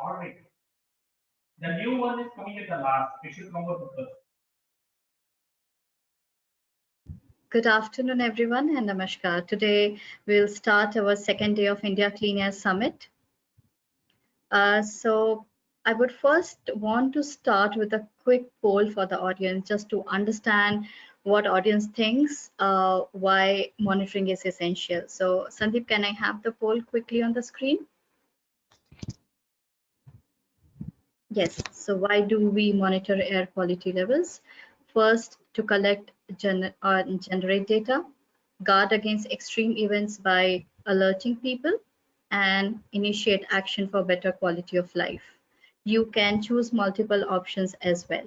Ordering. The new one is coming at the last. It should come over first. Good afternoon, everyone, and namaskar. Today, we'll start our second day of India Clean Air Summit. So I would first want to start with a quick poll for the audience, just to understand what audience thinks, why monitoring is essential. So Sandeep, can I have the poll quickly on the screen? Yes, so why do we monitor air quality levels? First, to collect generate data, guard against extreme events by alerting people, and initiate action for better quality of life. You can choose multiple options as well.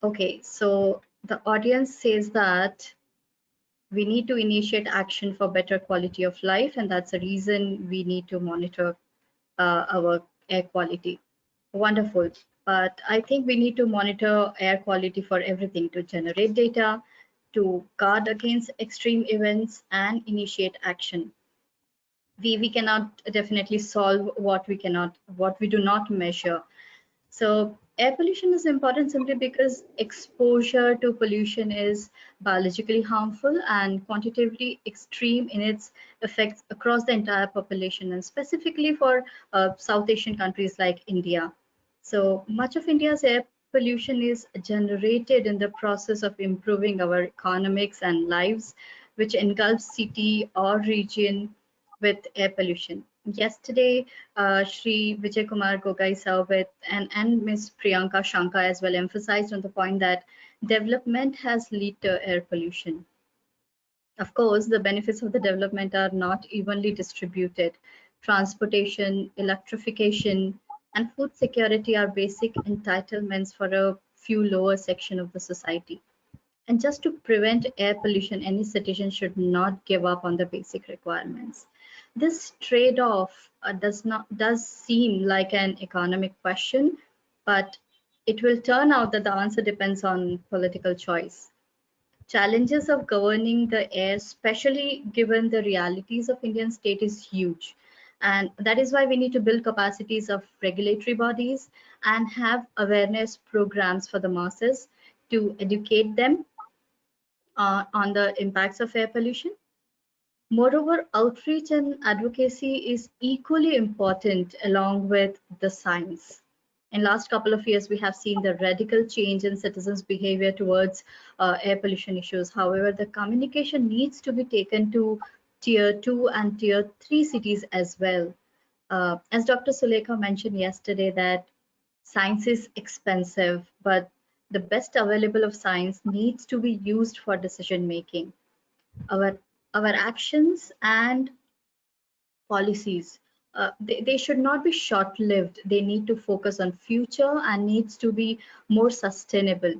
Okay, so the audience says that we need to initiate action for better quality of life, and that's the reason we need to monitor our air quality. Wonderful. But I think we need to monitor air quality for everything, to generate data, to guard against extreme events, and initiate action. We cannot definitely solve what we do not measure. So air pollution is important simply because exposure to pollution is biologically harmful and quantitatively extreme in its effects across the entire population, and specifically for South Asian countries like India. So much of India's air pollution is generated in the process of improving our economics and lives, which engulfs city or region with air pollution. Yesterday, Shri Vijay Kumar Gogai Sawit and Ms. Priyanka Shankar as well emphasized on the point that development has led to air pollution. Of course, the benefits of the development are not evenly distributed. Transportation, electrification, and food security are basic entitlements for a few lower section of the society. And just to prevent air pollution, any citizen should not give up on the basic requirements. This trade-off does seem like an economic question, but it will turn out that the answer depends on political choice. Challenges of governing the air, especially given the realities of Indian state, is huge. And that is why we need to build capacities of regulatory bodies and have awareness programs for the masses to educate them on the impacts of air pollution. Moreover, outreach and advocacy is equally important along with the science. In last couple of years, we have seen the radical change in citizens' behavior towards air pollution issues. However, the communication needs to be taken to tier 2 and tier 3 cities as well. As Dr. Sulekha mentioned yesterday, that science is expensive, but the best available of science needs to be used for decision making. Our actions and policies, they should not be short-lived. They need to focus on future and needs to be more sustainable.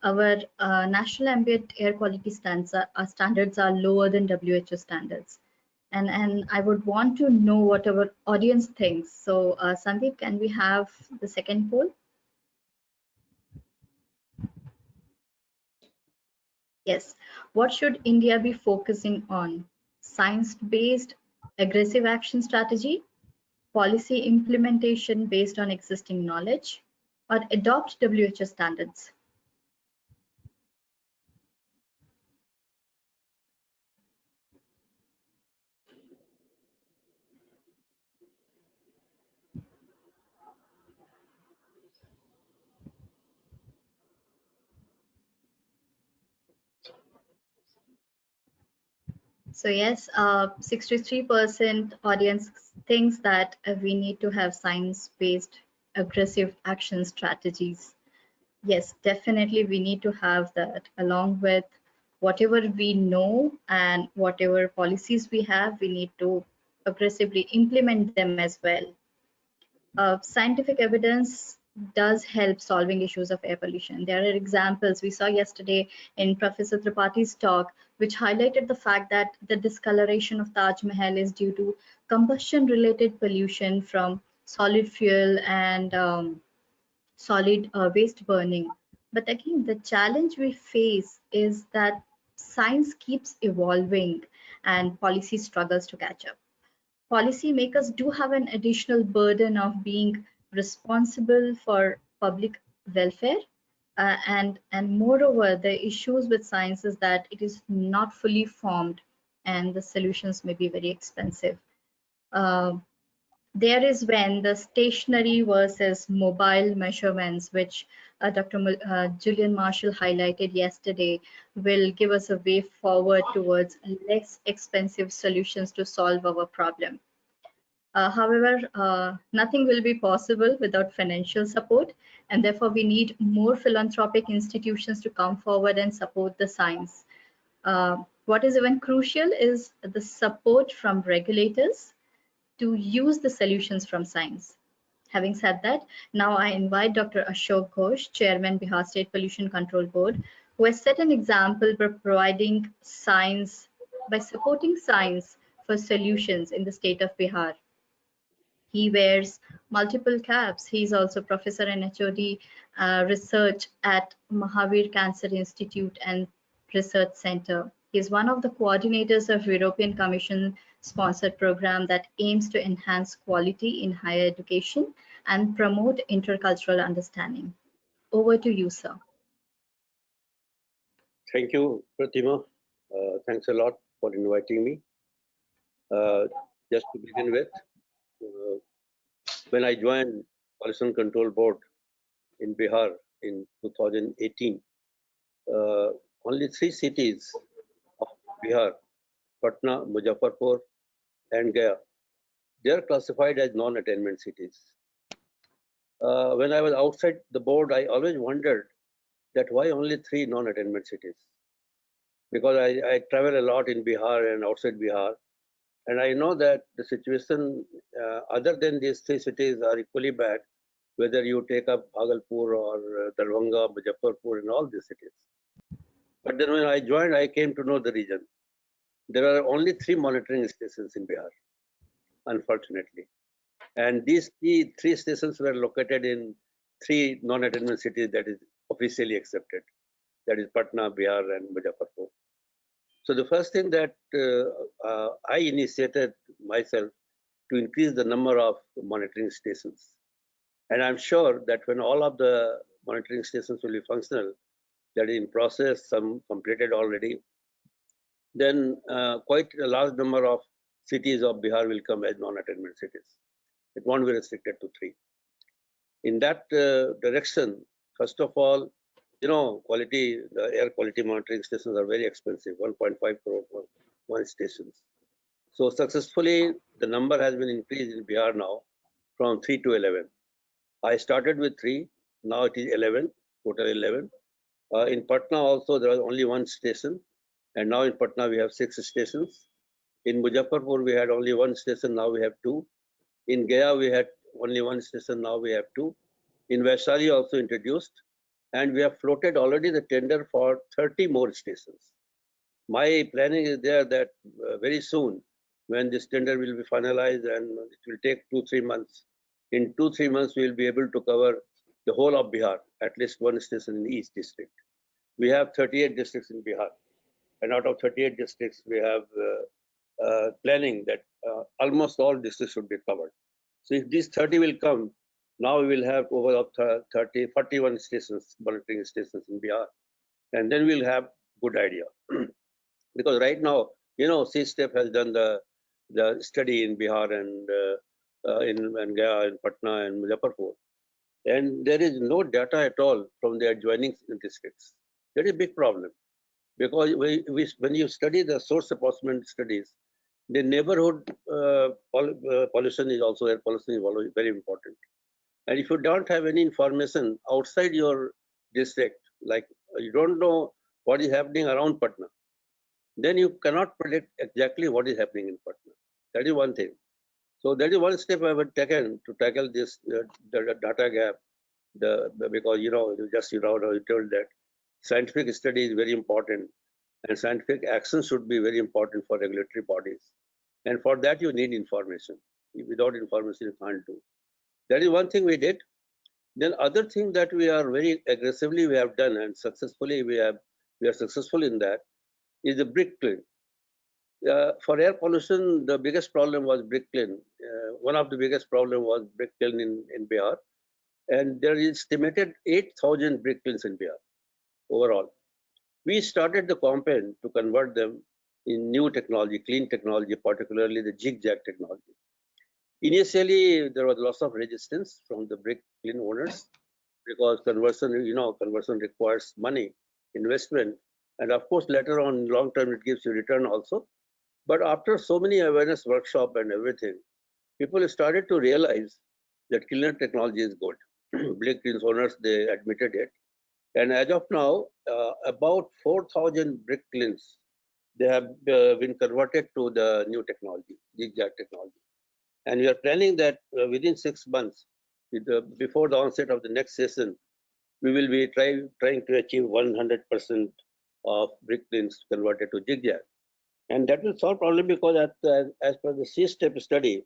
Our national ambient air quality standards are lower than WHO standards. And I would want to know what our audience thinks. So Sandeep, can we have the second poll? Yes. What should India be focusing on? Science-based aggressive action strategy, policy implementation based on existing knowledge, or adopt WHO standards? So yes, 63% audience thinks that we need to have science-based aggressive action strategies. Yes, definitely we need to have that along with whatever we know and whatever policies we have, we need to aggressively implement them as well. Scientific evidence does help solving issues of air pollution. There are examples we saw yesterday in Professor Tripathi's talk, which highlighted the fact that the discoloration of Taj Mahal is due to combustion related pollution from solid fuel and solid waste burning. But again, the challenge we face is that science keeps evolving and policy struggles to catch up. Policymakers do have an additional burden of being responsible for public welfare. And moreover, the issues with science is that it is not fully formed and the solutions may be very expensive. Uh, there is when the stationary versus mobile measurements, which Julian Marshall highlighted yesterday, will give us a way forward towards less expensive solutions to solve our problem. However, nothing will be possible without financial support, and therefore we need more philanthropic institutions to come forward and support the science. What is even crucial is the support from regulators to use the solutions from science. Having said that, now I invite Dr. Ashok Ghosh, Chairman, Bihar State Pollution Control Board, who has set an example by providing science, by supporting science for solutions in the state of Bihar. He wears multiple caps. He's also professor and HOD research at Mahavir Cancer Institute and Research Center. He is one of the coordinators of European Commission sponsored program that aims to enhance quality in higher education and promote intercultural understanding. Over to you, sir. Thank you, Pratima. Thanks a lot for inviting me. Just to begin with, when I joined Pollution Control Board in Bihar in 2018, only 3 cities of Bihar, Patna, Muzaffarpur, and Gaya, they are classified as non-attainment cities. When I was outside the board, I always wondered that why only 3 non-attainment cities? Because I travel a lot in Bihar and outside Bihar, and I know that the situation other than these 3 cities are equally bad, whether you take up Bhagalpur or Darbhanga, Muzaffarpur, and all these cities. But then when I joined, I came to know the region. There are only 3 monitoring stations in Bihar, unfortunately. And these 3 stations were located in 3 non-attainment cities that is officially accepted. That is Patna, Bihar, and Muzaffarpur. So the first thing that I initiated myself to increase the number of monitoring stations. And I'm sure that when all of the monitoring stations will be functional, that is in process, some completed already, then quite a large number of cities of Bihar will come as non-attainment cities. It won't be restricted to 3. In that direction, first of all, you know, the air quality monitoring stations are very expensive, 1.5 crore for 1 station. So successfully, the number has been increased in Bihar now from 3 to 11. I started with 3, now it is 11, total 11. In Patna also, there was only 1 station, and now in Patna we have 6 stations. In Muzaffarpur, we had only 1 station, now we have 2. In Gaya, we had only 1 station, now we have 2. In Vaishali also introduced, and we have floated already the tender for 30 more stations. My planning is there that very soon, when this tender will be finalized and it will take 2-3 months, in 2-3 months, we will be able to cover the whole of Bihar, at least 1 station in each district. We have 38 districts in Bihar, and out of 38 districts, we have planning that almost all districts should be covered. So if these 30 will come, now we will have over 41 stations, monitoring stations in Bihar, and then we'll have good idea. Because right now, you know, CSTEP has done the study in Bihar and in Gaya, in Patna, and Muzaffarpur, and there is no data at all from the adjoining districts. That is a big problem, because when you study the source apportionment studies, the neighborhood pollution is also, air pollution is very important. And if you don't have any information outside your district, like you don't know what is happening around Patna, then you cannot predict exactly what is happening in Patna. That is one thing. So that is one step I have taken to tackle this the data gap. Because you told that scientific study is very important, and scientific action should be very important for regulatory bodies. And for that, you need information. Without information, you can't do. That is one thing we did. Then other thing that we are very aggressively we have done and successfully we are successful in that is the brick kiln. For air pollution, the biggest problem was brick kiln. One of the biggest problem was brick kiln in Bihar, and there is estimated 8,000 brick kilns in Bihar overall. We started the campaign to convert them in new technology, clean technology, particularly the zigzag technology. Initially, there was lots of resistance from the brick kiln owners because conversion requires money, investment, and of course, later on, long term, it gives you return also. But after so many awareness workshop and everything, people started to realize that kiln technology is good. Brick kiln owners, they admitted it. And as of now, about 4,000 brick kilns, they have been converted to the new technology, zigzag technology. And we are planning that within 6 months, before the onset of the next session, we will be trying to achieve 100% of brick kilns converted to zigzag. And that will solve problem because as per the CSTEP study,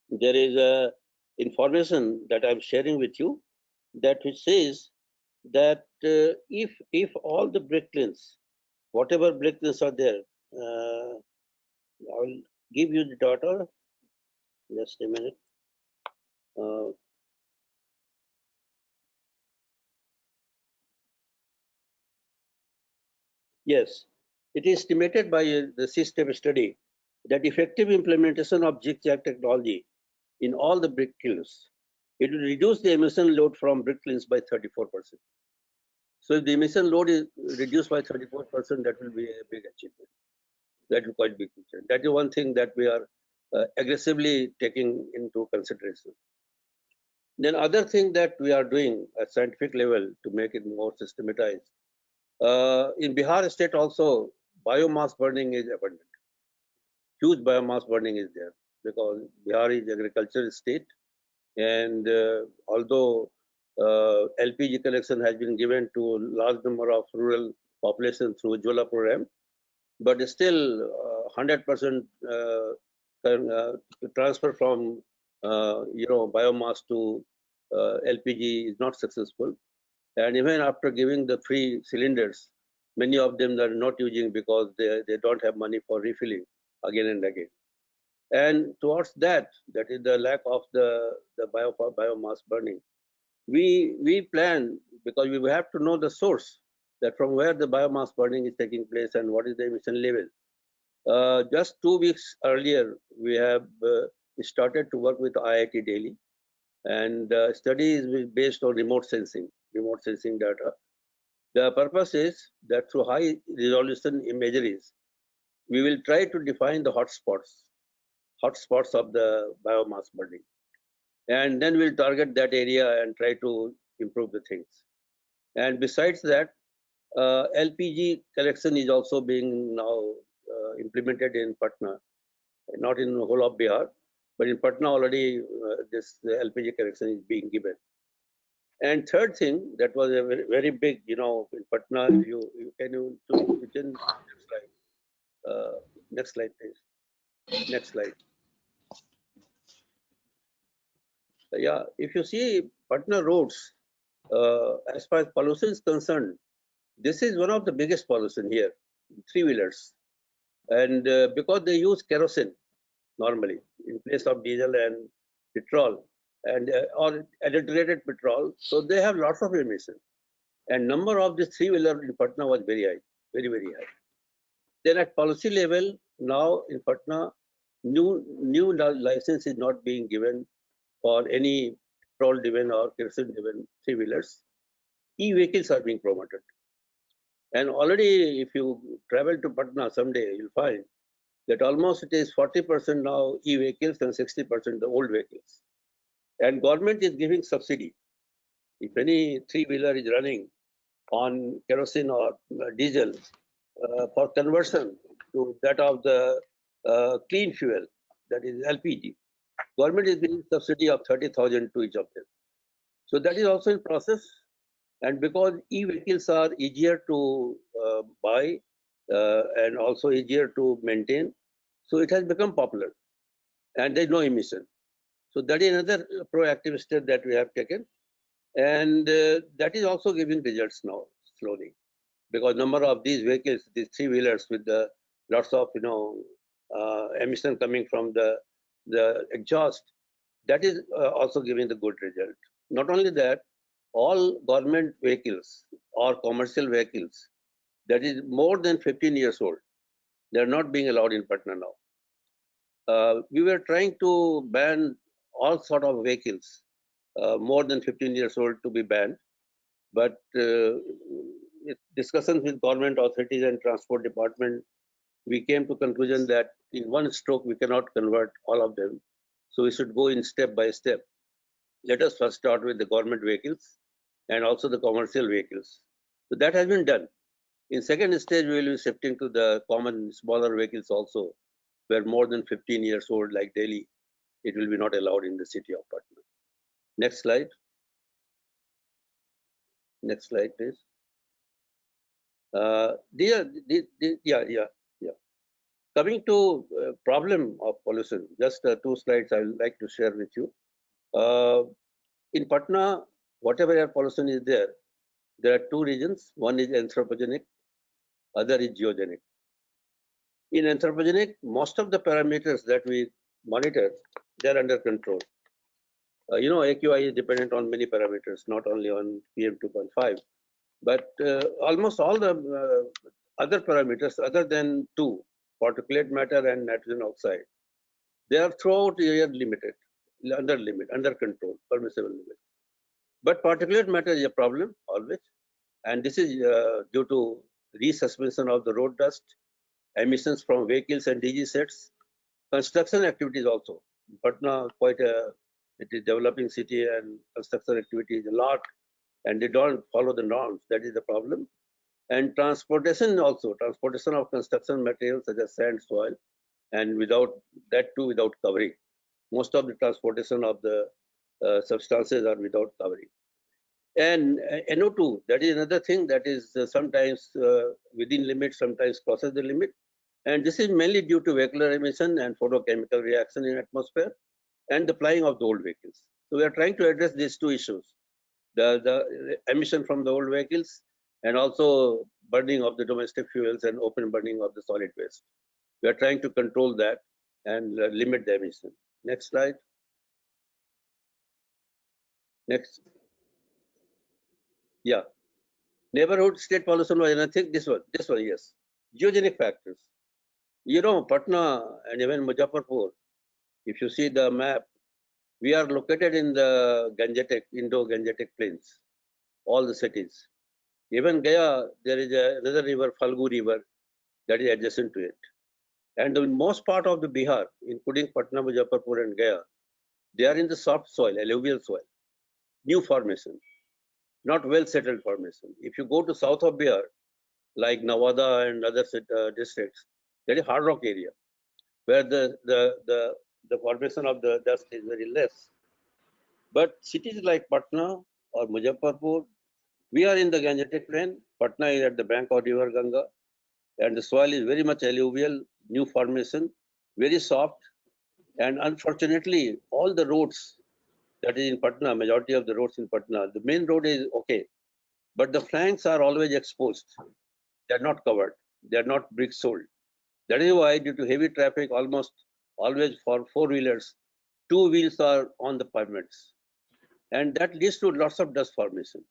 there is a information that I'm sharing with you that which says that if all the brick kilns, whatever brick kilns are there, I'll give you the data. Just a minute. Yes, it is estimated by the CSTEP study that effective implementation of zigzag technology in all the brick kilns, it will reduce the emission load from brick kilns by 34%. So if the emission load is reduced by 34%, that will be a big achievement. That will quite big picture. That is one thing that we are aggressively taking into consideration. Then other thing that we are doing at scientific level to make it more systematized. In Bihar state also, biomass burning is abundant. Huge biomass burning is there because Bihar is agricultural state, and although LPG collection has been given to a large number of rural population through Ujjwala program, but still 100% transfer from biomass to LPG is not successful. And even after giving the free cylinders, many of them are not using because they don't have money for refilling again and again. And towards that is the lack of the biomass burning. We plan, because we have to know the source, that from where the biomass burning is taking place and what is the emission level. Just 2 weeks earlier, we have started to work with IIT Delhi, and study is based on remote sensing data. The purpose is that through high resolution imageries, we will try to define the hotspots of the biomass burning. And then we'll target that area and try to improve the things. And besides that, LPG collection is also being now implemented in Patna, not in the whole of Bihar, but in Patna already this LPG collection is being given. And third thing that was a very big, in Patna, if you can next slide, please. Next slide. Yeah, if you see Patna roads, as far as pollution is concerned, this is one of the biggest pollution here, three-wheelers. And because they use kerosene normally in place of diesel and petrol, and or adulterated petrol, so they have lots of emission. And number of these three-wheeler in Patna was very high, very, very high. Then at policy level, now in Patna, new license is not being given for any petrol-driven or kerosene-driven three-wheelers. E-vehicles are being promoted. And already, if you travel to Patna someday, you'll find that almost it is 40% now e-vehicles and 60% the old vehicles. And government is giving subsidy. If any three-wheeler is running on kerosene or diesel for conversion to that of the clean fuel, that is LPG, government is giving subsidy of 30,000 to each of them. So that is also in process. And because e-vehicles are easier to buy and also easier to maintain, so it has become popular and there is no emission. So that is another proactive step that we have taken. And that is also giving results now, slowly. Because number of these vehicles, these three-wheelers with the lots of, emission coming from the exhaust, that is also giving the good result. Not only that, all government vehicles or commercial vehicles that is more than 15 years old, they are not being allowed in Patna now. We were trying to ban all sort of vehicles more than 15 years old to be banned, but discussions with government authorities and transport department, we came to conclusion that in one stroke we cannot convert all of them. So we should go in step by step. Let us first start with the government vehicles and also the commercial vehicles. So that has been done. In second stage, we will be shifting to the common smaller vehicles also, where more than 15 years old like Delhi, it will be not allowed in the city of Patna. Next slide. Next slide, please. Coming to problem of pollution, just 2 slides I would like to share with you. In Patna, whatever air pollution is there are 2 regions. One is anthropogenic, other is geogenic. In anthropogenic, most of the parameters that we monitor, they are under control. AQI is dependent on many parameters, not only on PM 2.5, but almost all the other parameters other than 2, particulate matter and nitrogen oxide, they are throughout the year limited, under control, permissible limit. But particulate matter is a problem always, and this is due to resuspension of the road dust, emissions from vehicles and DG sets, construction activities also. Patna it is developing city and construction activity is a lot, and they don't follow the norms. That is the problem. And transportation also, transportation of construction materials such as sand, soil, and without covering. Most of the transportation of the substances are without covering. And NO2, that is another thing that is sometimes within limit, sometimes crosses the limit. And this is mainly due to vehicular emission and photochemical reaction in atmosphere and the flying of the old vehicles. So we are trying to address these 2 issues, the emission from the old vehicles and also burning of the domestic fuels and open burning of the solid waste. We are trying to control that and limit the emission. Next slide. Next. Yeah. Neighborhood state pollution was anything. This one, yes. Geogenic factors. Patna and even Muzaffarpur, if you see the map, we are located in the Indo-Gangetic plains, all the cities. Even Gaya, there is another river, Falgu river, that is adjacent to it. And the most part of the Bihar, including Patna, Muzaffarpur and Gaya, they are in the soft soil, alluvial soil, new formation, not well settled formation. If you go to south of Bihar, like Nawada and other districts, that is hard rock area, where the formation of the dust is very less. But cities like Patna or Muzaffarpur, we are in the Gangetic plain. Patna is at the bank of river Ganga, and the soil is very much alluvial, new formation, very soft. And unfortunately, all the roads that is in Patna, majority of the roads in Patna, the main road is okay, but the flanks are always exposed. They are not covered. They are not brick soled. That is why, due to heavy traffic, almost always for 4-wheelers, 2 wheels are on the pavements. And that leads to lots of dust formation.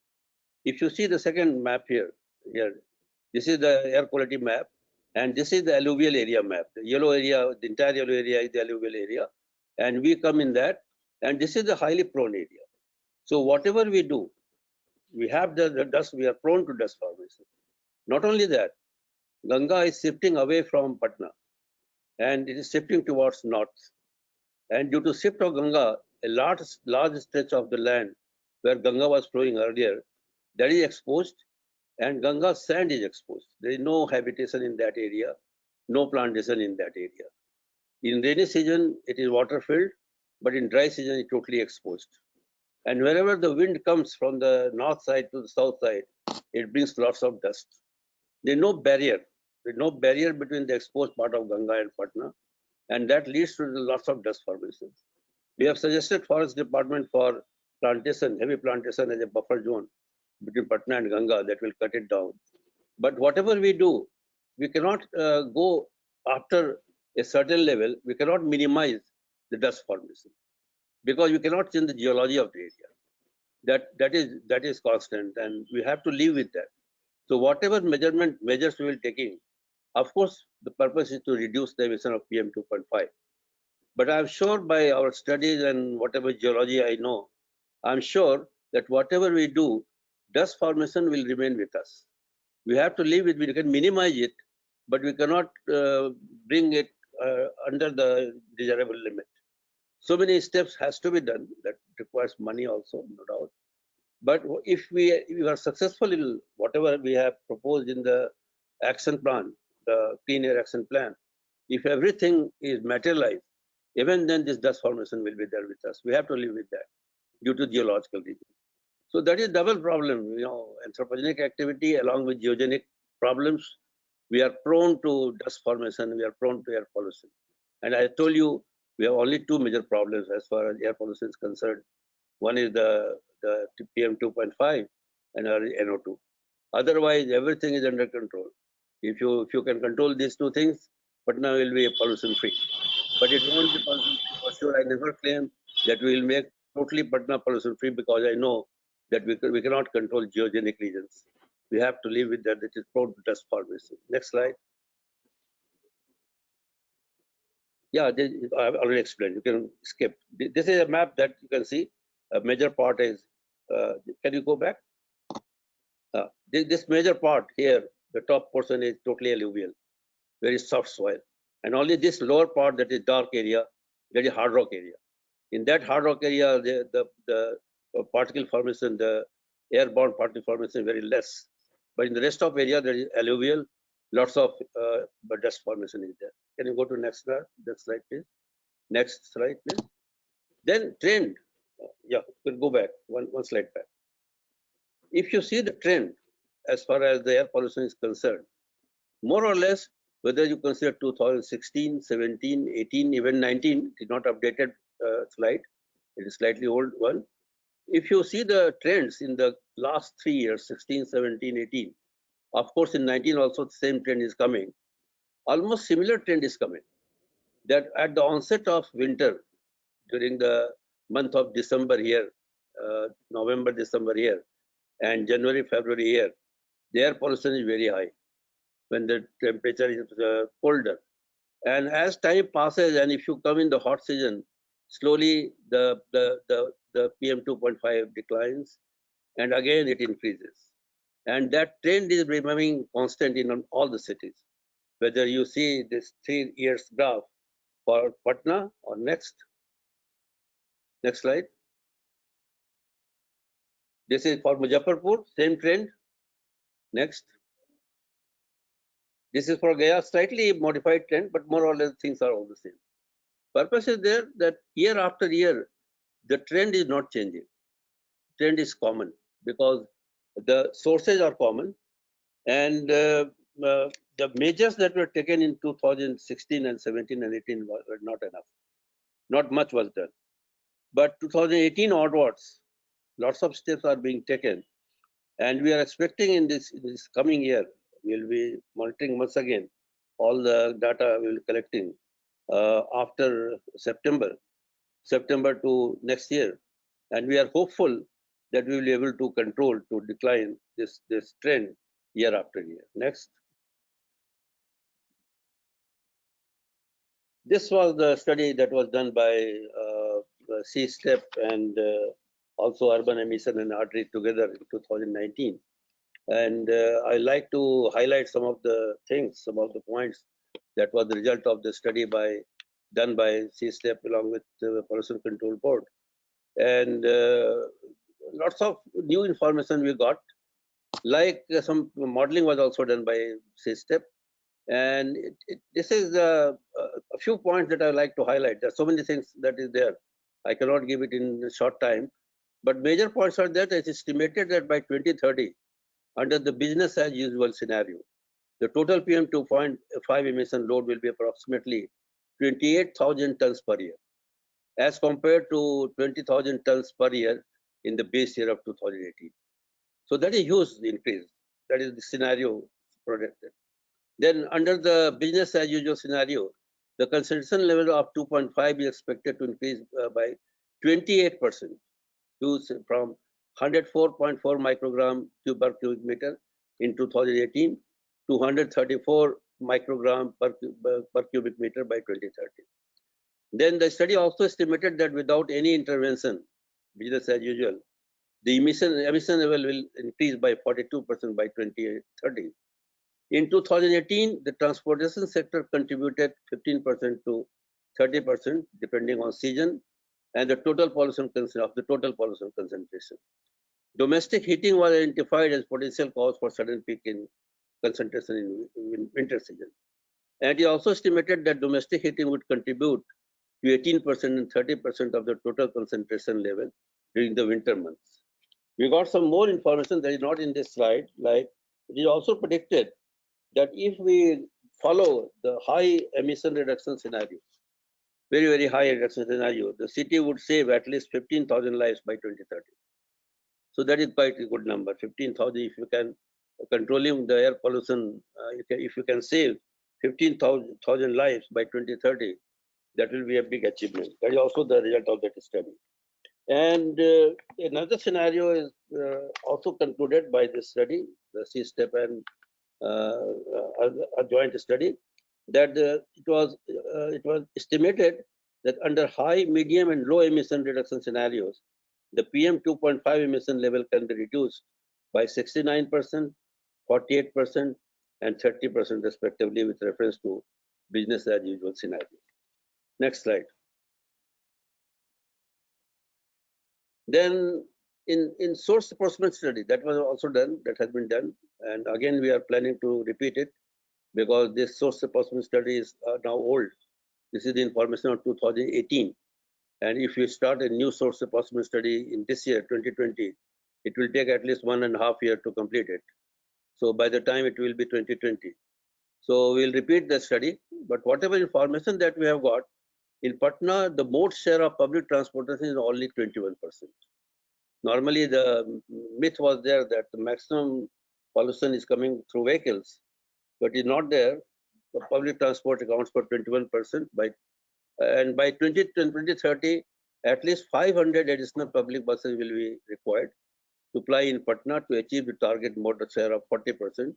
If you see the second map here, this is the air quality map, and this is the alluvial area map. The yellow area, the entire yellow area is the alluvial area, and we come in that, and this is the highly prone area. So whatever we do, we have the dust, we are prone to dust formation. Not only that, Ganga is shifting away from Patna, and it is shifting towards north. And due to shift of Ganga, a large stretch of the land where Ganga was flowing earlier, that is exposed, and Ganga sand is exposed. There is no habitation in that area, no plantation in that area. In rainy season, it is water filled, but in dry season, it is totally exposed. And wherever the wind comes from the north side to the south side, it brings lots of dust. There is no barrier. There is no barrier between the exposed part of Ganga and Patna, and that leads to lots of dust formation. We have suggested Forest Department for plantation, heavy plantation as a buffer zone between Patna and Ganga that will cut it down. But whatever we do, we cannot go after a certain level, we cannot minimize the dust formation because we cannot change the geology of the area. That is constant, and we have to live with that. So whatever measures we will taking, of course, the purpose is to reduce the emission of PM 2.5. But I'm sure by our studies and whatever geology I know, I'm sure that whatever we do, dust formation will remain with us. We have to live with it. We can minimize it, but we cannot bring it under the desirable limit. So many steps has to be done. That requires money also, no doubt. But if we are successful in whatever we have proposed in the action plan, the Clean Air Action Plan, if everything is materialized, even then this dust formation will be there with us. We have to live with that due to geological reasons. So that is double problem, anthropogenic activity along with geogenic problems. We are prone to dust formation, we are prone to air pollution. And I told you, we have only two major problems as far as air pollution is concerned. One is the PM 2.5 and another is NO2. Otherwise, everything is under control. If you can control these two things, Patna will be pollution free. But it won't be pollution free for sure. I never claim that we will make totally Patna pollution free because I know that we cannot control geogenic regions. We have to live with that. That is prone to dust formation. Next slide. Yeah, I've already explained. You can skip. This is a map that you can see. A major part is. Can you go back? This major part here, the top portion is totally alluvial, very soft soil, and only this lower part that is dark area, that is hard rock area. In that hard rock area, the particle formation, the airborne particle formation, very less. But in the rest of area, there is alluvial, lots of dust formation is there. Can you go to next slide? Next slide, please. Next slide, please. Then trend. Yeah, we'll go back one slide back. If you see the trend as far as the air pollution is concerned, more or less, whether you consider 2016, 17, 18, even 19, it is not updated slide. It is slightly old one. If you see the trends in the last 3 years, 16, 17, 18, of course in 19 also the same trend is coming. Almost similar trend is coming. That at the onset of winter, during the month of December here, November, December here, and January, February here, the air pollution is very high when the temperature is colder. And as time passes, and if you come in the hot season, slowly the PM 2.5 declines, and again it increases. And that trend is remaining constant in all the cities. Whether you see this 3 years graph for Patna or next slide. This is for Muzaffarpur, same trend. Next. This is for Gaya, slightly modified trend, but more or less things are all the same. Purpose is there that year after year, the trend is not changing. Trend is common because the sources are common, and the measures that were taken in 2016 and 17 and 18 were not enough. Not much was done. But 2018 onwards, lots of steps are being taken, and we are expecting in this coming year, we'll be monitoring once again all the data we'll be collecting after September to next year, and we are hopeful that we will be able to control, to decline this trend year after year. Next. This was the study that was done by CSTEP and also Urban Emission and Artery together in 2019. And I like to highlight some of the things, some of the points that was the result of the study done by CSTEP along with the Pollution Control Board. And lots of new information we got, like some modeling was also done by CSTEP. And this is a few points that I like to highlight. There are so many things that is there. I cannot give it in a short time, but major points are that it's estimated that by 2030, under the business as usual scenario, the total PM 2.5 emission load will be approximately 28,000 tons per year, as compared to 20,000 tons per year in the base year of 2018. So that is huge increase. That is the scenario projected. Then under the business as usual scenario, the concentration level of 2.5 is expected to increase by 28% from 104.4 microgram per cubic meter in 2018 to 134 microgram per cubic meter by 2030. Then the study also estimated that without any intervention, business as usual, the emission level will increase by 42% by 2030. In 2018, the transportation sector contributed 15% to 30%, depending on season, and the total pollution of the total pollution concentration. Domestic heating was identified as potential cause for sudden peak in concentration in winter season. And it also estimated that domestic heating would contribute to 18% and 30% of the total concentration level during the winter months. We got some more information that is not in this slide, like it is also predicted that if we follow the high emission reduction scenario, very, very high reduction scenario, the city would save at least 15,000 lives by 2030. So that is quite a good number, 15,000. If you can controlling the air pollution, if you can save 15,000 lives by 2030, that will be a big achievement. That is also the result of that study. And another scenario is also concluded by this study, the CSTEP and a joint study, that it was estimated that under high, medium, and low emission reduction scenarios, the PM 2.5 emission level can be reduced by 69%, 48%, and 30% respectively, with reference to business as usual scenario. Next slide. Then in source approximate study, that was also done, that has been done. And again, we are planning to repeat it because this source approximate study is now old. This is the information of 2018. And if you start a new source approximate study in this year, 2020, it will take at least 1.5 years to complete it. So by the time it will be 2020. So we'll repeat the study, but whatever information that we have got, in Patna, the mode share of public transportation is only 21%. Normally, the myth was there that the maximum pollution is coming through vehicles, but it's not there. The public transport accounts for 21%. And by 2030, at least 500 additional public buses will be required to ply in Patna to achieve the target mode share of 40%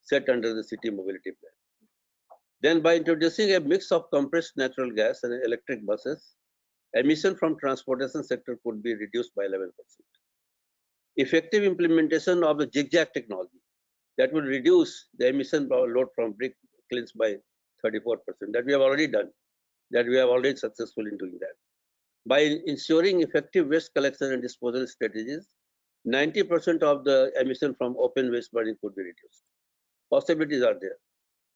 set under the city mobility plan. Then by introducing a mix of compressed natural gas and electric buses, emission from transportation sector could be reduced by 11%. Effective implementation of the zigzag technology, that will reduce the emission load from brick kilns by 34%. That we have already done, that we have already successful in doing that. By ensuring effective waste collection and disposal strategies, 90% of the emission from open waste burning could be reduced. Possibilities are there.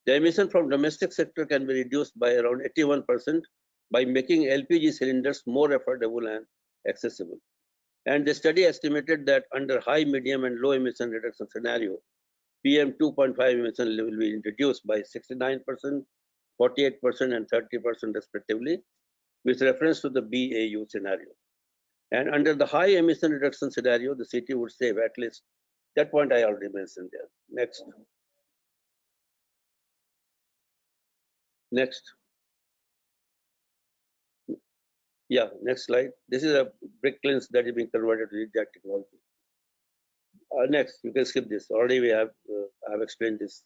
The emission from domestic sector can be reduced by around 81% by making LPG cylinders more affordable and accessible. And the study estimated that under high, medium, and low emission reduction scenario, PM 2.5 emission will be introduced by 69%, 48%, and 30% respectively, with reference to the BAU scenario. And under the high emission reduction scenario, the city would save at least, that point I already mentioned there. Next. Next. Yeah, next slide. This is a brick kilns that is being converted to zigzag technology. Next, you can skip this. Already we have, I have explained this.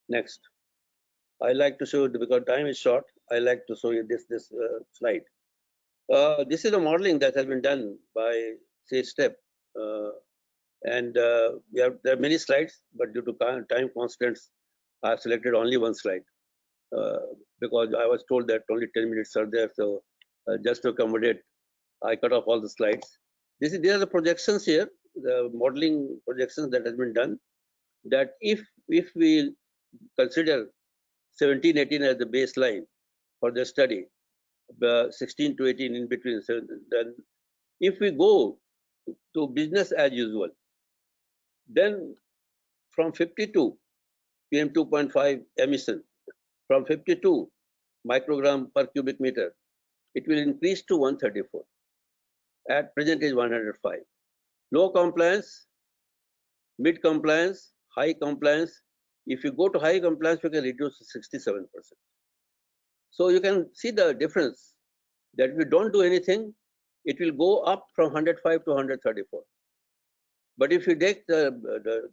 Next. I like to show, because time is short, I like to show you this slide. This is a modeling that has been done by CSTEP. And there are many slides, but due to time constraints, I have selected only one slide. Because I was told that only 10 minutes are there. So just to accommodate, I cut off all the slides. These are the projections here, the modeling projections that has been done, that if we consider 17, 18 as the baseline for the study, 16 to 18 in between, so then if we go to business as usual, then from 52 PM 2.5 emission, from 52 microgram per cubic meter, it will increase to 134. At present is 105. low compliance, mid compliance, high compliance. If you go to high compliance, you can reduce to 67%. So you can see the difference that if you don't do anything, it will go up from 105 to 134. But if you take the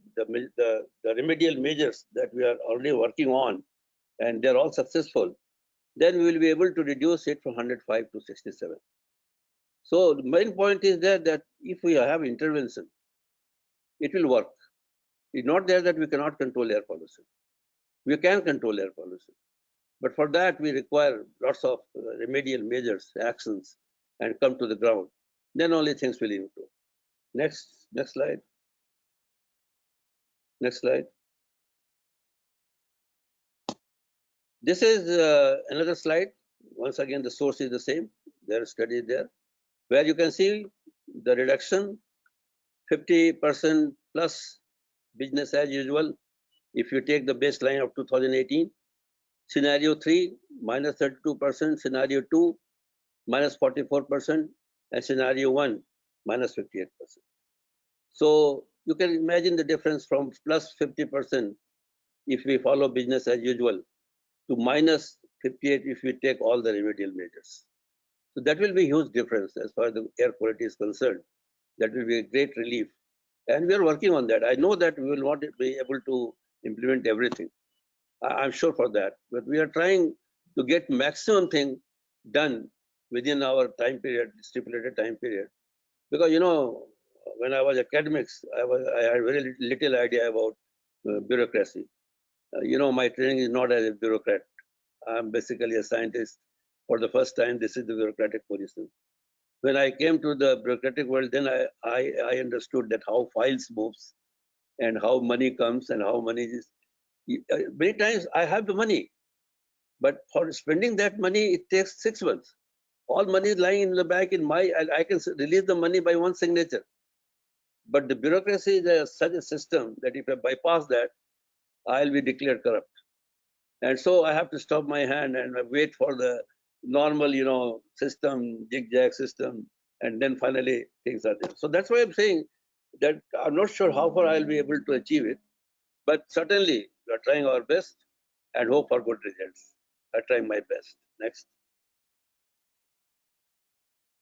remedial measures that we are already working on, and they're all successful, then we will be able to reduce it from 105 to 67. So the main point is there that if we have intervention, it will work. It's not there that we cannot control air pollution. We can control air pollution. But for that, we require lots of remedial measures, actions, and come to the ground. Then only things will improve. Next slide. Next slide. This is another slide. Once again, the source is the same. There is study there, where you can see the reduction, 50% plus business as usual. If you take the baseline of 2018, scenario 3, minus 32%, scenario 2, minus 44%, and scenario 1, minus 58%. So you can imagine the difference from plus 50% if we follow business as usual to minus 58 if we take all the remedial measures. So that will be a huge difference as far as the air quality is concerned. That will be a great relief. And we are working on that. I know that we will not be able to implement everything. I'm sure for that. But we are trying to get maximum thing done within our time period, stipulated time period. Because, you know, when I was academics, I had very little idea about bureaucracy. You know, my training is not as a bureaucrat. I'm basically a scientist. For the first time, this is the bureaucratic position. When I came to the bureaucratic world, then I understood that how files moves and how money comes and how money is. Many times I have the money, but for spending that money, it takes 6 months. All money is lying in the bank and I can release the money by one signature. But the bureaucracy is such a system that if I bypass that, I'll be declared corrupt. And so I have to stop my hand and wait for the normal, you know, system, jig-jag system, and then finally things are there. So that's why I'm saying that I'm not sure how far I'll be able to achieve it, but certainly we are trying our best and hope for good results. I'm trying my best. Next.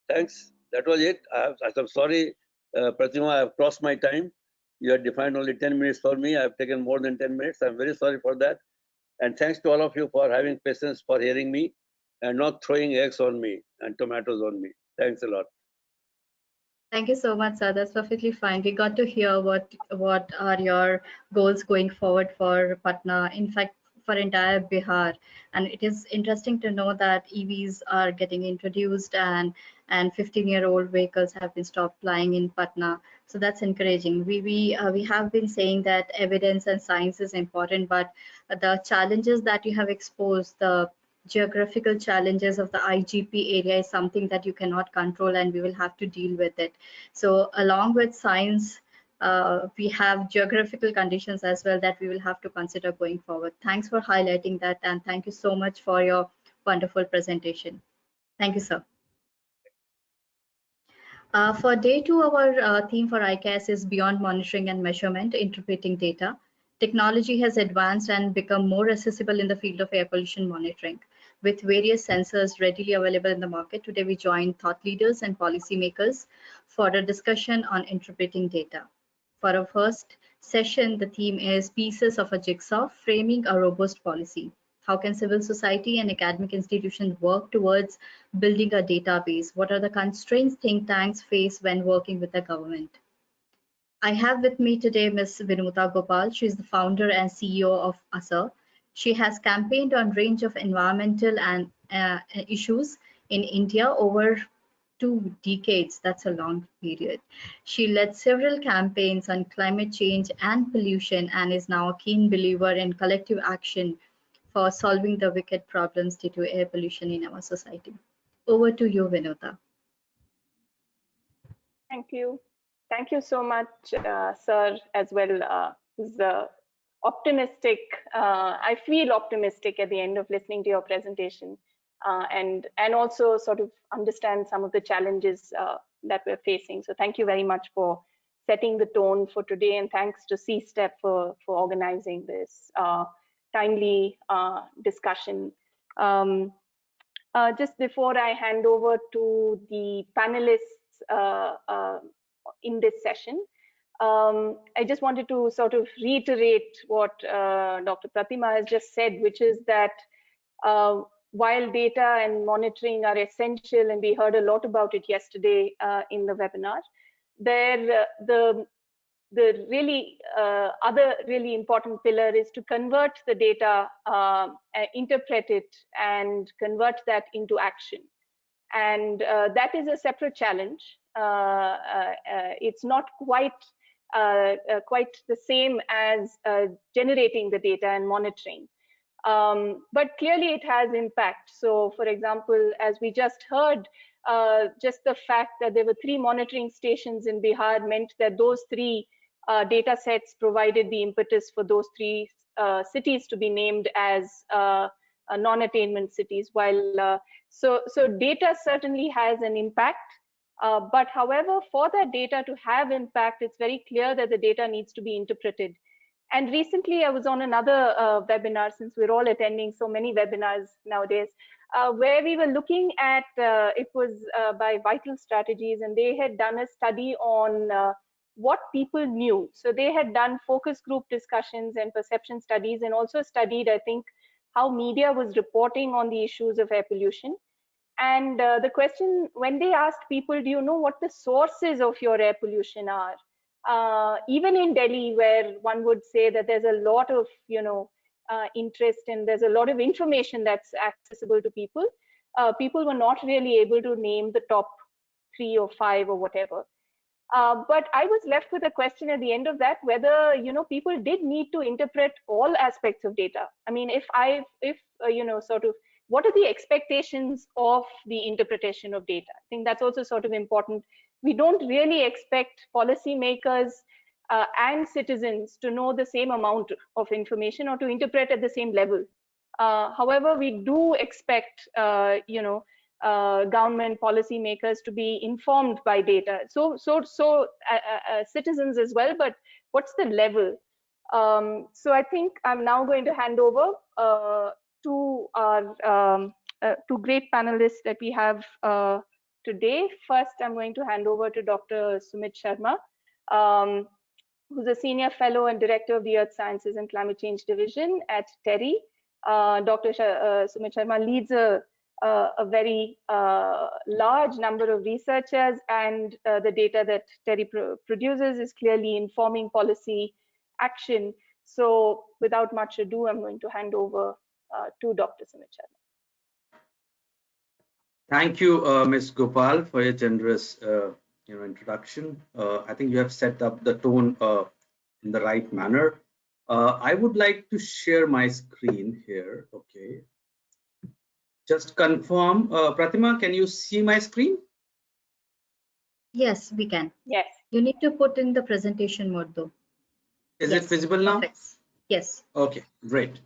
Thanks. That was it. I'm sorry, Pratima, I have crossed my time. You had defined only 10 minutes for me. I've taken more than 10 minutes. I'm very sorry for that. And thanks to all of you for having patience, for hearing me and not throwing eggs on me and tomatoes on me. Thanks a lot. Thank you so much, sir. That's perfectly fine. We got to hear what are your goals going forward for Patna, in fact, for entire Bihar. And it is interesting to know that EVs are getting introduced and 15-year-old vehicles have been stopped flying in Patna. So that's encouraging. We have been saying that evidence and science is important, but the challenges that you have exposed, the geographical challenges of the IGP area is something that you cannot control, and we will have to deal with it. So along with science, we have geographical conditions as well that we will have to consider going forward. Thanks for highlighting that, and thank you so much for your wonderful presentation. Thank you, sir. For day 2, our theme for ICAS is Beyond Monitoring and Measurement, Interpreting Data. Technology has advanced and become more accessible in the field of air pollution monitoring. With various sensors readily available in the market, today we join thought leaders and policymakers for a discussion on interpreting data. For our first session, the theme is Pieces of a Jigsaw, Framing a Robust Policy. How can civil society and academic institutions work towards building a database? What are the constraints think tanks face when working with the government? I have with me today Ms. Vinuta Gopal. She is the founder and CEO of ASA. She has campaigned on a range of environmental and issues in India over 2 decades. That's a long period. She led several campaigns on climate change and pollution and is now a keen believer in collective action for solving the wicked problems due to air pollution in our society. Over to you, Vinuta. Thank you. Thank you so much, sir, as well. Optimistic. I feel optimistic at the end of listening to your presentation, and also sort of understand some of the challenges that we're facing. So thank you very much for setting the tone for today, and thanks to CSTEP for organizing this timely discussion. Just before I hand over to the panelists in this session, I just wanted to sort of reiterate what Dr. Pratima has just said, which is that while data and monitoring are essential, and we heard a lot about it yesterday in the webinar, the really other really important pillar is to convert the data, interpret it, and convert that into action. And that is a separate challenge. It's not quite the same as generating the data and monitoring. But clearly it has impact. So for example, as we just heard, just the fact that there were 3 monitoring stations in Bihar meant that those 3 data sets provided the impetus for those 3 cities to be named as non-attainment cities. While so data certainly has an impact, but however, for that data to have impact, it's very clear that the data needs to be interpreted. And recently I was on another webinar, since we're all attending so many webinars nowadays, where we were looking at, it was by Vital Strategies, and they had done a study on what people knew. So they had done focus group discussions and perception studies, and also studied, I think, how media was reporting on the issues of air pollution. And the question, when they asked people, do you know what the sources of your air pollution are? Even in Delhi, where one would say that there's a lot of, interest, and there's a lot of information that's accessible to people, people were not really able to name the top 3 or 5 or whatever. But I was left with a question at the end of that, whether people did need to interpret all aspects of data. I mean, sort of, what are the expectations of the interpretation of data? I think that's also sort of important. We don't really expect policymakers and citizens to know the same amount of information or to interpret at the same level. However, we do expect, government policymakers to be informed by data. So citizens as well, but what's the level? So I think I'm now going to hand over to our 2 great panelists that we have today. First, I'm going to hand over to Dr. Sumit Sharma, who's a senior fellow and director of the Earth Sciences and Climate Change Division at TERI. Dr. Sumit Sharma leads a very large number of researchers, and the data that TERI produces is clearly informing policy action. So without much ado, I'm going to hand over to Dr. Sumit Sharma. Thank you, Ms. Gopal, for your generous introduction. I think you have set up the tone in the right manner. I would like to share my screen here. Okay. Just confirm, Pratima, can you see my screen? Yes, we can. Yes. You need to put in the presentation mode though. Is it visible now? Perfect. Yes. Okay, great.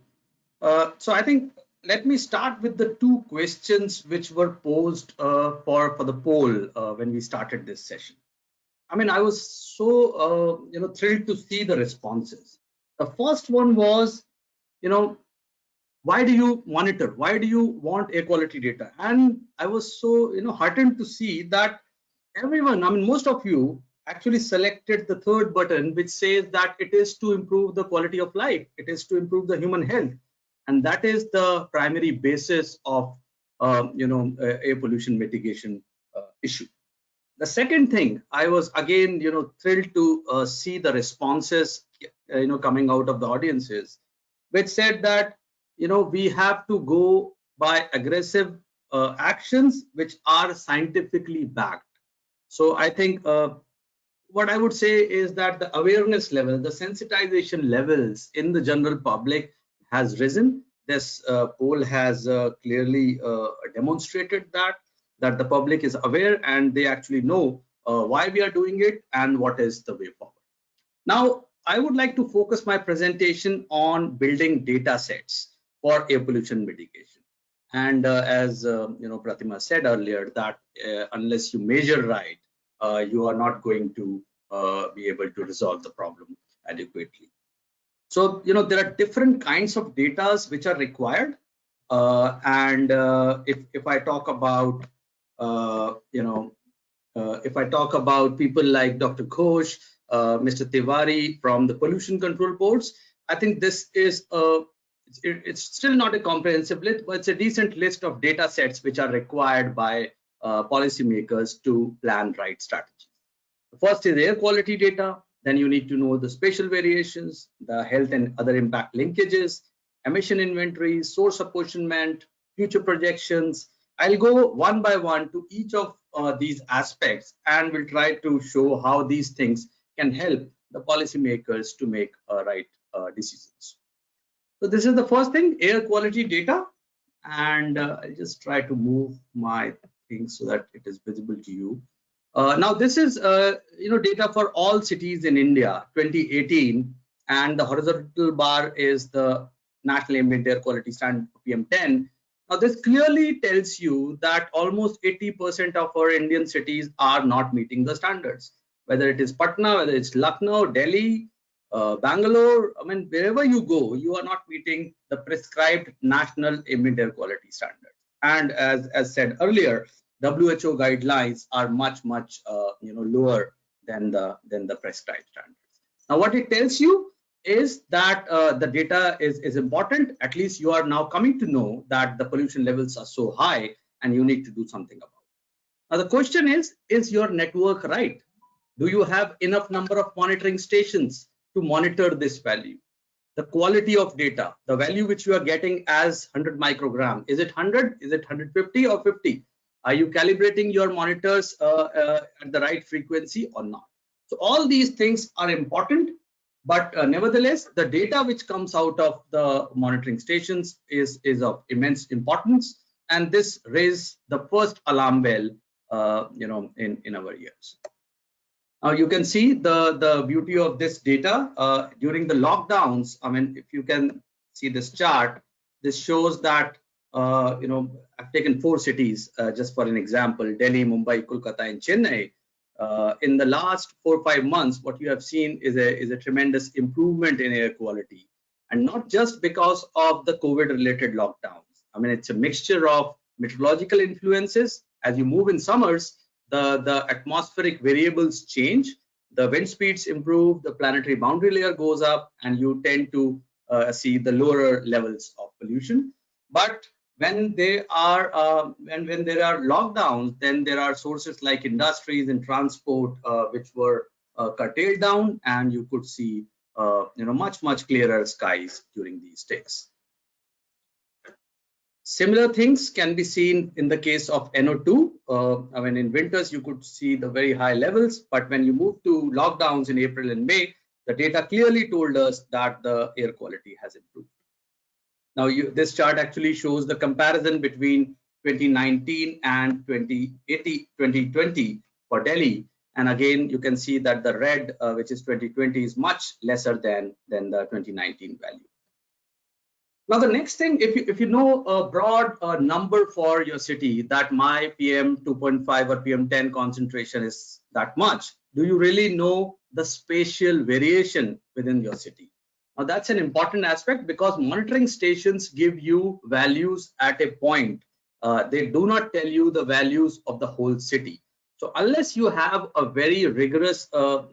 So I think let me start with the 2 questions which were posed for the poll when we started this session. I mean, I was so thrilled to see the responses. The first one was, why do you monitor? Why do you want air quality data? And I was so heartened to see that everyone, I mean, most of you actually selected the 3rd button, which says that it is to improve the quality of life. It is to improve the human health. And that is the primary basis of, air pollution mitigation issue. The second thing, I was again, thrilled to see the responses, coming out of the audiences, which said that, we have to go by aggressive actions which are scientifically backed. So I think what I would say is that the awareness level, the sensitization levels in the general public has risen. This poll has clearly demonstrated that the public is aware and they actually know why we are doing it and what is the way forward. Now, I would like to focus my presentation on building data sets for air pollution mitigation. And as Pratima said earlier, that unless you measure right, you are not going to be able to resolve the problem adequately. So, there are different kinds of data which are required. If I talk about, if I talk about people like Dr. Ghosh, Mr. Tiwari from the pollution control boards, I think this is it's still not a comprehensive list, but it's a decent list of data sets which are required by policymakers to plan right strategies. The first is air quality data. Then you need to know the spatial variations, the health and other impact linkages, emission inventories, source apportionment, future projections. I'll go one by one to each of these aspects, and we'll try to show how these things can help the policymakers to make right decisions. So this is the first thing, air quality data, and I'll just try to move my thing so that it is visible to you. Now this is data for all cities in India 2018, and the horizontal bar is the National Ambient Air Quality Standard PM10. Now this clearly tells you that almost 80% of our Indian cities are not meeting the standards, whether it is Patna, whether it's Lucknow, Delhi, Bangalore. I mean, wherever you go, you are not meeting the prescribed National Ambient Air Quality Standards. And as said earlier, WHO guidelines are much lower than the prescribed standards. Now, what it tells you is that the data is important. At least you are now coming to know that the pollution levels are so high, and you need to do something about it. Now, the question is your network right? Do you have enough number of monitoring stations to monitor this value? The quality of data, the value which you are getting as 100 microgram, is it 100, is it 150 or 50? Are you calibrating your monitors at the right frequency or not? So all these things are important, but nevertheless, the data which comes out of the monitoring stations is of immense importance, and this raised the first alarm bell, in our ears. Now you can see the beauty of this data during the lockdowns. I mean, if you can see this chart, this shows that I've taken 4 cities just for an example: Delhi, Mumbai, Kolkata, and Chennai. In the last 4 or 5 months, what you have seen is a tremendous improvement in air quality, and not just because of the COVID-related lockdowns. I mean, it's a mixture of meteorological influences. As you move in summers, the atmospheric variables change, the wind speeds improve, the planetary boundary layer goes up, and you tend to see the lower levels of pollution. But when there are lockdowns, then there are sources like industries and transport which were curtailed down, and you could see much clearer skies during these days. Similar things can be seen in the case of NO2. I mean, in winters, you could see the very high levels, but when you move to lockdowns in April and May, the data clearly told us that the air quality has improved. Now, this chart actually shows the comparison between 2019 and 2020 for Delhi. And again, you can see that the red, which is 2020, is much lesser than the 2019 value. Now, the next thing, if you know a broad number for your city, that my PM 2.5 or PM 10 concentration is that much, do you really know the spatial variation within your city? Now, that's an important aspect, because monitoring stations give you values at a point. They do not tell you the values of the whole city. So unless you have a very rigorous, a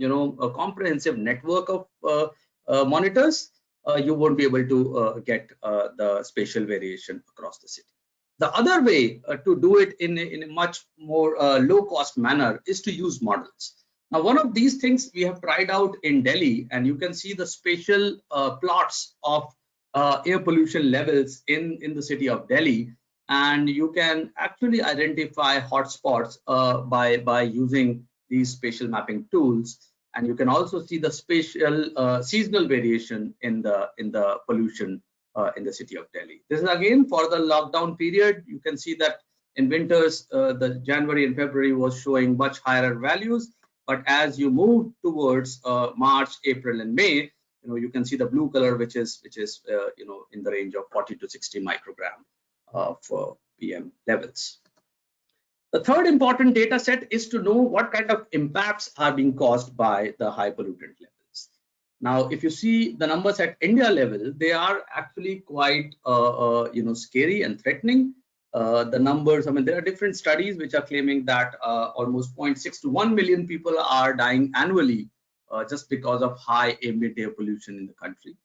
comprehensive network of monitors, you won't be able to get the spatial variation across the city. The other way to do it in a much more low-cost manner is to use models. Now, one of these things we have tried out in Delhi, and you can see the spatial plots of air pollution levels in the city of Delhi, and you can actually identify hotspots by using these spatial mapping tools. And you can also see the spatial seasonal variation in the pollution in the city of Delhi. This is again for the lockdown period. You can see that in winters, the January and February was showing much higher values. But as you move towards March, April, and May, you can see the blue color, which is in the range of 40 to 60 microgram of PM levels. The third important data set is to know what kind of impacts are being caused by the high pollutant levels. Now, if you see the numbers at India level, they are actually quite scary and threatening. The numbers, I mean, there are different studies which are claiming that almost 0.6 to 1 million people are dying annually just because of high ambient air pollution in the country.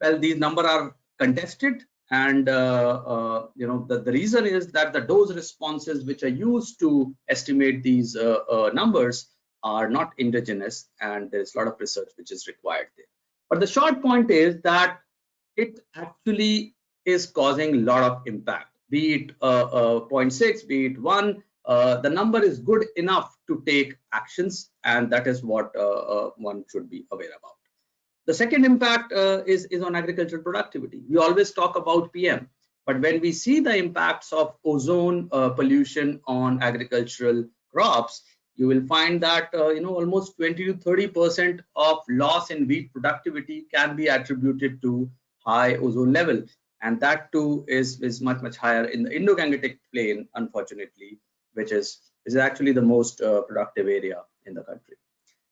Well, these numbers are contested, and the reason is that the dose responses which are used to estimate these numbers are not indigenous, and there's a lot of research which is required there. But the short point is that it actually is causing a lot of impact, be it 0.6, be it 1. The number is good enough to take actions, and that is what one should be aware about. The second impact is on agricultural productivity. We always talk about PM, but when we see the impacts of ozone pollution on agricultural crops, you will find that almost 20 to 30% of loss in wheat productivity can be attributed to high ozone level, and that too is much higher in the Indo-Gangetic plain, unfortunately, which is actually the most productive area in the country.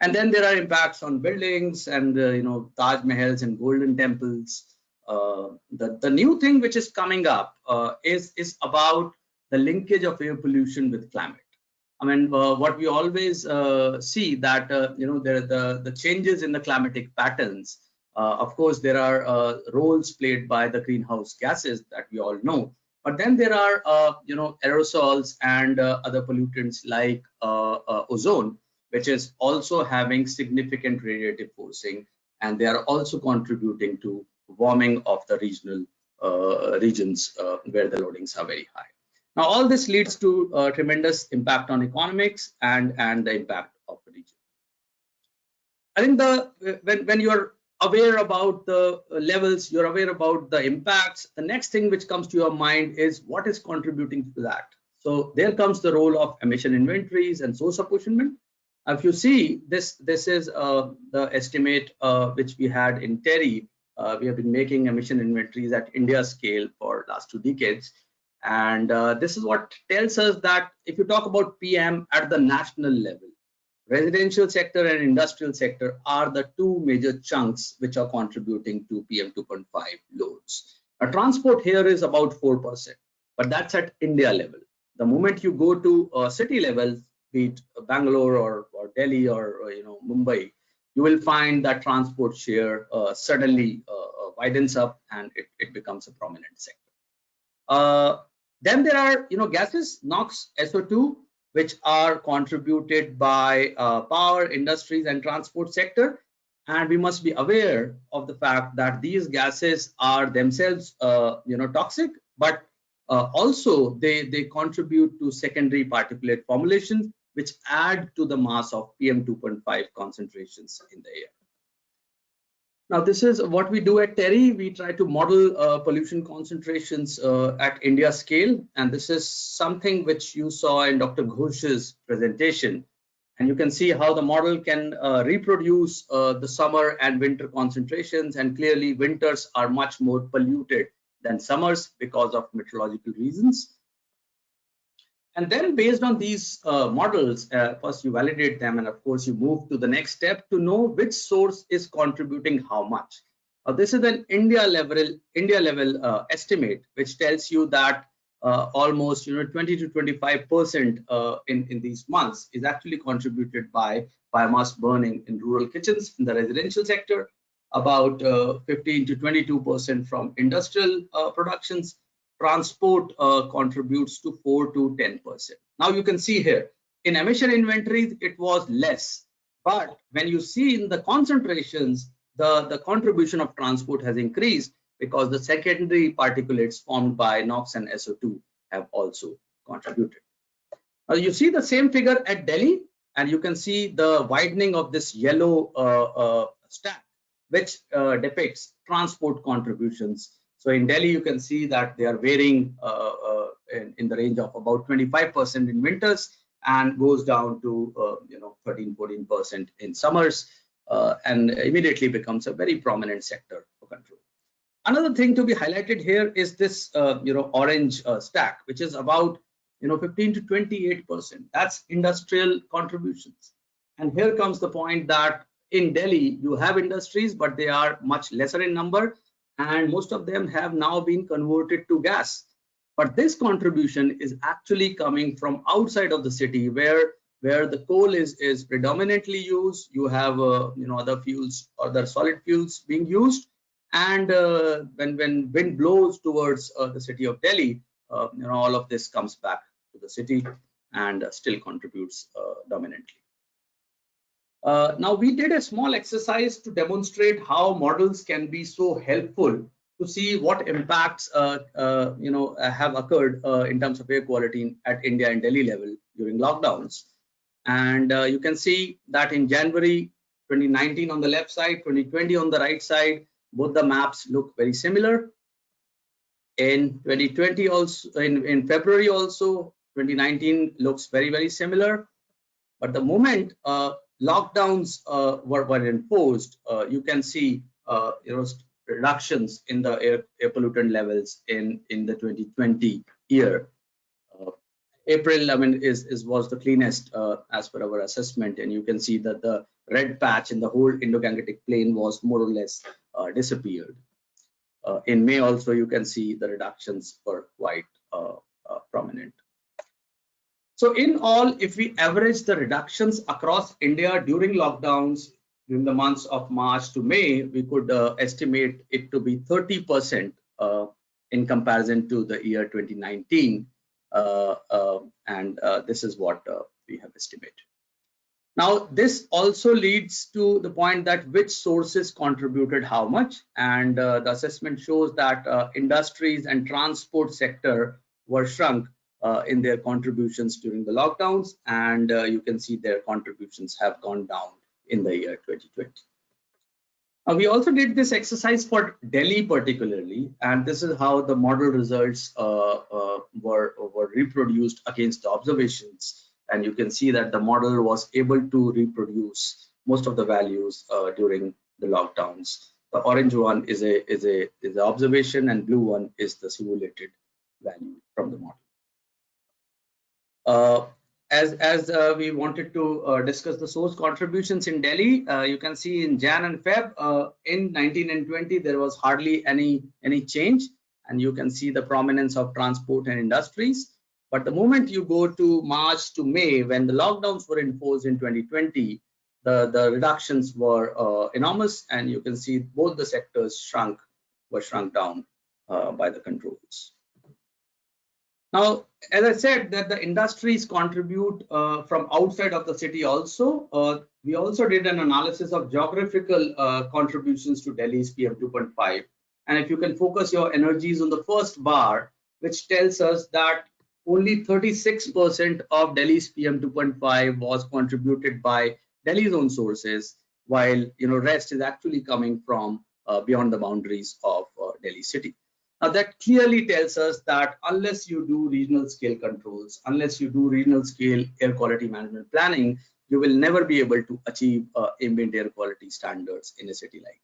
And then there are impacts on buildings and Taj Mahals and golden temples. The new thing which is coming up is about the linkage of air pollution with climate. I mean, what we always see that the changes in the climatic patterns. Of course, there are roles played by the greenhouse gases that we all know. But then there are aerosols and other pollutants like ozone, which is also having significant radiative forcing, and they are also contributing to warming of the regions where the loadings are very high. Now, all this leads to tremendous impact on economics and the impact of the region. I think when you're aware about the levels, you're aware about the impacts, the next thing which comes to your mind is what is contributing to that. So there comes the role of emission inventories and source apportionment. If you see this is the estimate which we had in TERI. We have been making emission inventories at India scale for last 2 decades. And this is what tells us that if you talk about PM at the national level, residential sector and industrial sector are the 2 major chunks which are contributing to PM 2.5 loads. Now, transport here is about 4%, but that's at India level. The moment you go to city level, be it Bangalore or Delhi or Mumbai, you will find that transport share suddenly widens up and it becomes a prominent sector. Then there are gases, NOx, SO2, which are contributed by power, industries, and transport sector. And we must be aware of the fact that these gases are themselves toxic, but also they contribute to secondary particulate formulations, which add to the mass of PM 2.5 concentrations in the air. Now, this is what we do at TERI. We try to model pollution concentrations at India scale. And this is something which you saw in Dr. Ghosh's presentation. And you can see how the model can reproduce the summer and winter concentrations. And clearly, winters are much more polluted than summers because of meteorological reasons. And then based on these models, first you validate them, and of course you move to the next step to know which source is contributing how much. This is an India level estimate, which tells you that almost 20 to 25% in these months is actually contributed by biomass burning in rural kitchens in the residential sector, about 15 to 22% from industrial productions. Transport contributes to 4 to 10%. Now you can see here in emission inventories it was less, but when you see in the concentrations, the contribution of transport has increased because the secondary particulates formed by NOx and SO2 have also contributed. Now you see the same figure at Delhi, and you can see the widening of this yellow stack, which depicts transport contributions. So in Delhi, you can see that they are varying in the range of about 25% in winters and goes down to 13-14% in summers, and immediately becomes a very prominent sector for control. Another thing to be highlighted here is this orange stack, which is about 15 to 28%. That's industrial contributions. And here comes the point that in Delhi, you have industries, but they are much lesser in number, and most of them have now been converted to gas. But this contribution is actually coming from outside of the city, where the coal is predominantly used. You have other fuels, other solid fuels being used, and when wind blows towards the city of Delhi, all of this comes back to the city and still contributes dominantly. Now we did a small exercise to demonstrate how models can be so helpful to see what impacts have occurred in terms of air quality at India and Delhi level during lockdowns. And you can see that in January 2019 on the left side, 2020 on the right side, both the maps look very similar. In 2020 also, in February also, 2019 looks very, very similar. But the moment lockdowns were enforced, you can see reductions in the air pollutant levels in the 2020 year. April, was the cleanest as per our assessment, and you can see that the red patch in the whole Indo-Gangetic plain was more or less disappeared. In May also, you can see the reductions were quite prominent. So in all, if we average the reductions across India during lockdowns during the months of March to May, we could estimate it to be 30% in comparison to the year 2019. And this is what we have estimated. Now, this also leads to the point that which sources contributed how much, and the assessment shows that industries and transport sector were shrunk in their contributions during the lockdowns, and you can see their contributions have gone down in the year 2020. We also did this exercise for Delhi particularly, and this is how the model results were reproduced against the observations. And you can see that the model was able to reproduce most of the values during the lockdowns. The orange one is the observation, and blue one is the simulated value from the model. As we wanted to discuss the source contributions in Delhi, you can see in Jan and Feb in 19 and 20 there was hardly any change, and you can see the prominence of transport and industries. But the moment you go to March to May, when the lockdowns were enforced in 2020, the reductions were enormous, and you can see both the sectors were shrunk down by the controls. Now, as I said, that the industries contribute from outside of the city also. We also did an analysis of geographical contributions to Delhi's PM 2.5. And if you can focus your energies on the first bar, which tells us that only 36% of Delhi's PM 2.5 was contributed by Delhi's own sources, while rest is actually coming from beyond the boundaries of Delhi city. Now that clearly tells us that unless you do regional scale controls, unless you do regional scale air quality management planning, you will never be able to achieve ambient air quality standards in a city like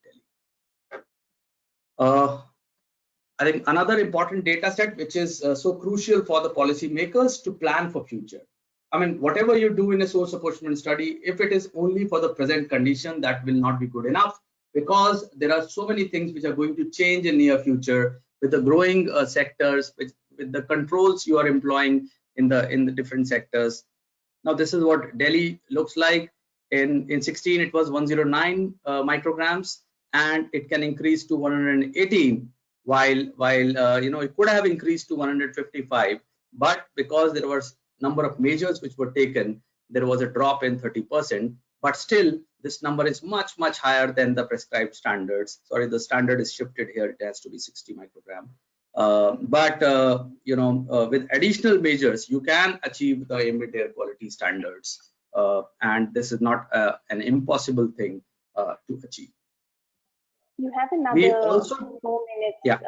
Delhi. I think another important data set which is so crucial for the policymakers to plan for future. I mean, whatever you do in a source apportionment study, if it is only for the present condition, that will not be good enough, because there are so many things which are going to change in near future with the growing sectors, with the controls you are employing in the different sectors. Now, this is what Delhi looks like. In 16, it was 109 micrograms, and it can increase to 118. While it could have increased to 155, but because there was number of measures which were taken, there was a drop in 30%. But still, this number is much higher than the prescribed standards. Sorry, the standard is shifted here; it has to be 60 microgram. With additional measures, you can achieve the ambient air quality standards, and this is not an impossible thing to achieve. You have another 4 minutes. Yeah.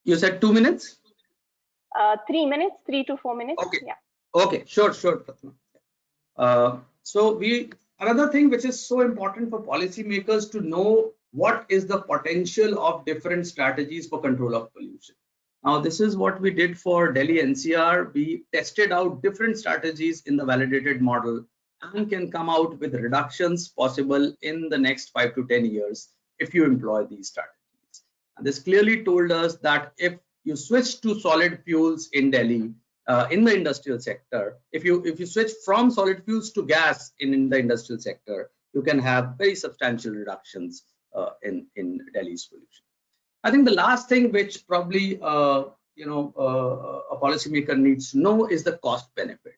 You said 2 minutes? 3 minutes, 3 to 4 minutes. Okay. Yeah. Okay. Sure. Patna. So another thing which is so important for policymakers to know what is the potential of different strategies for control of pollution. Now, this is what we did for Delhi NCR. We tested out different strategies in the validated model and can come out with reductions possible in the next 5 to 10 years if you employ these strategies. And this clearly told us that if you switch to solid fuels in Delhi, in the industrial sector, if you switch from solid fuels to gas in the industrial sector, you can have very substantial reductions in Delhi's pollution. I think the last thing which probably a policymaker needs to know is the cost benefit.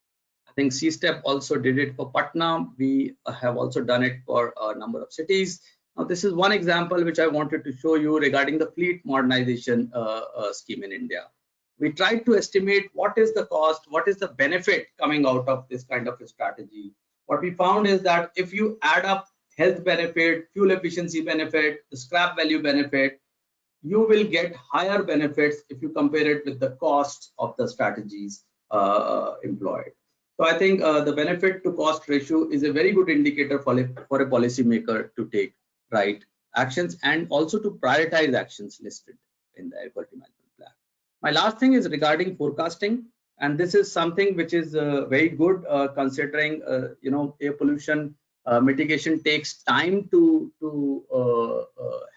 I think CSTEP also did it for Patna. We have also done it for a number of cities. Now, this is one example which I wanted to show you regarding the fleet modernization scheme in India. We tried to estimate what is the cost, what is the benefit coming out of this kind of a strategy. What we found is that if you add up health benefit, fuel efficiency benefit, the scrap value benefit, you will get higher benefits if you compare it with the costs of the strategies employed. So I think the benefit to cost ratio is a very good indicator for a policymaker to take right actions and also to prioritize actions listed in the air quality management plan. My last thing is regarding forecasting, and this is something which is very good considering air pollution mitigation takes time to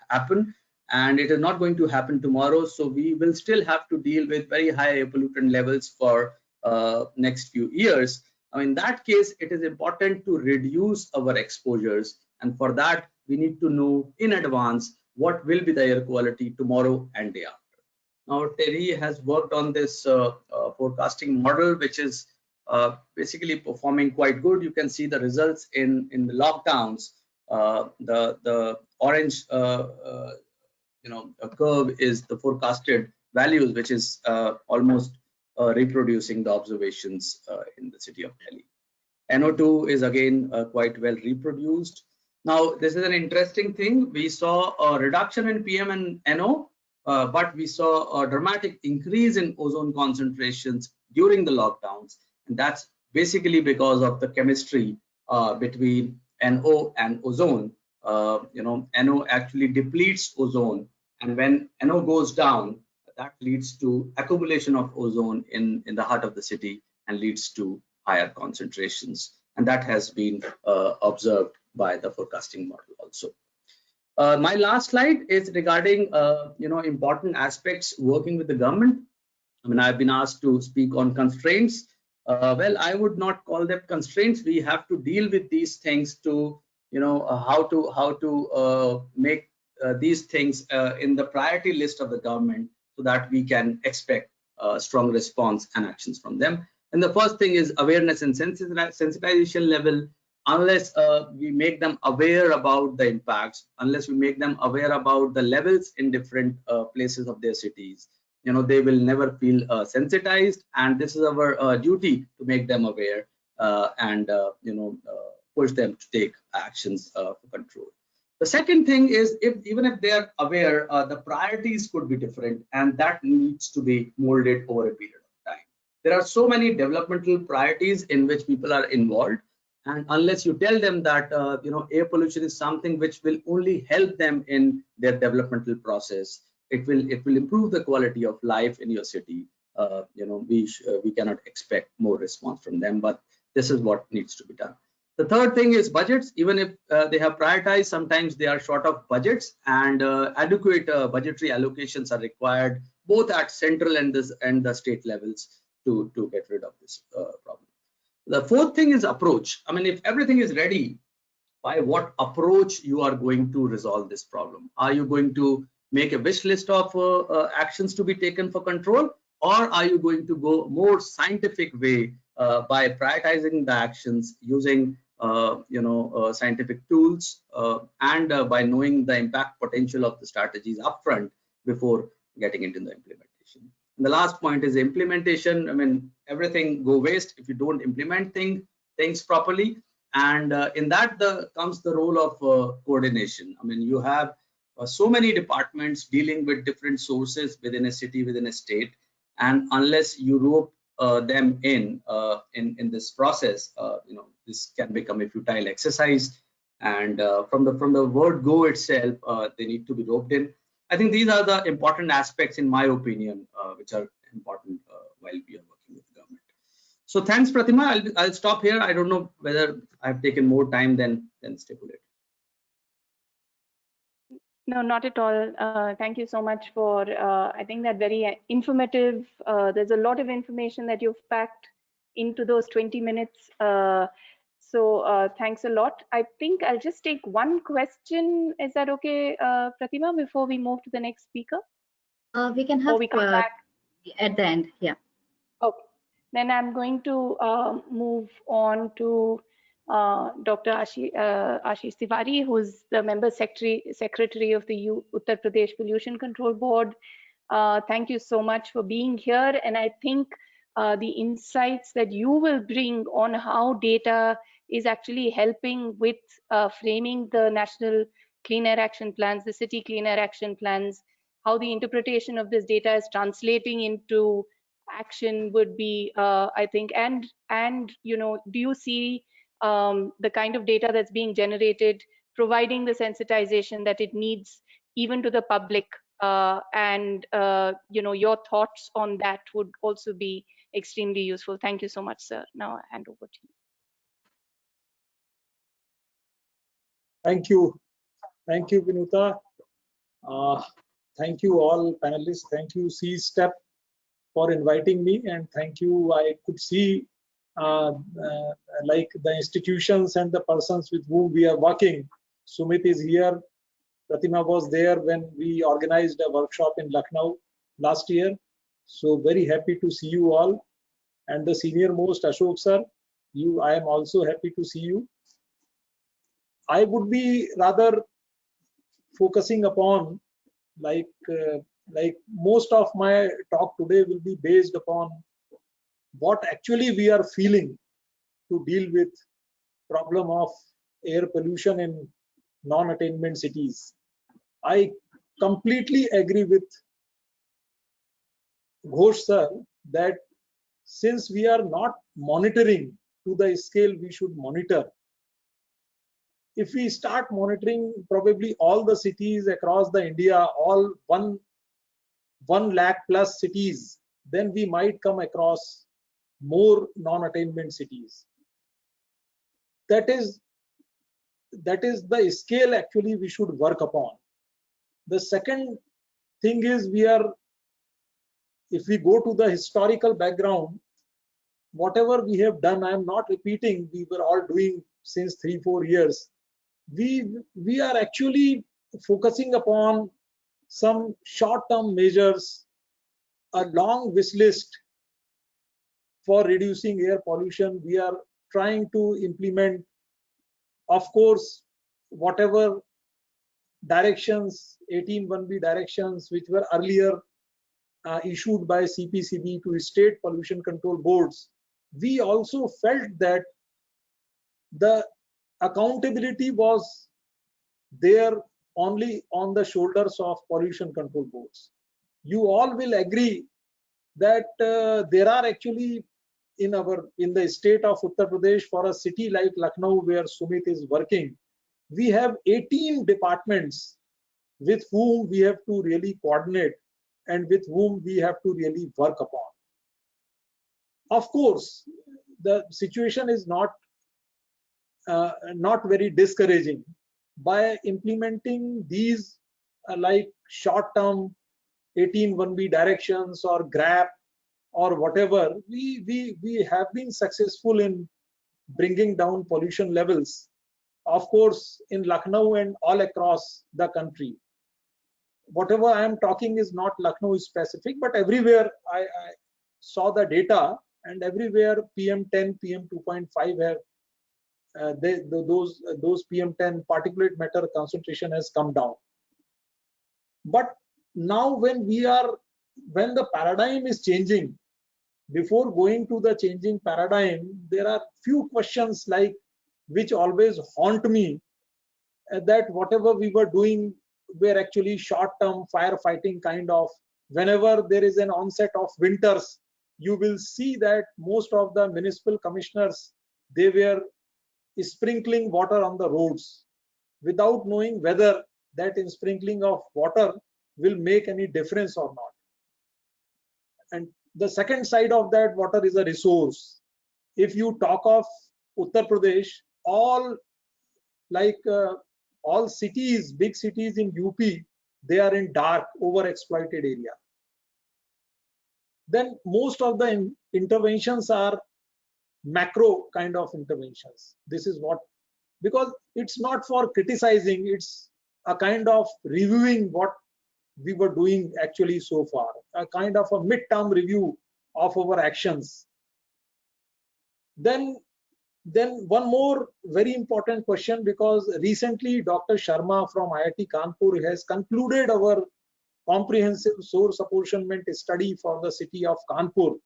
happen, and it is not going to happen tomorrow. So we will still have to deal with very high air pollutant levels for next few years. Now, in that case, it is important to reduce our exposures, and for that we need to know in advance what will be the air quality tomorrow and day after. Now, Terry has worked on this forecasting model, which is basically performing quite good. You can see the results in the lockdowns. The orange curve is the forecasted values, which is almost reproducing the observations in the city of Delhi. NO2 is again quite well reproduced. Now, this is an interesting thing. We saw a reduction in PM and NO, but we saw a dramatic increase in ozone concentrations during the lockdowns, and that's basically because of the chemistry between NO and ozone. NO actually depletes ozone, and when NO goes down, that leads to accumulation of ozone in the heart of the city and leads to higher concentrations, and that has been observed by the forecasting model also. My last slide is regarding important aspects working with the government. I mean, I've been asked to speak on constraints. Well, I would not call them constraints. We have to deal with these things to how to make these things in the priority list of the government so that we can expect strong response and actions from them. And the first thing is awareness and sensitization level. Unless we make them aware about the impacts, unless we make them aware about the levels in different places of their cities, they will never feel sensitized. And this is our duty to make them aware and push them to take actions for control. The second thing is, even if they are aware, the priorities could be different, and that needs to be molded over a period of time. There are so many developmental priorities in which people are involved, and unless you tell them that air pollution is something which will only help them in their developmental process, it will improve the quality of life in your city. We cannot expect more response from them, but this is what needs to be done. The third thing is budgets. Even if they have prioritized, sometimes they are short of budgets, and adequate budgetary allocations are required both at central and the state levels to get rid of this problem. The fourth thing is approach. I mean, if everything is ready, by what approach you are going to resolve this problem? Are you going to make a wish list of actions to be taken for control, or are you going to go more scientific way by prioritizing the actions using scientific tools and by knowing the impact potential of the strategies upfront before getting into the implementation? And the last point is implementation. I mean, everything go waste if you don't implement things properly. And in that comes the role of coordination. I mean, you have so many departments dealing with different sources within a city, within a state, and unless you rope them in this process, this can become a futile exercise. And from the word go itself, they need to be roped in. I think these are the important aspects, in my opinion, which are important while we are working with government. So thanks, Pratima. I'll stop here. I don't know whether I've taken more time than stipulated. No, not at all. Thank you so much for, I think that very informative, there's a lot of information that you've packed into those 20 minutes. So thanks a lot. I think I'll just take one question. Is that okay, Pratima, before we move to the next speaker? We can have Or we come back at the end, yeah. Okay. Then I'm going to move on to Dr. Ashish Tiwari, who's the member secretary of the Uttar Pradesh Pollution Control Board. Thank you so much for being here. And I think the insights that you will bring on how data is actually helping with framing the national clean air action plans, the city clean air action plans, how the interpretation of this data is translating into action would be, I think, and you know, do you see the kind of data that's being generated providing the sensitization that it needs even to the public, and you know, your thoughts on that would also be extremely useful. Thank you so much, sir. Now I hand over to you. Thank you, Vinuta. Thank you all panelists. Thank you CSTEP for inviting me, and thank you. I could see like the institutions and the persons with whom we are working. Sumit is here. Pratima was there when we organized a workshop in Lucknow last year. So very happy to see you all. And the senior most Ashok sir, I am also happy to see you. I would be rather focusing upon like most of my talk today will be based upon what actually we are feeling to deal with problem of air pollution in non-attainment cities. I completely agree with Ghosh sir that since we are not monitoring to the scale we should monitor, if we start monitoring probably all the cities across the India, all 1 lakh plus cities, then we might come across more non-attainment cities. That is the scale actually we should work upon. The second thing is if we go to the historical background, whatever we have done, I am not repeating, we were all doing since 3-4 years. We are actually focusing upon some short-term measures, a long wish list for reducing air pollution. We are trying to implement, of course, whatever directions, 18(1)B directions, which were earlier issued by CPCB to state pollution control boards. We also felt that the accountability was there only on the shoulders of pollution control boards. You all will agree that there are actually in the state of Uttar Pradesh, for a city like Lucknow where Sumit is working, we have 18 departments with whom we have to really coordinate and with whom we have to really work upon. Of course, the situation is not very discouraging. By implementing these like short-term 18(1)B directions or GRAP or whatever, we have been successful in bringing down pollution levels, of course, in Lucknow and all across the country. Whatever I am talking is not Lucknow specific, but everywhere I saw the data, and everywhere PM10, PM2.5 have those PM10 particulate matter concentration has come down. But now when the paradigm is changing, before going to the changing paradigm, there are few questions like which always haunt me, that whatever we were doing were actually short-term firefighting kind of. Whenever there is an onset of winters, you will see that most of the municipal commissioners, they were sprinkling water on the roads without knowing whether that sprinkling of water will make any difference or not. And the second side of that, water is a resource. If you talk of Uttar Pradesh, all all cities, big cities in UP, they are in dark, overexploited area. Then most of the interventions are macro kind of interventions. This is what, because it's not for criticizing, it's a kind of reviewing what we were doing actually so far, a kind of a mid-term review of our actions. Then one more very important question, because recently Dr. Sharma from IIT Kanpur has concluded our comprehensive source apportionment study for the city of Kanpur.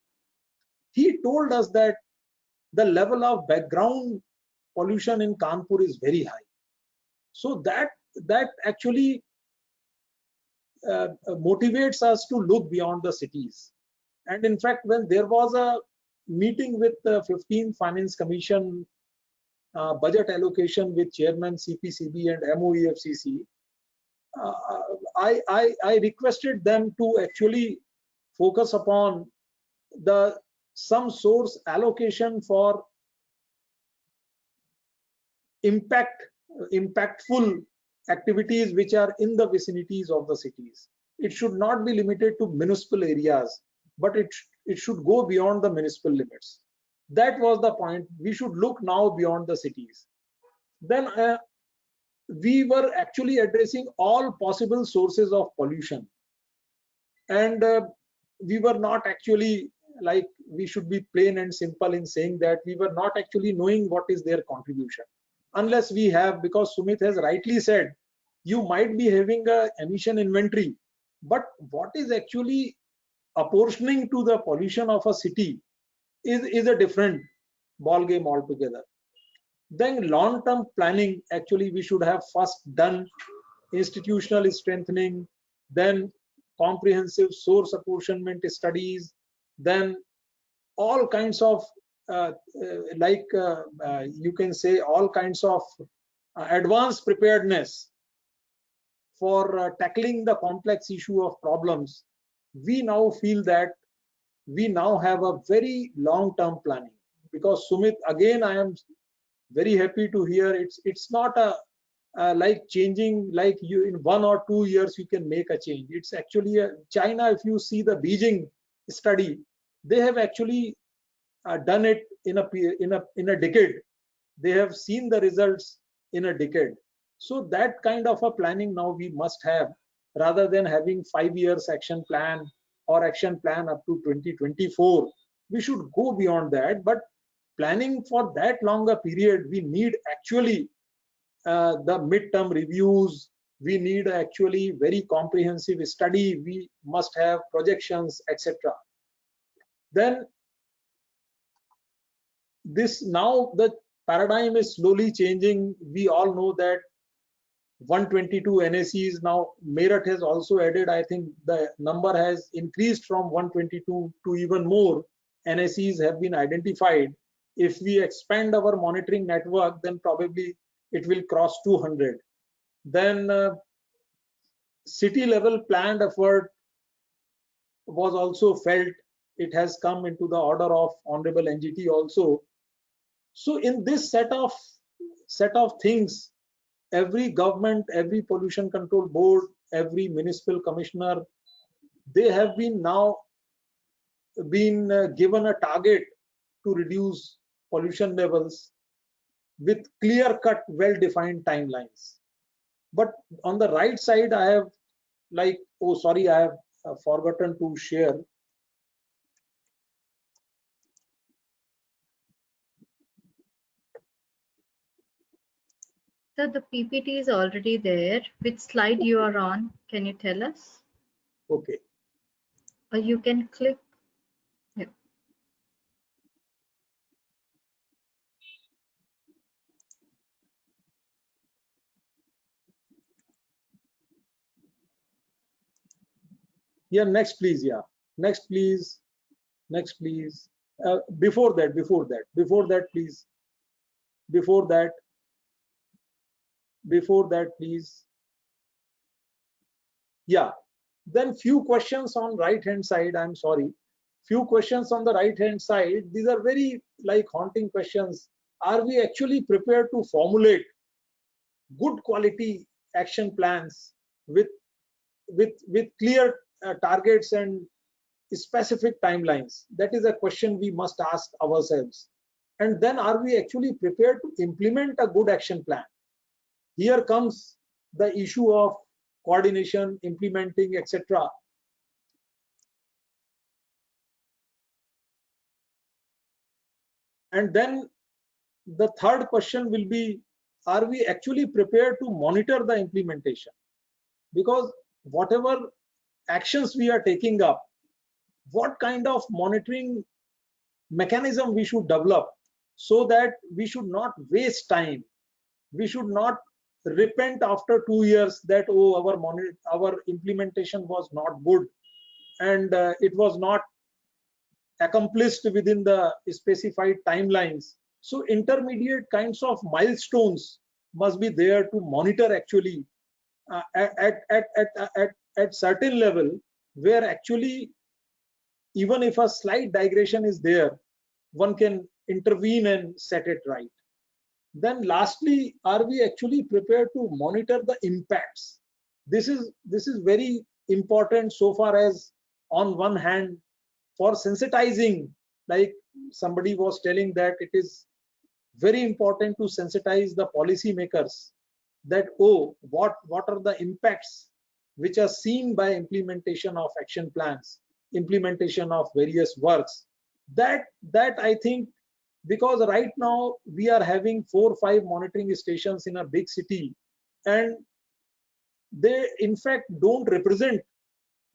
He told us that the level of background pollution in Kanpur is very high. So that actually motivates us to look beyond the cities. And in fact, when there was a meeting with the 15th Finance Commission budget allocation with Chairman CPCB and MOEFCC, I requested them to actually focus upon some source allocation for impactful activities which are in the vicinities of the cities. It should not be limited to municipal areas, but it should go beyond the municipal limits. That was the point. We should look now beyond the cities. Then we were actually addressing all possible sources of pollution, and we were not actually, like, we should be plain and simple in saying that we were not actually knowing what is their contribution, unless we have, because Sumit has rightly said, you might be having a emission inventory, but what is actually apportioning to the pollution of a city is a different ball game altogether. Then long-term planning, actually we should have first done institutional strengthening, then comprehensive source apportionment studies, then all kinds of you can say all kinds of advanced preparedness for tackling the complex issue of problems. We now feel that we now have a very long-term planning, because Sumit, again, I am very happy to hear it's not a like changing, like you in 1 or 2 years you can make a change. It's actually China, if you see the Beijing study, they have actually done it in a decade. They have seen the results in a decade. So that kind of a planning now we must have, rather than having 5 years action plan or action plan up to 2024. We should go beyond that, but planning for that longer period, we need actually the midterm reviews, we need actually very comprehensive study, we must have projections, etc. Then this, now the paradigm is slowly changing. We all know that 122 NACs now, Meerut has also added, I think the number has increased from 122 to even more NACs have been identified. If we expand our monitoring network, then probably it will cross 200. Then city level planned effort was also felt. It has come into the order of Honorable NGT also. So in this set of things, every government, every pollution control board, every municipal commissioner, they have been now given a target to reduce pollution levels with clear-cut, well-defined timelines. But on the right side, I have I have forgotten to share. So the PPT is already there. Which slide you are on? Can you tell us? Okay. Or you can click. Yeah. Yeah, next please. Yeah, next please. Next please. Before that, please. Before that, please. Yeah. Then few questions on right hand side, I'm sorry, few questions on the right hand side, these are very like haunting questions. Are we actually prepared to formulate good quality action plans with clear targets and specific timelines? That is a question we must ask ourselves. And then, are we actually prepared to implement a good action plan? Here comes the issue of coordination, implementing, etc. And then the third question will be, are we actually prepared to monitor the implementation? Because whatever actions we are taking up, what kind of monitoring mechanism we should develop so that we should not waste time. We should not repent after 2 years that, oh, our implementation was not good and it was not accomplished within the specified timelines. So intermediate kinds of milestones must be there to monitor actually at certain level, where actually even if a slight digression is there, one can intervene and set it right. Then lastly, are we actually prepared to monitor the impacts? This is very important so far as, on one hand, for sensitizing, like somebody was telling, that it is very important to sensitize the policymakers that, oh, what are the impacts which are seen by implementation of action plans, implementation of various works. That I think, because right now we are having 4 or 5 monitoring stations in a big city, and they in fact don't represent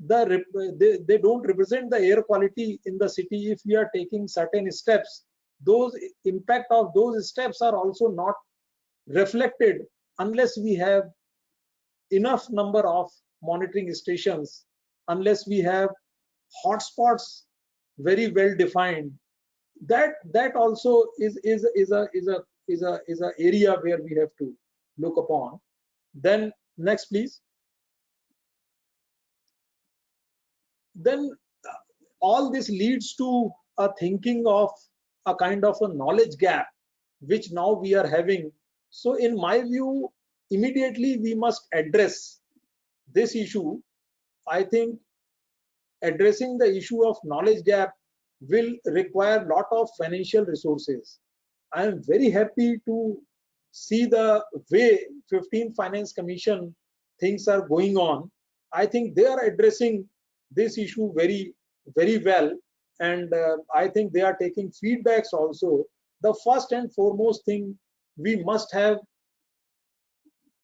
they don't represent the air quality in the city. If we are taking certain steps, those impact of those steps are also not reflected unless we have enough number of monitoring stations, unless we have hotspots very well defined. That also is a area where we have to look upon. Then next, please. Then all this leads to a thinking of a kind of a knowledge gap which now we are having. So in my view, immediately we must address this issue. I think addressing the issue of knowledge gap will require a lot of financial resources. I am very happy to see the way 15th Finance Commission things are going on. I think they are addressing this issue very well, and I think they are taking feedbacks also. The first and foremost thing, we must have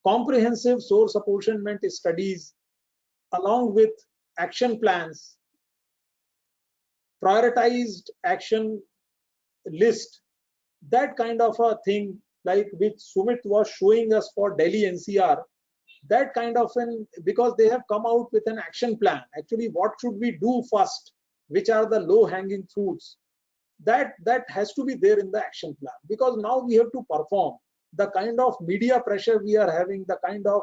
comprehensive source apportionment studies along with action plans, prioritized action list, that kind of a thing, like which Sumit was showing us for Delhi NCR. That kind of because they have come out with an action plan. Actually, what should we do first? Which are the low-hanging fruits? That has to be there in the action plan, because now we have to perform. The kind of media pressure we are having, the kind of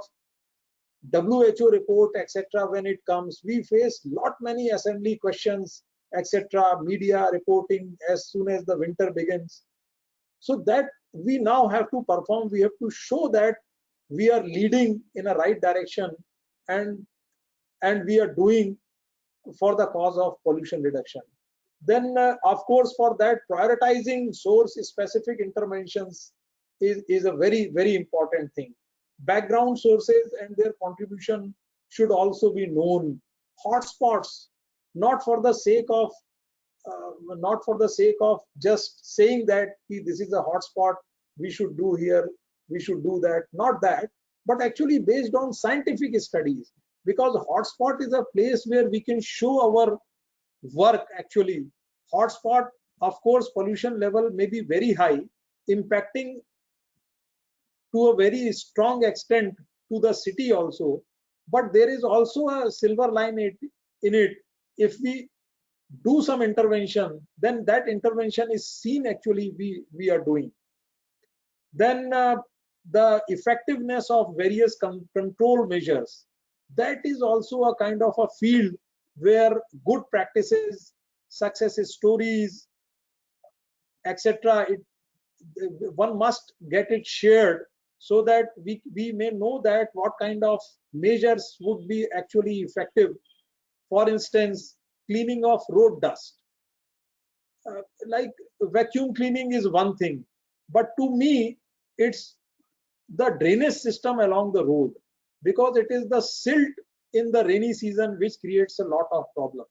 WHO report, etc. When it comes, we face many assembly questions, etc. Media reporting as soon as the winter begins. So that we now have to perform. We have to show that we are leading in a right direction, and we are doing for the cause of pollution reduction. Then of course, for that, prioritizing source specific interventions is a very important thing. Background sources and their contribution should also be known. Hotspots, not for the sake of just saying that this is a hotspot, we should do here, we should do that, not that, but actually based on scientific studies. Because hotspot is a place where we can show our work. Actually, hotspot, of course, pollution level may be very high, impacting to a very strong extent to the city also, but there is also a silver line in it. If we do some intervention, then that intervention is seen actually we are doing. Then the effectiveness of various control measures. That is also a kind of a field where good practices, success stories, etc., one must get it shared so that we may know that what kind of measures would be actually effective. For instance, cleaning of road dust. Like vacuum cleaning is one thing, but to me, it's the drainage system along the road, because it is the silt in the rainy season which creates a lot of problem.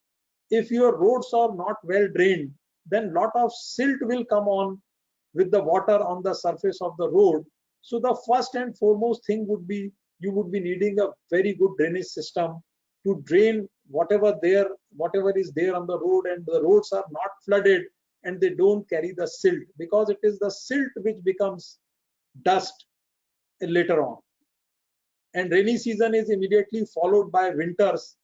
If your roads are not well drained, then lot of silt will come on with the water on the surface of the road. So the first and foremost thing would be, you would be needing a very good drainage system to drain whatever is there on the road, and the roads are not flooded and they don't carry the silt, because it is the silt which becomes dust later on. And rainy season is immediately followed by winters,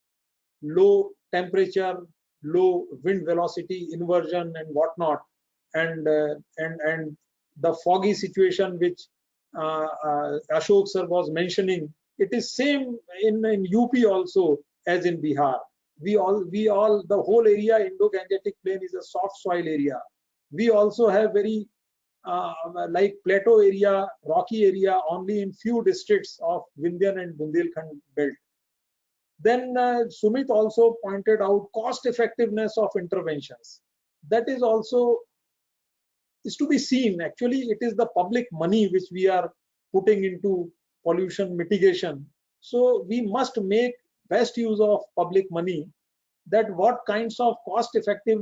low temperature, low wind velocity, inversion and whatnot, and the foggy situation which Ashok sir was mentioning. It is same in UP also as in Bihar. We all the whole area, Indo-Gangetic Plain, is a soft soil area. We also have very like plateau area, rocky area only in few districts of Vindhyan and Bundelkhand belt. Then Sumit also pointed out cost effectiveness of interventions. That is also is to be seen. Actually, it is the public money which we are putting into pollution mitigation. So we must make best use of public money, that what kinds of cost effective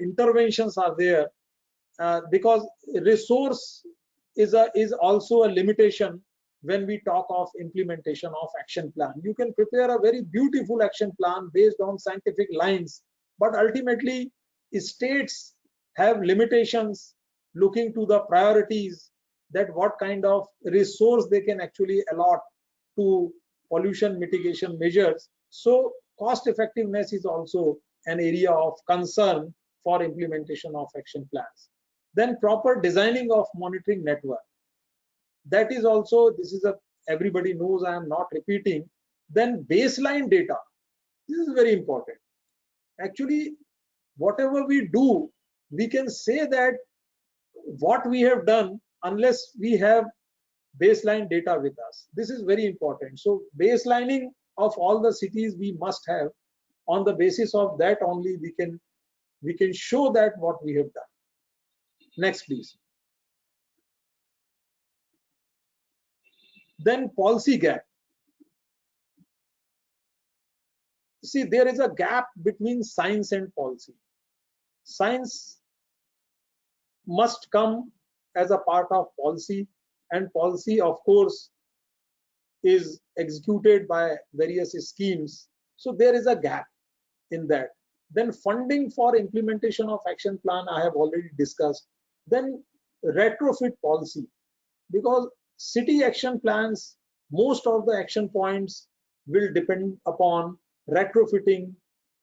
interventions are there, because resource is also a limitation when we talk of implementation of action plan. You can prepare a very beautiful action plan based on scientific lines, but ultimately states have limitations looking to the priorities, that what kind of resource they can actually allot to pollution mitigation measures. So cost effectiveness is also an area of concern for implementation of action plans. Then proper designing of monitoring network. That is also, this is everybody knows, I am not repeating. Then baseline data. This is very important. Actually, whatever we do, we can say that what we have done unless we have baseline data with us. This is very important. So baselining of all the cities we must have. On the basis of that only we can show that what we have done. Next, please. Then policy gap. See, there is a gap between science and policy. Science must come as a part of policy, and policy, of course, is executed by various schemes. So there is a gap in that. Then funding for implementation of action plan, I have already discussed. Then retrofit policy, because city action plans, most of the action points will depend upon retrofitting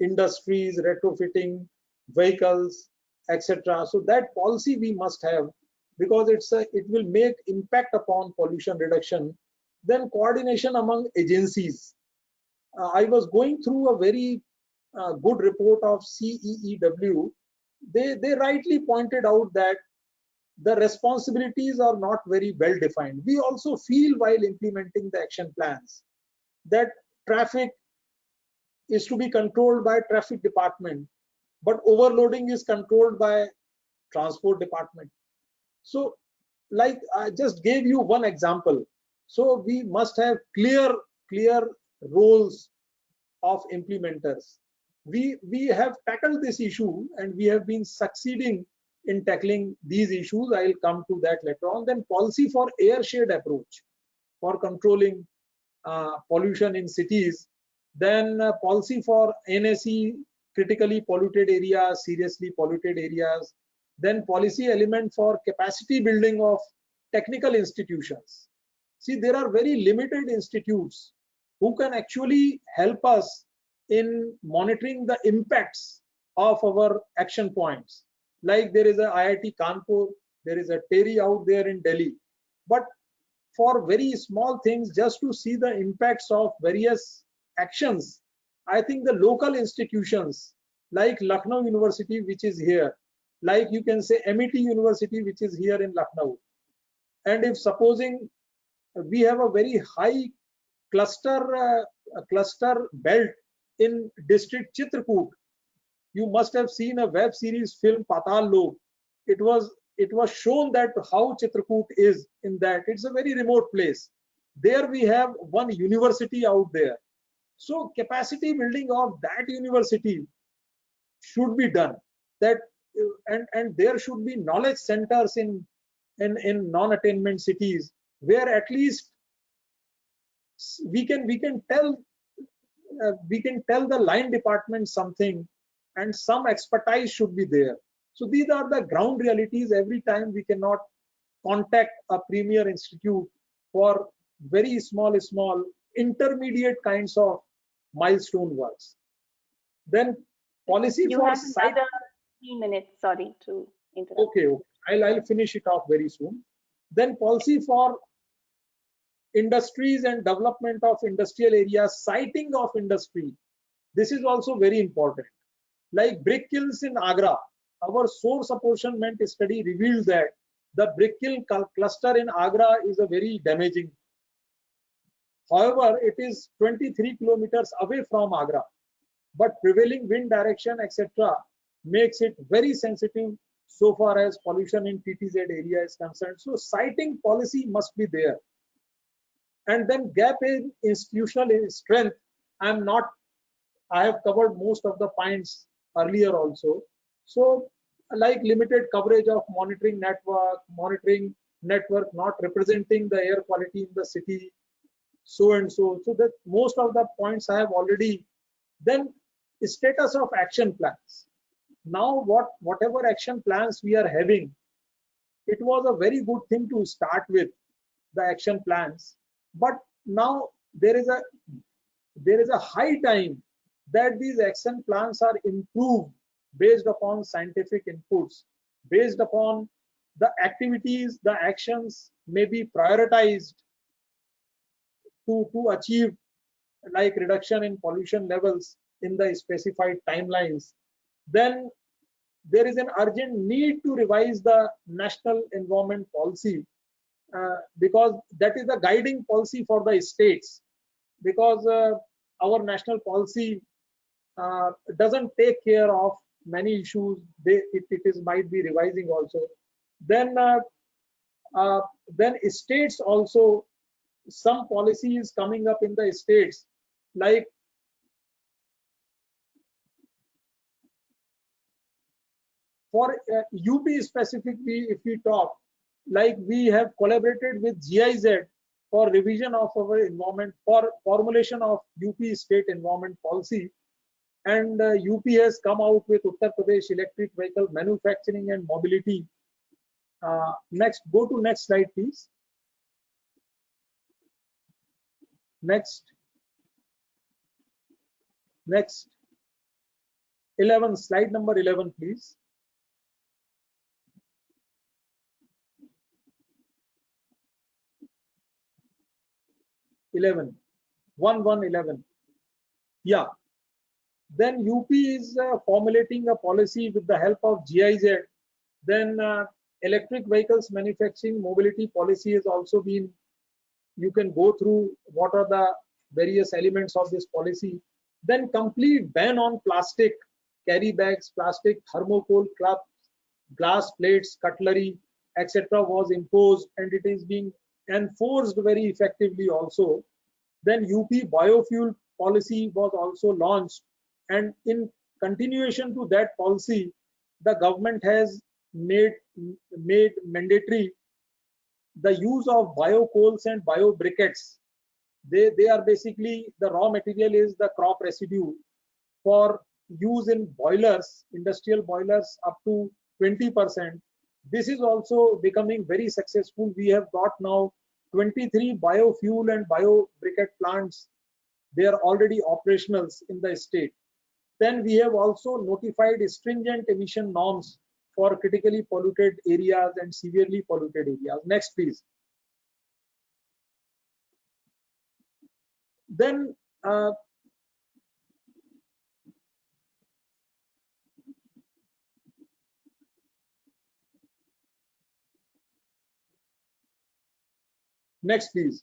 industries, retrofitting vehicles, etc. So that policy we must have, because it will make impact upon pollution reduction. Then coordination among agencies. I was going through a very good report of CEEW. They rightly pointed out that the responsibilities are not very well defined. We also feel while implementing the action plans that traffic is to be controlled by traffic department, but overloading is controlled by transport department. So like I just gave you one example. So we must have clear roles of implementers. We have tackled this issue and we have been succeeding in tackling these issues. I will come to that later on. Then policy for air-shade approach for controlling pollution in cities. Then policy for NSE, critically polluted areas, seriously polluted areas. Then policy element for capacity building of technical institutions. See, there are very limited institutes who can actually help us in monitoring the impacts of our action points. Like there is a IIT Kanpur, there is a TERI out there in Delhi. But for very small things, just to see the impacts of various actions, I think the local institutions like Lucknow University, which is here, like you can say MET University, which is here in Lucknow, and if supposing we have a very high cluster belt in district Chitrakoot, you must have seen a web series film Patal Lok. It was shown that how Chitrakoot is in that. It's a very remote place. There we have one university out there. So capacity building of that university should be done. That and there should be knowledge centers in non-attainment cities where at least we can tell the line department something, and some expertise should be there. So these are the ground realities. Every time we cannot contact a premier institute for very small intermediate kinds of milestone works. Then policy You for have site. another 3 minutes. Sorry to interrupt. Okay. I'll finish it off very soon. Then policy for industries and development of industrial areas, siting of industry. This is also very important. Like brick kilns in Agra, our source apportionment study revealed that the brick kiln cluster in Agra is a very damaging. However, it is 23 kilometers away from Agra, but prevailing wind direction, etc., makes it very sensitive so far as pollution in TTZ area is concerned. So siting policy must be there. And then gap in institutional strength. I have covered most of the points earlier also. So like limited coverage of monitoring network not representing the air quality in the city, so and so. So that most of the points I have already. Then status of action plans. Now whatever action plans we are having, it was a very good thing to start with the action plans. But now there is a high time that these action plans are improved based upon scientific inputs, based upon the activities, the actions may be prioritized to achieve like reduction in pollution levels in the specified timelines. Then there is an urgent need to revise the national environment policy, because that is the guiding policy for the states, because our national policy doesn't take care of many issues. It might be revising also. Then states also, some policies coming up in the states, like for UP specifically, if we talk, like we have collaborated with GIZ for revision of our environment, for formulation of UP state environment policy, and UP has come out with Uttar Pradesh electric vehicle manufacturing and mobility. Next, go to next slide, please. Next 11, slide number 11, please. Eleven. Yeah. Then UP is formulating a policy with the help of GIZ. Then electric vehicles manufacturing mobility policy has also been, you can go through what are the various elements of this policy. Then complete ban on plastic carry bags, plastic thermocol cups, glass plates, cutlery, etc. was imposed, and it is being enforced very effectively also. Then UP biofuel policy was also launched, and in continuation to that policy, the government has made mandatory the use of bio coals and bio briquettes. They are basically, the raw material is the crop residue for use in boilers, industrial boilers up to 20%. This is also becoming very successful. We have got now 23 biofuel and bio briquette plants. They are already operational in the state. Then we have also notified stringent emission norms for critically polluted areas and severely polluted areas. Next, please. Then next, please.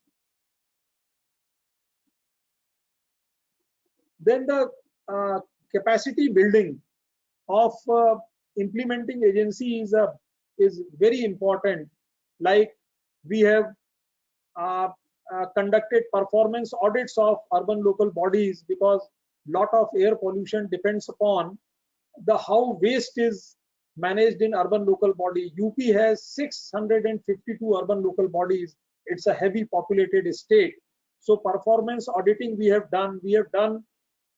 Then the capacity building of implementing agency is very important. Like we have conducted performance audits of urban local bodies, because lot of air pollution depends upon the how waste is managed in urban local body. UP has 652 urban local bodies. It's a heavy populated state. So performance auditing we have done. We have done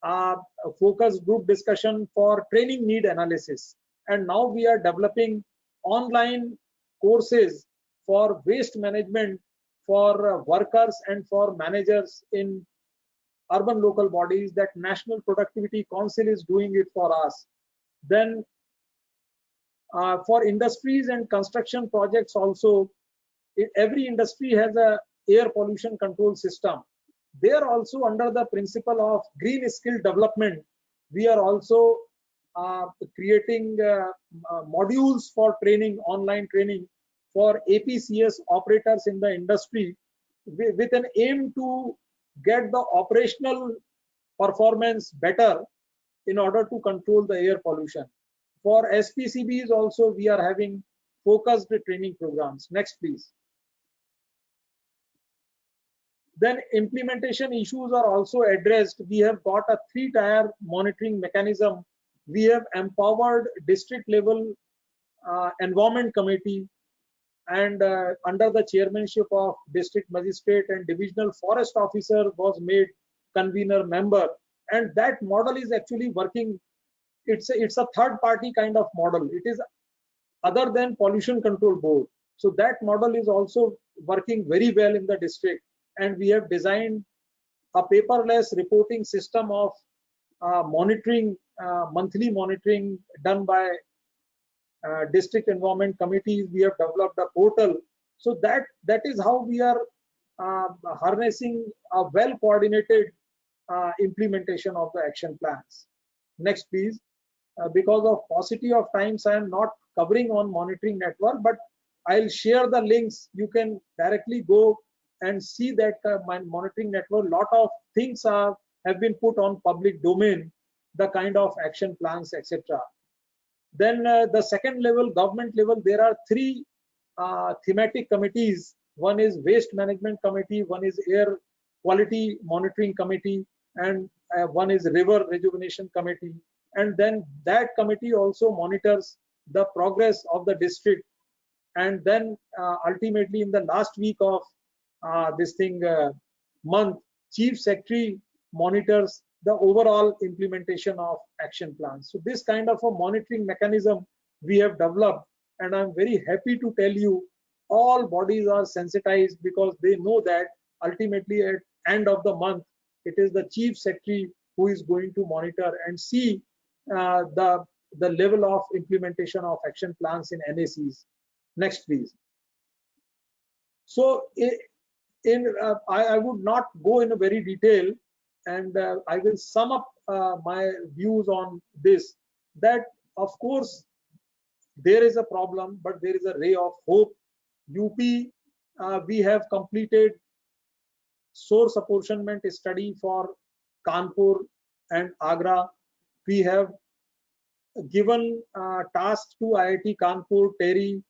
a focus group discussion for training need analysis. And now we are developing online courses for waste management for workers and for managers in urban local bodies. That National Productivity Council is doing it for us. Then for industries and construction projects also, every industry has a air pollution control system. They are also under the principle of green skill development. We are also creating modules for training, online training for APCS operators in the industry, with an aim to get the operational performance better in order to control the air pollution. For SPCBs also, we are having focused training programs. Next, please. Then implementation issues are also addressed. We have got a 3-tier monitoring mechanism. We have empowered district level environment committee, and under the chairmanship of district magistrate and divisional forest officer was made convener member. And that model is actually working. It's a third party kind of model. It is other than pollution control board. So that model is also working very well in the district. And we have designed a paperless reporting system of monitoring, monthly monitoring done by district environment committees. We have developed a portal. So that is how we are harnessing a well coordinated implementation of the action plans. Next, please. Because of paucity of times, I am not covering on monitoring network, but I'll share the links. You can directly go and see that my monitoring network. Lot of things have been put on public domain, the kind of action plans, etc. Then the second level, government level, there are 3 thematic committees. One is waste management committee, one is air quality monitoring committee, and one is river rejuvenation committee. And then that committee also monitors the progress of the district. And then ultimately in the last week of month, chief secretary monitors the overall implementation of action plans. So this kind of a monitoring mechanism we have developed, and I'm very happy to tell you all bodies are sensitized, because they know that ultimately at end of the month it is the chief secretary who is going to monitor and see the level of implementation of action plans in NACs. Next, please. So I would not go in a very detail, and I will sum up my views on this, that of course there is a problem, but there is a ray of hope. UP, we have completed source apportionment study for Kanpur and Agra. We have given task to IIT Kanpur, TERI,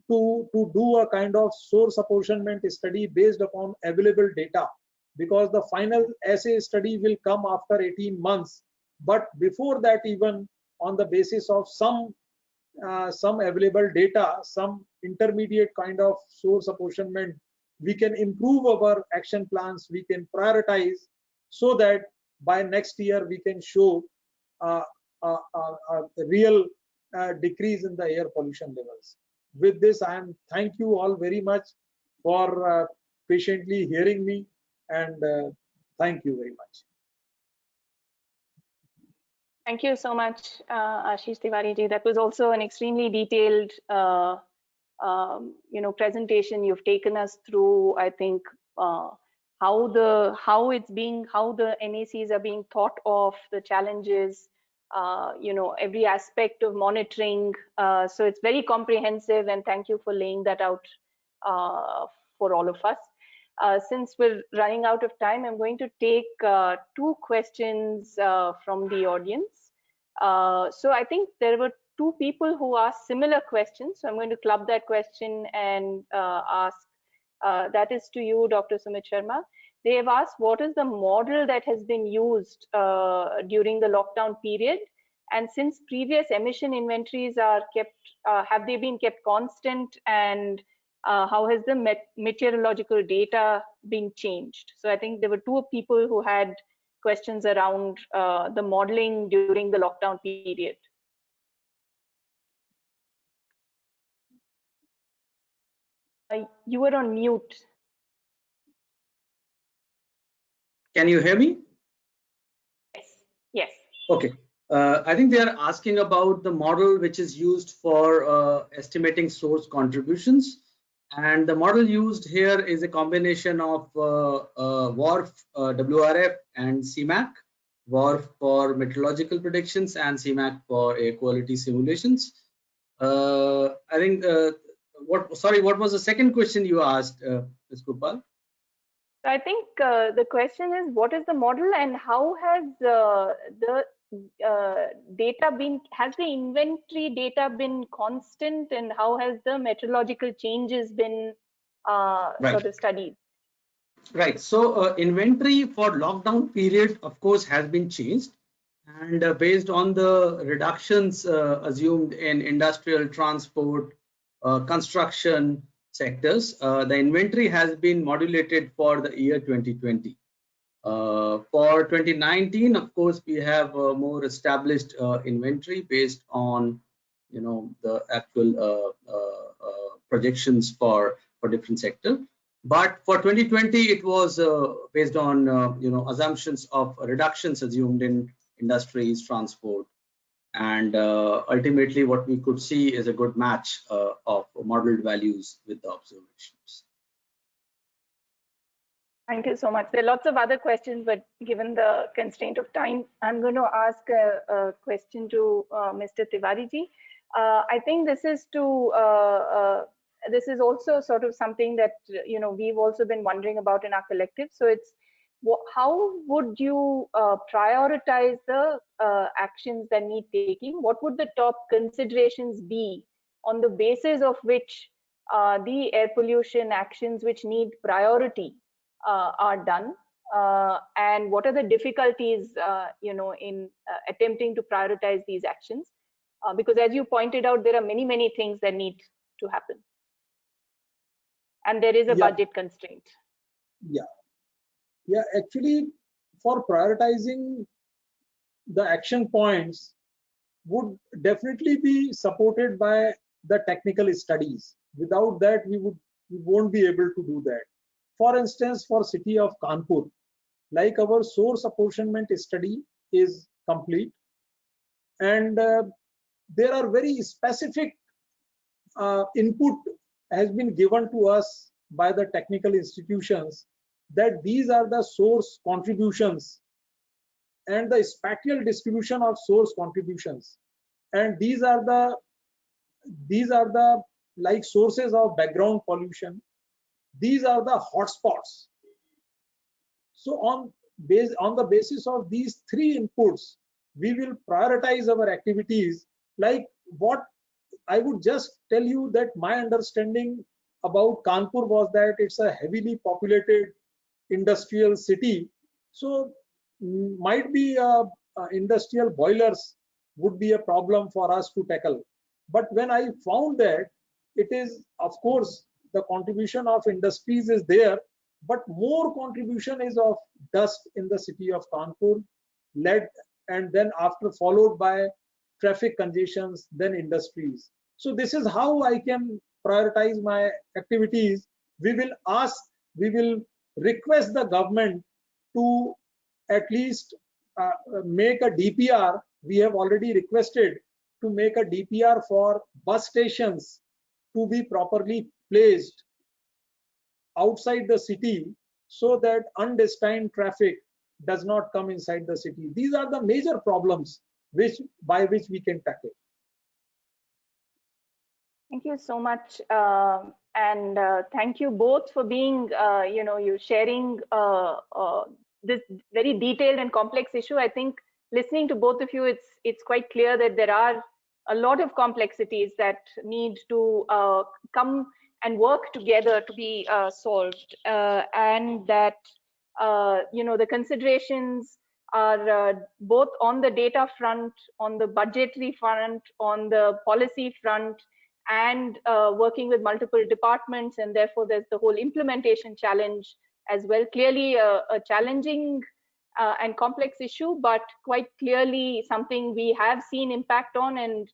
to do a kind of source apportionment study based upon available data, because the final assay study will come after 18 months. But before that, even on the basis of some available data, some intermediate kind of source apportionment, we can improve our action plans, we can prioritize, so that by next year we can show a real decrease in the air pollution levels. With this, I am thank you all very much for patiently hearing me, and thank you very much. Thank you so much, Ashish Tiwari ji. That was also an extremely detailed, presentation. You've taken us through, I think, how the NACs are being thought of, the challenges, every aspect of monitoring. So it's very comprehensive, and thank you for laying that out for all of us. Since we're running out of time, I'm going to take 2 questions from the audience. So I think there were 2 people who asked similar questions. So I'm going to club that question and ask, that is to you, Dr. Sumit Sharma. They have asked, what is the model that has been used during the lockdown period? And since previous emission inventories are kept, have they been kept constant? And how has the meteorological data been changed? So I think there were 2 people who had questions around the modeling during the lockdown period. You were on mute. Can you hear me? Yes. Yes. Okay. I think they are asking about the model which is used for estimating source contributions. And the model used here is a combination of WRF, WRF and CMAC. WRF for meteorological predictions and CMAC for air quality simulations. I think, what was the second question you asked, Ms. Gopal? I think the question is, what is the model and how has the data been, has the inventory data been constant, and how has the meteorological changes been sort of studied? Right. So inventory for lockdown period, of course, has been changed. And based on the reductions assumed in industrial, transport, construction sectors, the inventory has been modulated for the year 2020. For 2019, of course, we have a more established inventory based on, the actual projections for different sectors. But for 2020, it was based on, assumptions of reductions assumed in industries, transport, and ultimately what we could see is a good match of modeled values with the observations. Thank you so much. There are lots of other questions, but given the constraint of time, I'm going to ask a question to Mr. Tiwari ji. I think this is this is also sort of something that we've also been wondering about in our collective. So it's, how would you prioritize the actions that need taking? What would the top considerations be on the basis of which the air pollution actions which need priority are done, and what are the difficulties in attempting to prioritize these actions? Because as you pointed out, there are many things that need to happen, and there is a budget constraint. Yeah, actually, for prioritizing, the action points would definitely be supported by the technical studies. Without that, we won't be able to do that. For instance, for city of Kanpur, like our source apportionment study is complete, and there are very specific input has been given to us by the technical institutions that these are the source contributions and the spatial distribution of source contributions, and these are the like sources of background pollution. These are the hotspots. So on the basis of these 3 inputs, we will prioritize our activities. Like, what I would just tell you that my understanding about Kanpur was that it's a heavily populated industrial city. So might be industrial boilers would be a problem for us to tackle. But when I found that it is, of course, the contribution of industries is there, but more contribution is of dust in the city of Kanpur, lead, and then after followed by traffic congestions, then industries. So this is how I can prioritize my activities. We will request the government to at least make a DPR. We have already requested to make a DPR for bus stations to be properly placed outside the city, so that undestined traffic does not come inside the city. These are the major problems by which we can tackle. Thank you so much, and thank you both for being, you sharing this very detailed and complex issue. I think listening to both of you, it's quite clear that there are a lot of complexities that need to come and work together to be solved, and that the considerations are both on the data front, on the budgetary front, on the policy front, and working with multiple departments, and therefore there's the whole implementation challenge as well. Clearly a challenging and complex issue, but quite clearly something we have seen impact on. And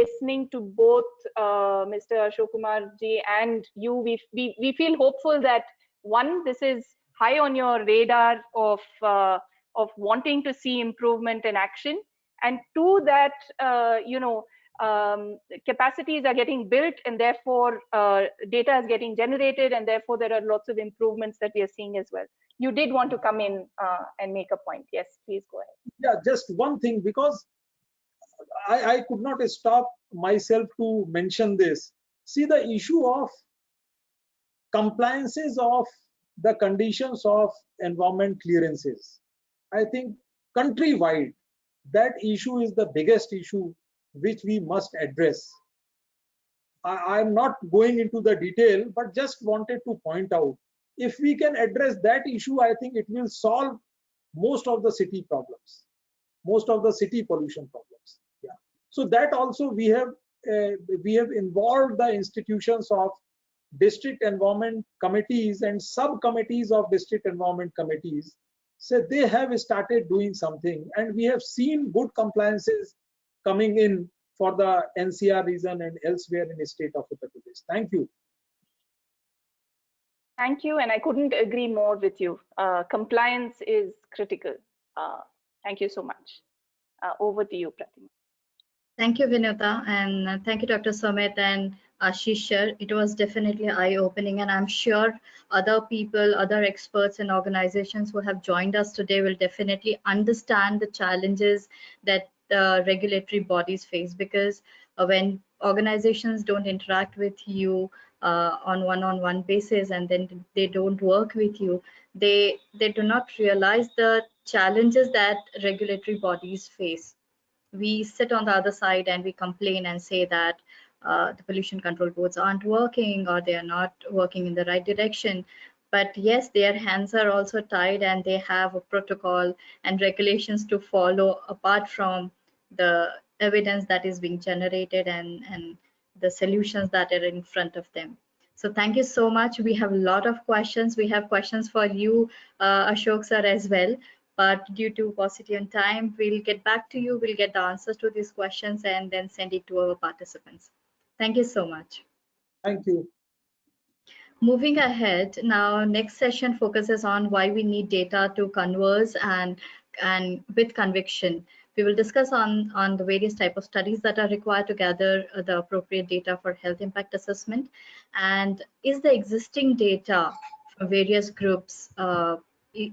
listening to both Mr. Ashok Kumar ji and you, we feel hopeful that one, this is high on your radar of wanting to see improvement and action, and two, that capacities are getting built, and therefore data is getting generated, and therefore there are lots of improvements that we are seeing as well. You did want to come in and make a point. Yes, please go ahead. Yeah, just one thing, because I could not stop myself to mention this. See, the issue of compliances of the conditions of environment clearances, I think countrywide, that issue is the biggest issue which we must address. I'm not going into the detail, but just wanted to point out, if we can address that issue, I think it will solve most of the city problems, most of the city pollution problems. Yeah. So that also we have involved the institutions of district environment committees and subcommittees of district environment committees. So they have started doing something, and we have seen good compliances coming in for the NCR region and elsewhere in the state of Uttar Pradesh. Thank you. Thank you, and I couldn't agree more with you. Compliance is critical. Thank you so much. Over to you, Pratima. Thank you, Vinuta, and thank you, Dr. Sumit and Ashish. It was definitely eye-opening, and I'm sure other people, other experts and organizations who have joined us today will definitely understand the challenges that the regulatory bodies face, because when organizations don't interact with you on one-on-one basis, and then they don't work with you, they do not realize the challenges that regulatory bodies face. We sit on the other side and we complain and say that the pollution control boards aren't working, or they are not working in the right direction. But yes, their hands are also tied, and they have a protocol and regulations to follow apart from the evidence that is being generated and the solutions that are in front of them. So thank you so much. We have a lot of questions. We have questions for you, Ashok sir, as well. But due to paucity on time, we'll get back to you. We'll get the answers to these questions and then send it to our participants. Thank you so much. Thank you. Moving ahead, now next session focuses on why we need data to converse and with conviction. We will discuss on the various type of studies that are required to gather the appropriate data for health impact assessment, and is the existing data from various groups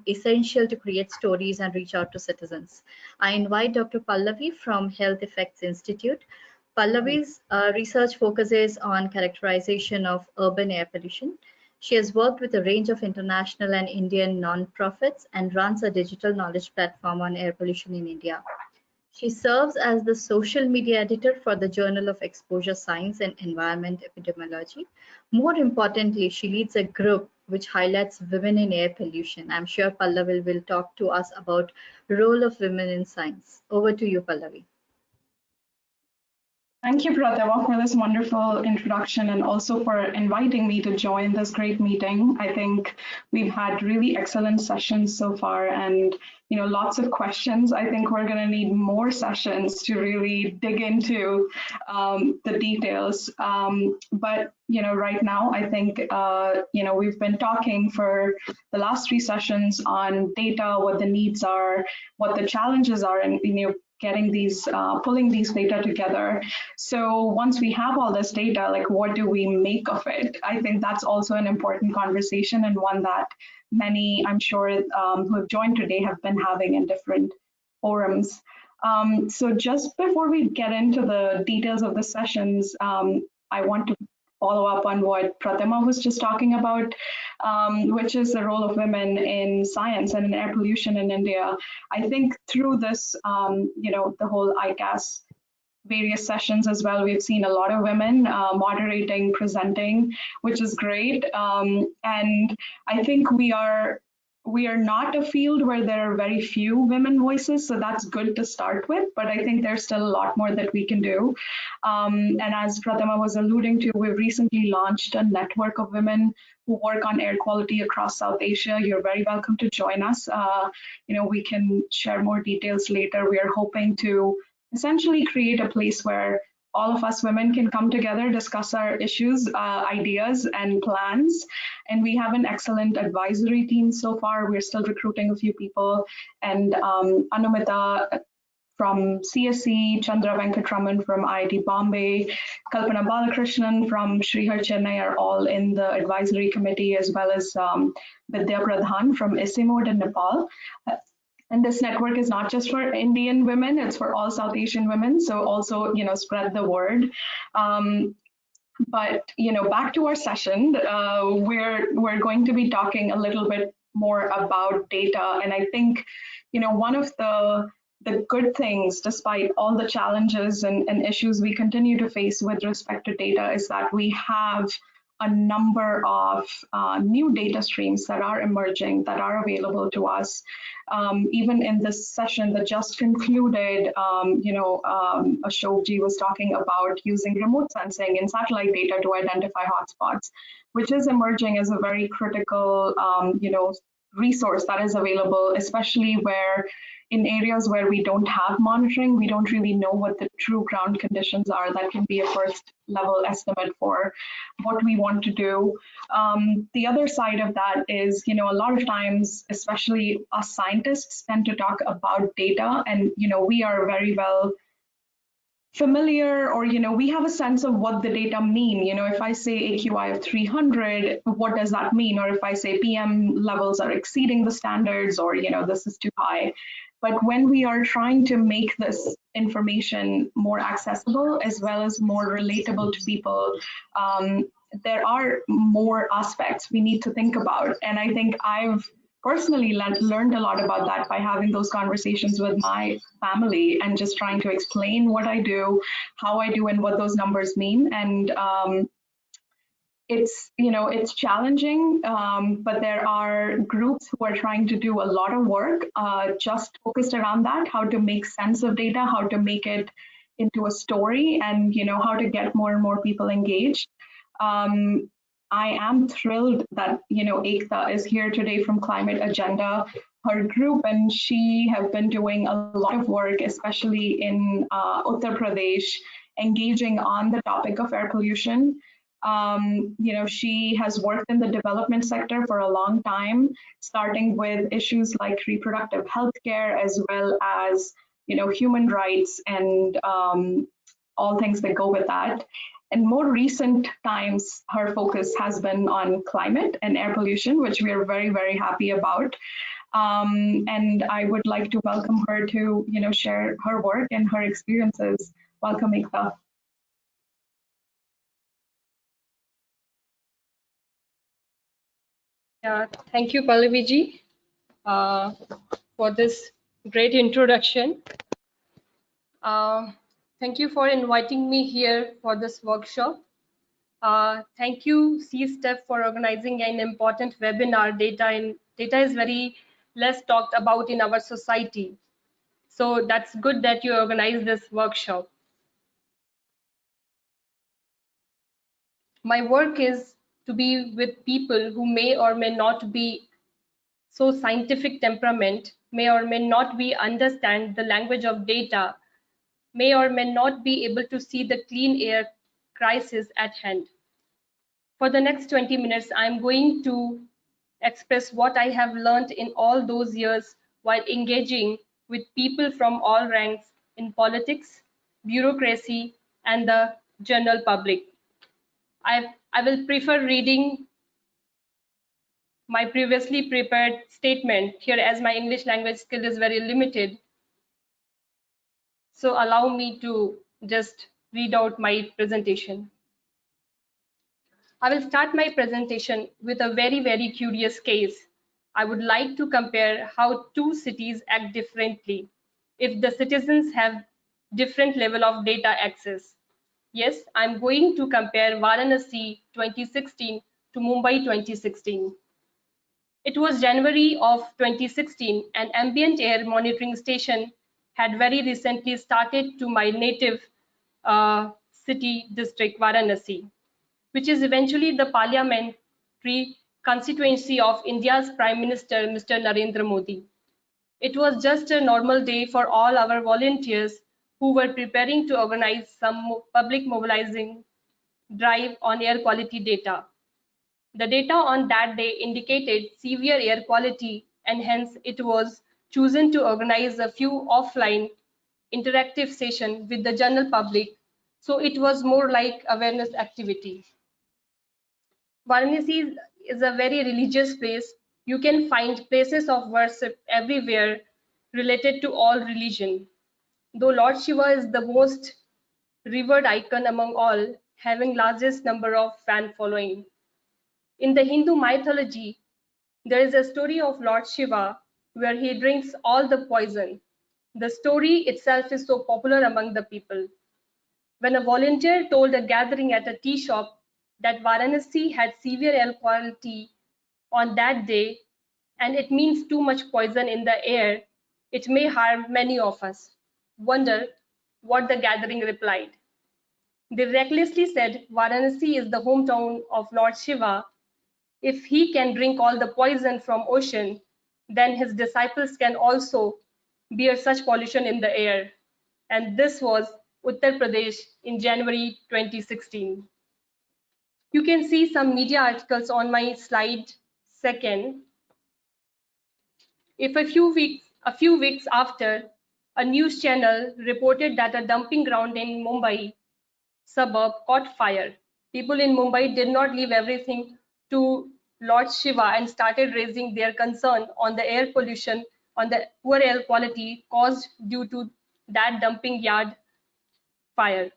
essential to create stories and reach out to citizens. I invite Dr. Pallavi from Health Effects Institute. Pallavi's research focuses on characterization of urban air pollution. She has worked with a range of international and Indian non-profits and runs a digital knowledge platform on air pollution in India. She serves as the social media editor for the Journal of Exposure Science and Environment Epidemiology. More importantly, she leads a group which highlights women in air pollution. I'm sure Pallavi will talk to us about the role of women in science. Over to you, Pallavi. Thank you, Pratima, for this wonderful introduction, and also for inviting me to join this great meeting. I think we've had really excellent sessions so far, and lots of questions. I think we're going to need more sessions to really dig into the details. But right now, I think we've been talking for the last 3 sessions on data, what the needs are, what the challenges are, and getting these, pulling these data together. So once we have all this data, like what do we make of it? I think that's also an important conversation, and one that many, I'm sure, who have joined today have been having in different forums. So just before we get into the details of the sessions, I want to follow up on what Pratima was just talking about, which is the role of women in science and in air pollution in India. I think through this, the whole ICAS various sessions as well, we've seen a lot of women moderating, presenting, which is great. And I think we are not a field where there are very few women voices, so that's good to start with, but I think there's still a lot more that we can do. And as Pratima was alluding to, we've recently launched a network of women who work on air quality across South Asia. You're very welcome to join us. We can share more details later. We are hoping to essentially create a place where all of us women can come together, discuss our issues, ideas, and plans. And we have an excellent advisory team so far. We're still recruiting a few people. And Anumita from CSE, Chandra Venkatraman from IIT Bombay, Kalpana Balakrishnan from Srihar Chennai are all in the advisory committee, as well as Vidya Pradhan from ISIMOD in Nepal. And this network is not just for Indian women, it's for all South Asian women. So also, spread the word. But, back to our session, we're going to be talking a little bit more about data. And I think, one of the good things, despite all the challenges and issues we continue to face with respect to data, is that we have a number of new data streams that are emerging, that are available to us. Even in this session that just concluded, Ashokji was talking about using remote sensing and satellite data to identify hotspots, which is emerging as a very critical, resource that is available, especially where in areas where we don't have monitoring, we don't really know what the true ground conditions are. That can be a first level estimate for what we want to do. The other side of that is, a lot of times, especially us scientists tend to talk about data, and, we are very well familiar, or, we have a sense of what the data mean. If I say AQI of 300, what does that mean? Or if I say PM levels are exceeding the standards, or, this is too high. But when we are trying to make this information more accessible as well as more relatable to people, there are more aspects we need to think about. And I think I've personally learned a lot about that by having those conversations with my family and just trying to explain what I do, how I do, and what those numbers mean. And it's challenging, but there are groups who are trying to do a lot of work just focused around that, how to make sense of data, how to make it into a story, and how to get more and more people engaged. I am thrilled that Ekta is here today from Climate Agenda, her group, and she have been doing a lot of work, especially in Uttar Pradesh, engaging on the topic of air pollution. She has worked in the development sector for a long time, starting with issues like reproductive health care, as well as, human rights and all things that go with that. In more recent times, her focus has been on climate and air pollution, which we are very, very happy about. And I would like to welcome her to, share her work and her experiences. Welcome, Ekta. Yeah, thank you, Pallaviji, for this great introduction. Thank you for inviting me here for this workshop. Thank you, CSTEP, for organizing an important webinar. Data is very less talked about in our society. So that's good that you organize this workshop. My work is to be with people who may or may not be so scientific temperament, may or may not be understand the language of data, may or may not be able to see the clean air crisis at hand. For the next 20 minutes, I'm going to express what I have learned in all those years while engaging with people from all ranks in politics, bureaucracy, and the general public. I will prefer reading my previously prepared statement here as my English language skill is very limited. So allow me to just read out my presentation. I will start my presentation with a very, very curious case. I would like to compare how two cities act differently if the citizens have different level of data access. Yes, I'm going to compare Varanasi 2016 to Mumbai 2016. It was January of 2016, and ambient air monitoring station had very recently started to my native city district, Varanasi, which is eventually the parliamentary constituency of India's Prime Minister, Mr. Narendra Modi. It was just a normal day for all our volunteers who were preparing to organize some public mobilizing drive on air quality data. The data on that day indicated severe air quality, and hence it was chosen to organize a few offline interactive sessions with the general public, so it was more like awareness activity. Varanasi is a very religious place. You can find places of worship everywhere related to all religion. Though Lord Shiva is the most revered icon among all, having largest number of fan following. In the Hindu mythology, there is a story of Lord Shiva where he drinks all the poison. The story itself is so popular among the people. When a volunteer told a gathering at a tea shop that Varanasi had severe air quality on that day, and it means too much poison in the air, it may harm many of us. Wonder what the gathering replied. They recklessly said Varanasi is the hometown of Lord Shiva. If he can drink all the poison from ocean, then his disciples can also bear such pollution in the air. And this was Uttar Pradesh in January 2016. You can see some media articles on my slide second. If a few weeks after, a news channel reported that a dumping ground in Mumbai suburb caught fire. People in Mumbai did not leave everything to Lord Shiva and started raising their concern on the air pollution, on the poor air quality caused due to that dumping yard fire.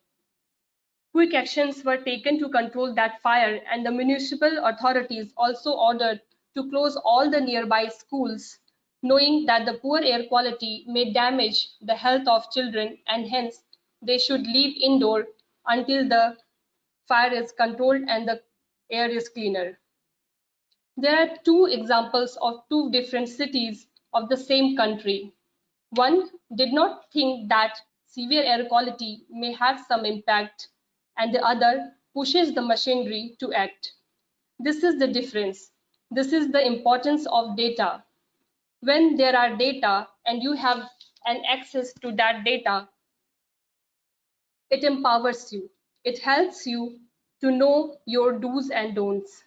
Quick actions were taken to control that fire, and the municipal authorities also ordered to close all the nearby schools, knowing that the poor air quality may damage the health of children, and hence they should leave indoor until the fire is controlled and the air is cleaner. There are two examples of two different cities of the same country. One did not think that severe air quality may have some impact, and the other pushes the machinery to act. This is the difference. This is the importance of data. When there are data and you have an access to that data, it empowers you. It helps you to know your do's and don'ts.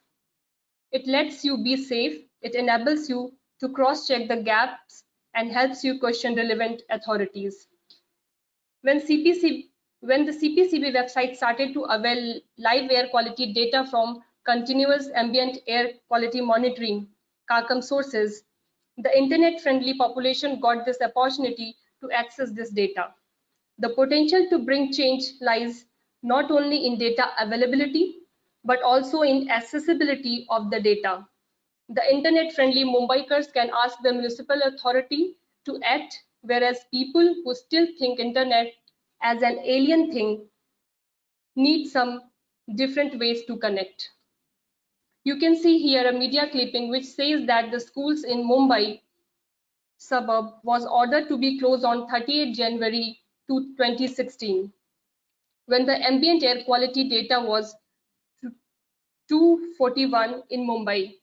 It lets you be safe. It enables you to cross-check the gaps and helps you question relevant authorities. When the CPCB website started to avail live air quality data from continuous ambient air quality monitoring CARCOM sources, the internet-friendly population got this opportunity to access this data. The potential to bring change lies not only in data availability, but also in accessibility of the data. The internet-friendly Mumbaikars can ask the municipal authority to act, whereas people who still think internet as an alien thing need some different ways to connect. You can see here a media clipping which says that the schools in Mumbai suburb was ordered to be closed on 38 January 2016, when the ambient air quality data was 241 in Mumbai.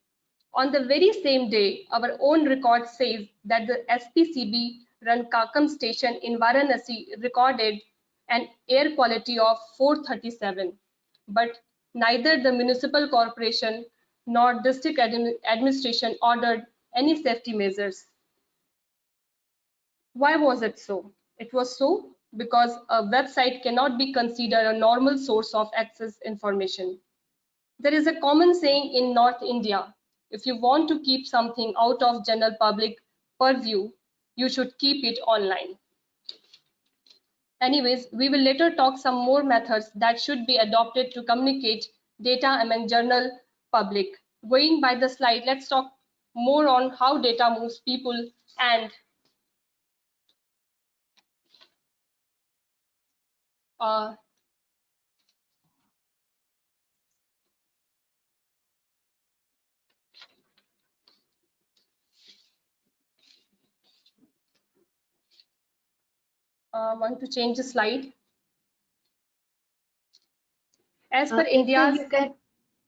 On the very same day, our own record says that the SPCB run CARCOM station in Varanasi recorded an air quality of 437, but neither the municipal corporation nor district administration ordered any safety measures. Why was it so? It was so because a website cannot be considered a normal source of access information. There is a common saying in North India, if you want to keep something out of general public purview, you should keep it online. Anyways, we will later talk some more methods that should be adopted to communicate data among general public. Going by the slide, let's talk more on how data moves people and want to change the slide. As per India's,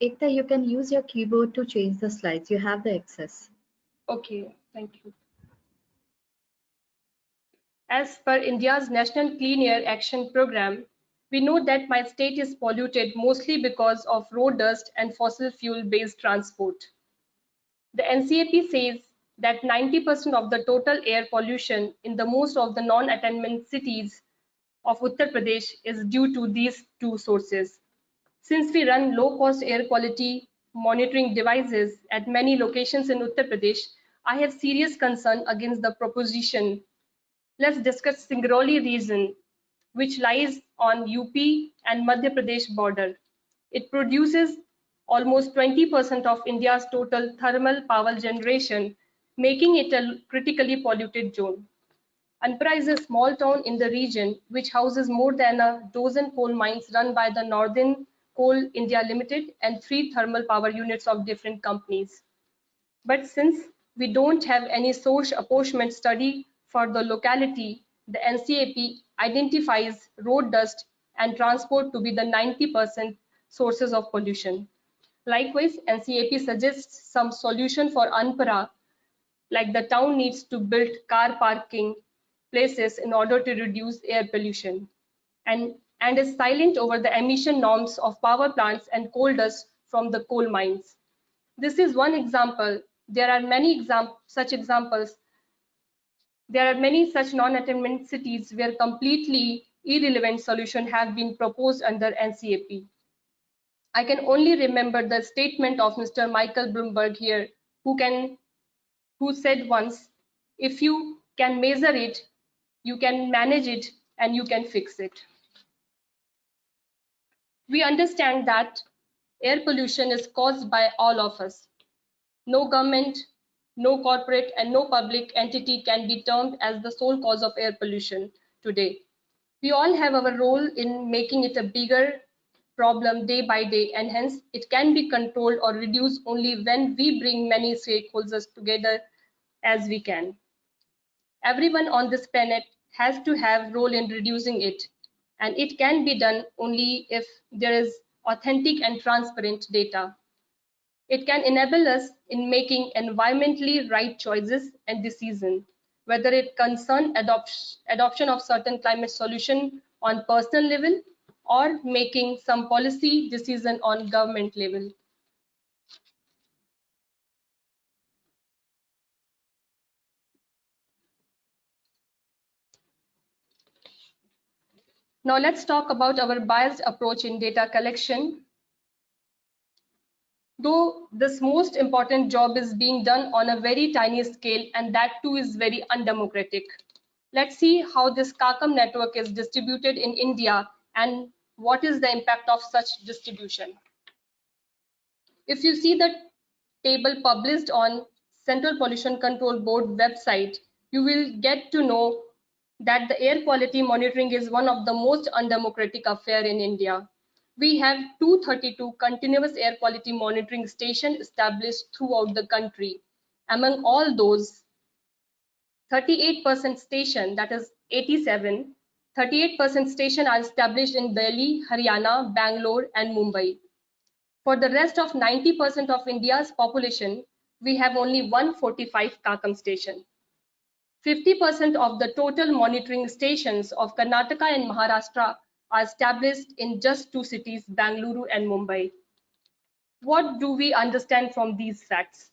Ekta, you can use your keyboard to change the slides. You have the access. okay, thank you. As per India's National Clean Air Action Program, we know that my state is polluted mostly because of road dust and fossil fuel-based transport. The NCAP says that 90% of the total air pollution in the most of the non-attainment cities of Uttar Pradesh is due to these two sources. Since we run low-cost air quality monitoring devices at many locations in Uttar Pradesh, I have serious concern against the proposition. Let's discuss Singrauli region, which lies on UP and Madhya Pradesh border. It produces almost 20% of India's total thermal power generation, making it a critically polluted zone. Anpara is a small town in the region which houses more than a dozen coal mines run by the Northern Coal India Limited and 3 thermal power units of different companies. But since we don't have any source apportionment study for the locality, the NCAP identifies road dust and transport to be the 90% sources of pollution. Likewise, NCAP suggests some solution for Anpara, like the town needs to build car parking places in order to reduce air pollution, and is silent over the emission norms of power plants and coal dust from the coal mines. This is one example. There are many such examples. There are many such non-attainment cities where completely irrelevant solutions have been proposed under NCAP. I can only remember the statement of Mr. Michael Bloomberg here, who said once, if you can measure it, you can manage it, and you can fix it. We understand that air pollution is caused by all of us. No government, no corporate, and no public entity can be termed as the sole cause of air pollution today. We all have our role in making it a bigger problem day by day, and hence it can be controlled or reduced only when we bring many stakeholders together as we can. Everyone on this planet has to have a role in reducing it, and it can be done only if there is authentic and transparent data. It can enable us in making environmentally right choices and decisions, whether it concerns adoption of certain climate solution on personal level or making some policy decision on government level. Now let's talk about our biased approach in data collection. Though this most important job is being done on a very tiny scale, and that too is very undemocratic. Let's see how this CACM network is distributed in India and what is the impact of such distribution. If you see the table published on Central Pollution Control Board website, you will get to know that the air quality monitoring is one of the most undemocratic affairs in India. We have 232 continuous air quality monitoring stations established throughout the country. Among all those, 38% station, that is 87, 38% station are established in Delhi, Haryana, Bangalore, and Mumbai. For the rest of 90% of India's population, we have only 145 CACM stations. 50% of the total monitoring stations of Karnataka and Maharashtra are established in just 2 cities, Bangalore and Mumbai. What do we understand from these facts?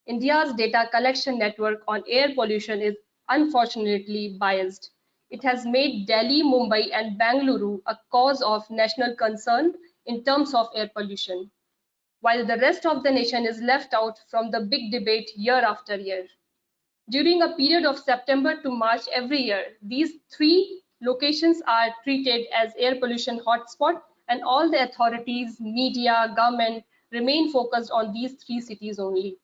India's data collection network on air pollution is unfortunately biased. It has made Delhi, Mumbai, and Bangalore a cause of national concern in terms of air pollution, while the rest of the nation is left out from the big debate year after year. During a period of September to March every year, these three locations are treated as air pollution hotspot, and all the authorities, media, government remain focused on these three cities only.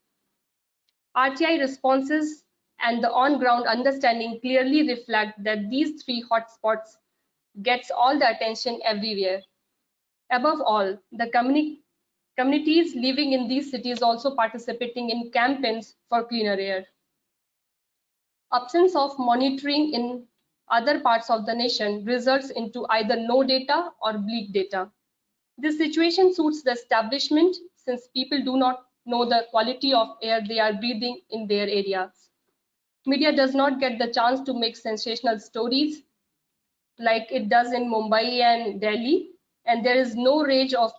RTI responses and the on-ground understanding clearly reflect that these three hotspots gets all the attention everywhere. Above all, the communities living in these cities also participating in campaigns for cleaner air. Absence of monitoring in other parts of the nation results into either no data or bleak data. This situation suits the establishment since people do not know the quality of air they are breathing in their areas. Media does not get the chance to make sensational stories like it does in Mumbai and Delhi, and there is no rage of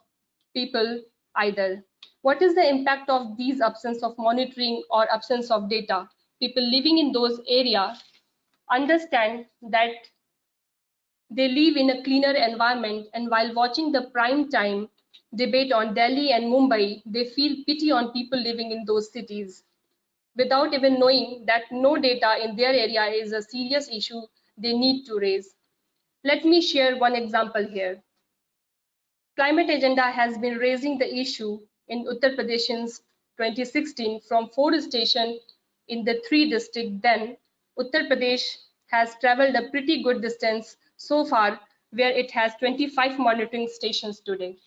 people either. What is the impact of these absence of monitoring or absence of data? People living in those areas understand that they live in a cleaner environment, and while watching the prime time debate on Delhi and Mumbai, they feel pity on people living in those cities. Without even knowing that no data in their area is a serious issue they need to raise. Let me share one example here. Climate Agenda has been raising the issue in Uttar Pradesh since 2016 from forestation in the 3 districts. Then Uttar Pradesh has traveled a pretty good distance so far, where it has 25 monitoring stations today.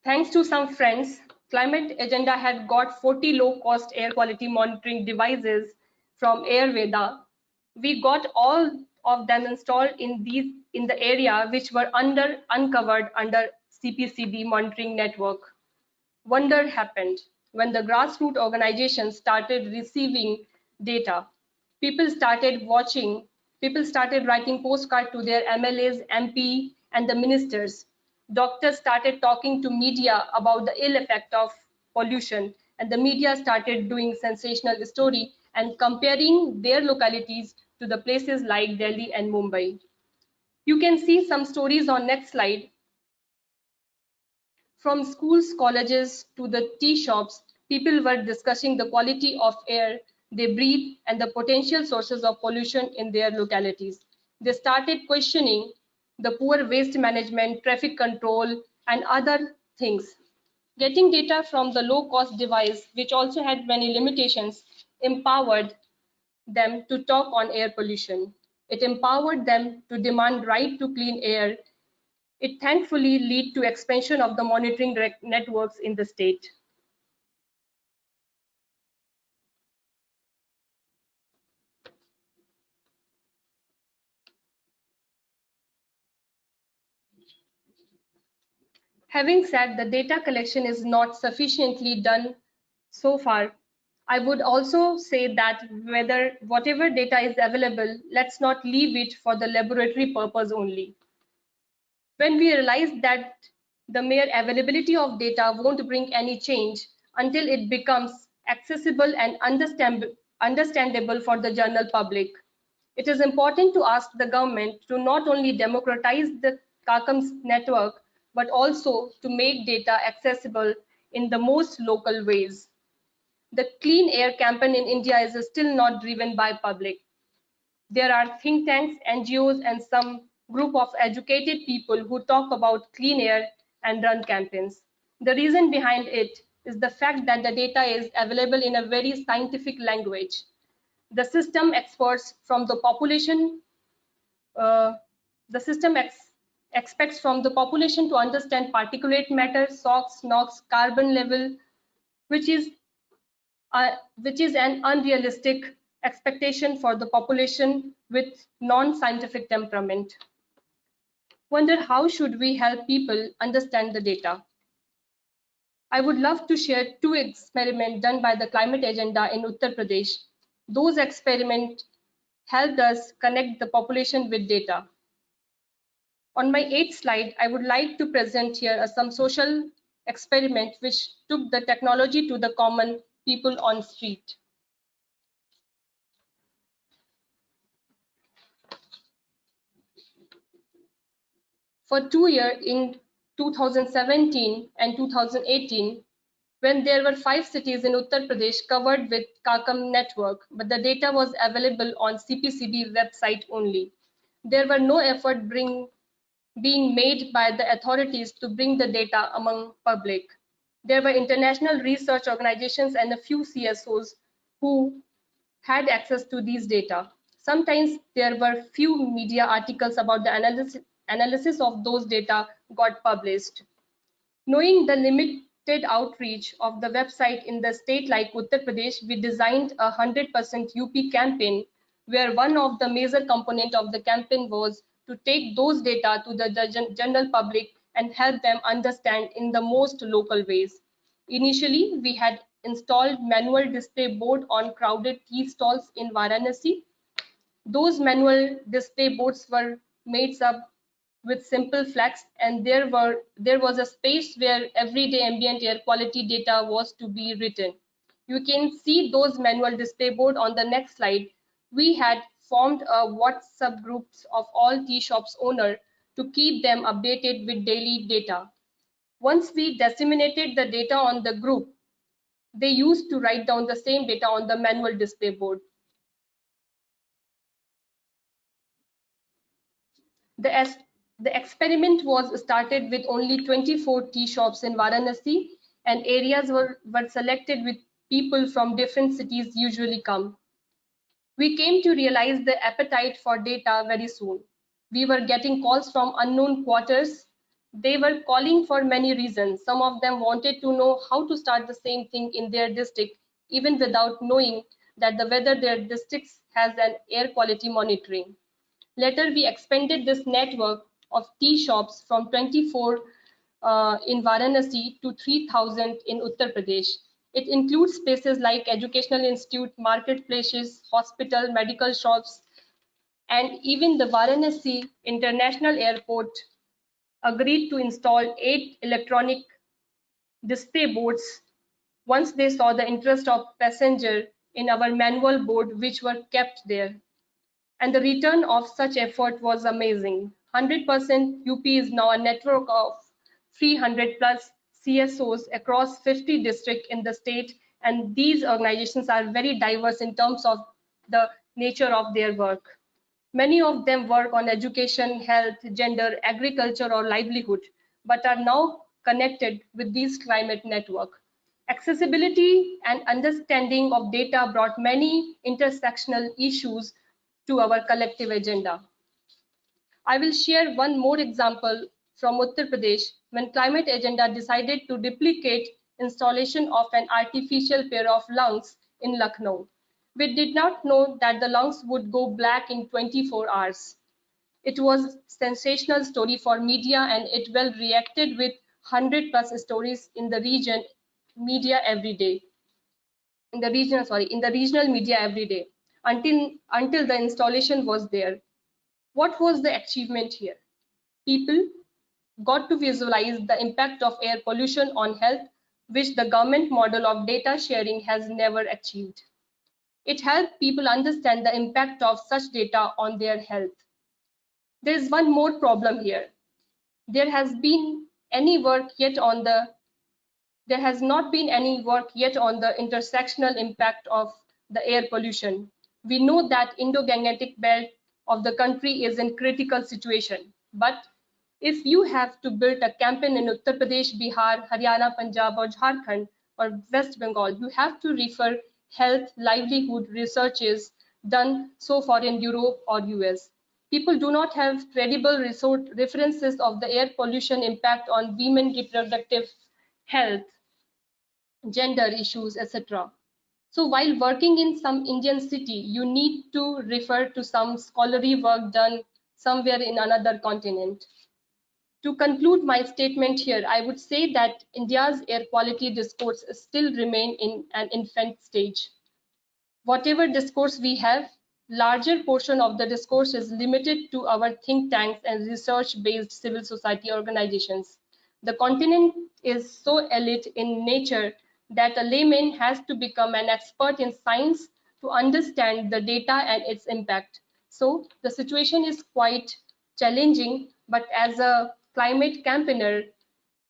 Thanks to some friends, Climate Agenda had got 40 low-cost air quality monitoring devices from Ayurveda. We got all of them installed in the area which were uncovered under CPCB monitoring network. Wonder happened when the grassroots organizations started receiving data. People started watching. People started writing postcards to their MLAs, MP, and the ministers. Doctors started talking to media about the ill effect of pollution, and the media started doing sensational story and comparing their localities to the places like Delhi and Mumbai. You can see some stories on next slide. From schools, colleges to the tea shops, people were discussing the quality of air they breathe and the potential sources of pollution in their localities. They started questioning the poor waste management, traffic control, and other things. Getting data from the low-cost device, which also had many limitations, empowered them to talk on air pollution. It empowered them to demand right to clean air. It thankfully led to expansion of the monitoring networks in the state. Having said the data collection is not sufficiently done so far, I would also say that whatever data is available, let's not leave it for the laboratory purpose only. When we realize that the mere availability of data won't bring any change until it becomes accessible and understandable for the general public. It is important to ask the government to not only democratize the CACM's network, but also to make data accessible in the most local ways. The clean air campaign in India is still not driven by public. There are think tanks, NGOs, and some group of educated people who talk about clean air and run campaigns. The reason behind it is the fact that the data is available in a very scientific language. The system experts from the population, expects from the population to understand particulate matter, SOx, NOx, carbon level, which is an unrealistic expectation for the population with non-scientific temperament. Wonder how should we help people understand the data? I would love to share 2 experiments done by the Climate Agenda in Uttar Pradesh. Those experiments helped us connect the population with data. On my 8th slide, I would like to present here some social experiment which took the technology to the common people on street. For 2 years in 2017 and 2018, when there were 5 cities in Uttar Pradesh covered with CACAM network, but the data was available on CPCB website only. There were no effort being made by the authorities to bring the data among public. There were international research organizations and a few CSOs who had access to these data. Sometimes there were few media articles about the analysis of those data got published. Knowing the limited outreach of the website in the state like Uttar Pradesh, we designed a 100% UP campaign where one of the major component of the campaign was to take those data to the general public and help them understand in the most local ways. Initially, we had installed manual display board on crowded tea stalls in Varanasi. Those manual display boards were made up with simple flags, and there was a space where everyday ambient air quality data was to be written. You can see those manual display board on the next slide. We had formed a WhatsApp groups of all tea shops owner to keep them updated with daily data. Once we disseminated the data on the group, they used to write down the same data on the manual display board. The experiment was started with only 24 tea shops in Varanasi, and areas were selected with people from different cities usually come. We came to realize the appetite for data very soon. We were getting calls from unknown quarters. They were calling for many reasons. Some of them wanted to know how to start the same thing in their district, even without knowing that whether their districts has an air quality monitoring. Later, we expanded this network of tea shops from 24 in Varanasi to 3,000 in Uttar Pradesh. It includes spaces like educational institute, marketplaces, hospital, medical shops, and even the Varanasi International Airport agreed to install 8 electronic display boards once they saw the interest of passenger in our manual board, which were kept there. And the return of such effort was amazing. 100% UP is now a network of 300 plus CSOs across 50 districts in the state, and these organizations are very diverse in terms of the nature of their work. Many of them work on education, health, gender, agriculture, or livelihood, but are now connected with these climate network. Accessibility and understanding of data brought many intersectional issues to our collective agenda. I will share one more example from Uttar Pradesh when climate agenda decided to duplicate installation of an artificial pair of lungs in Lucknow. We did not know that the lungs would go black in 24 hours. It was a sensational story for media, and it well reacted with 100 plus stories in the region media every day. In the regional media every day. Until the installation was there. What was the achievement here? People got to visualize the impact of air pollution on health, which the government model of data sharing has never achieved. It helped people understand the impact of such data on their health. There is one more problem here. There has not been any work yet on the intersectional impact of the air pollution. We know that Indo-Gangetic belt of the country is in critical situation. But if you have to build a campaign in Uttar Pradesh, Bihar, Haryana, Punjab, or Jharkhand, or West Bengal, you have to refer health, livelihood researches done so far in Europe or US. People do not have credible references of the air pollution impact on women reproductive health, gender issues, etc. So while working in some Indian city, you need to refer to some scholarly work done somewhere in another continent. To conclude my statement here, I would say that India's air quality discourse still remain in an infant stage. Whatever discourse we have, larger portion of the discourse is limited to our think tanks and research-based civil society organizations. The continent is so elite in nature that a layman has to become an expert in science to understand the data and its impact. So the situation is quite challenging, but as a climate campaigner,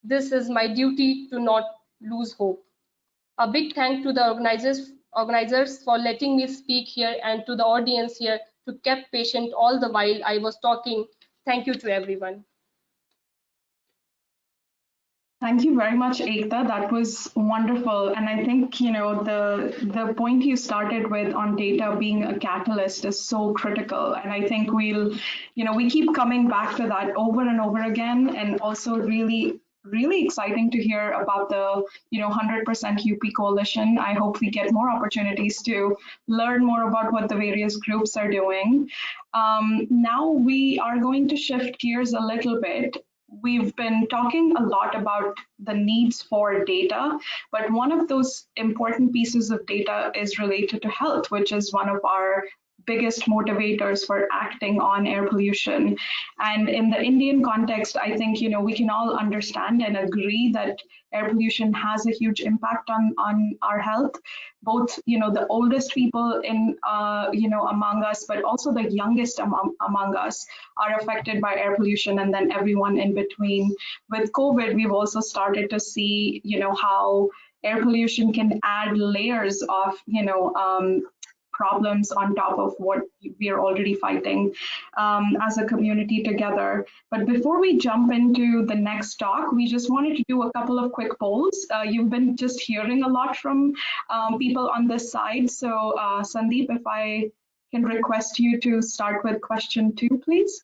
this is my duty to not lose hope. A big thank to the organizers for letting me speak here, and to the audience here to keep patient all the while I was talking. Thank you to everyone. Thank you very much, Ekta. That was wonderful. And I think, you know, the point you started with on data being a catalyst is so critical. And I think we'll, you know, we keep coming back to that over and over again, and also really exciting to hear about the, you know, 100% UP coalition. I hope we get more opportunities to learn more about what the various groups are doing. Now we are going to shift gears a little bit. We've been talking a lot about the needs for data, but one of those important pieces of data is related to health, which is one of our biggest motivators for acting on air pollution. And in the Indian context, I think, you know, we can all understand and agree that air pollution has a huge impact on our health, both, you know, the oldest people in, you know, among us, but also the youngest among us are affected by air pollution, and then everyone in between. With COVID, we've also started to see, you know, how air pollution can add layers of, you know, problems on top of what we are already fighting as a community together. But before we jump into the next talk, we just wanted to do a couple of quick polls. You've been just hearing a lot from people on this side. So Sandeep, if I can request you to start with question 2, please.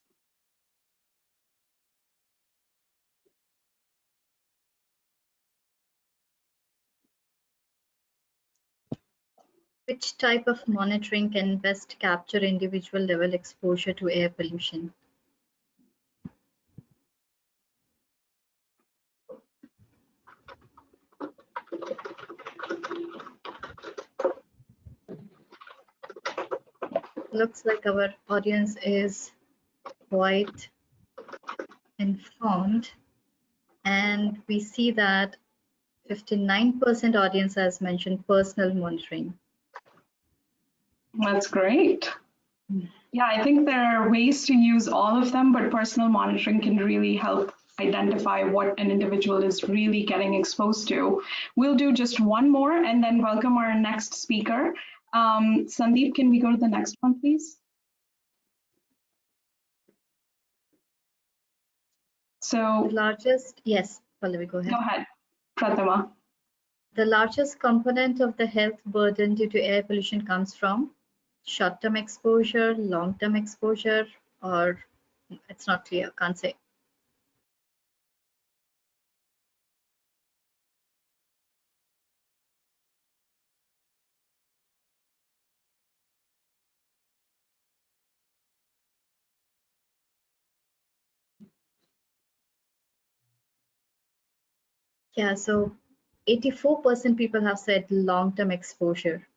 Which type of monitoring can best capture individual level exposure to air pollution? Looks like our audience is quite informed, and we see that 59% audience has mentioned personal monitoring. That's great. Yeah, I think there are ways to use all of them, but personal monitoring can really help identify what an individual is really getting exposed to. We'll do just one more and then welcome our next speaker. Sandeep, can we go to the next one, please? So the largest, yes, Pallavi, go ahead. Go ahead, Prathama. The largest component of the health burden due to air pollution comes from short-term exposure, long-term exposure, or it's not clear, can't say. Yeah, so 84% people have said long-term exposure.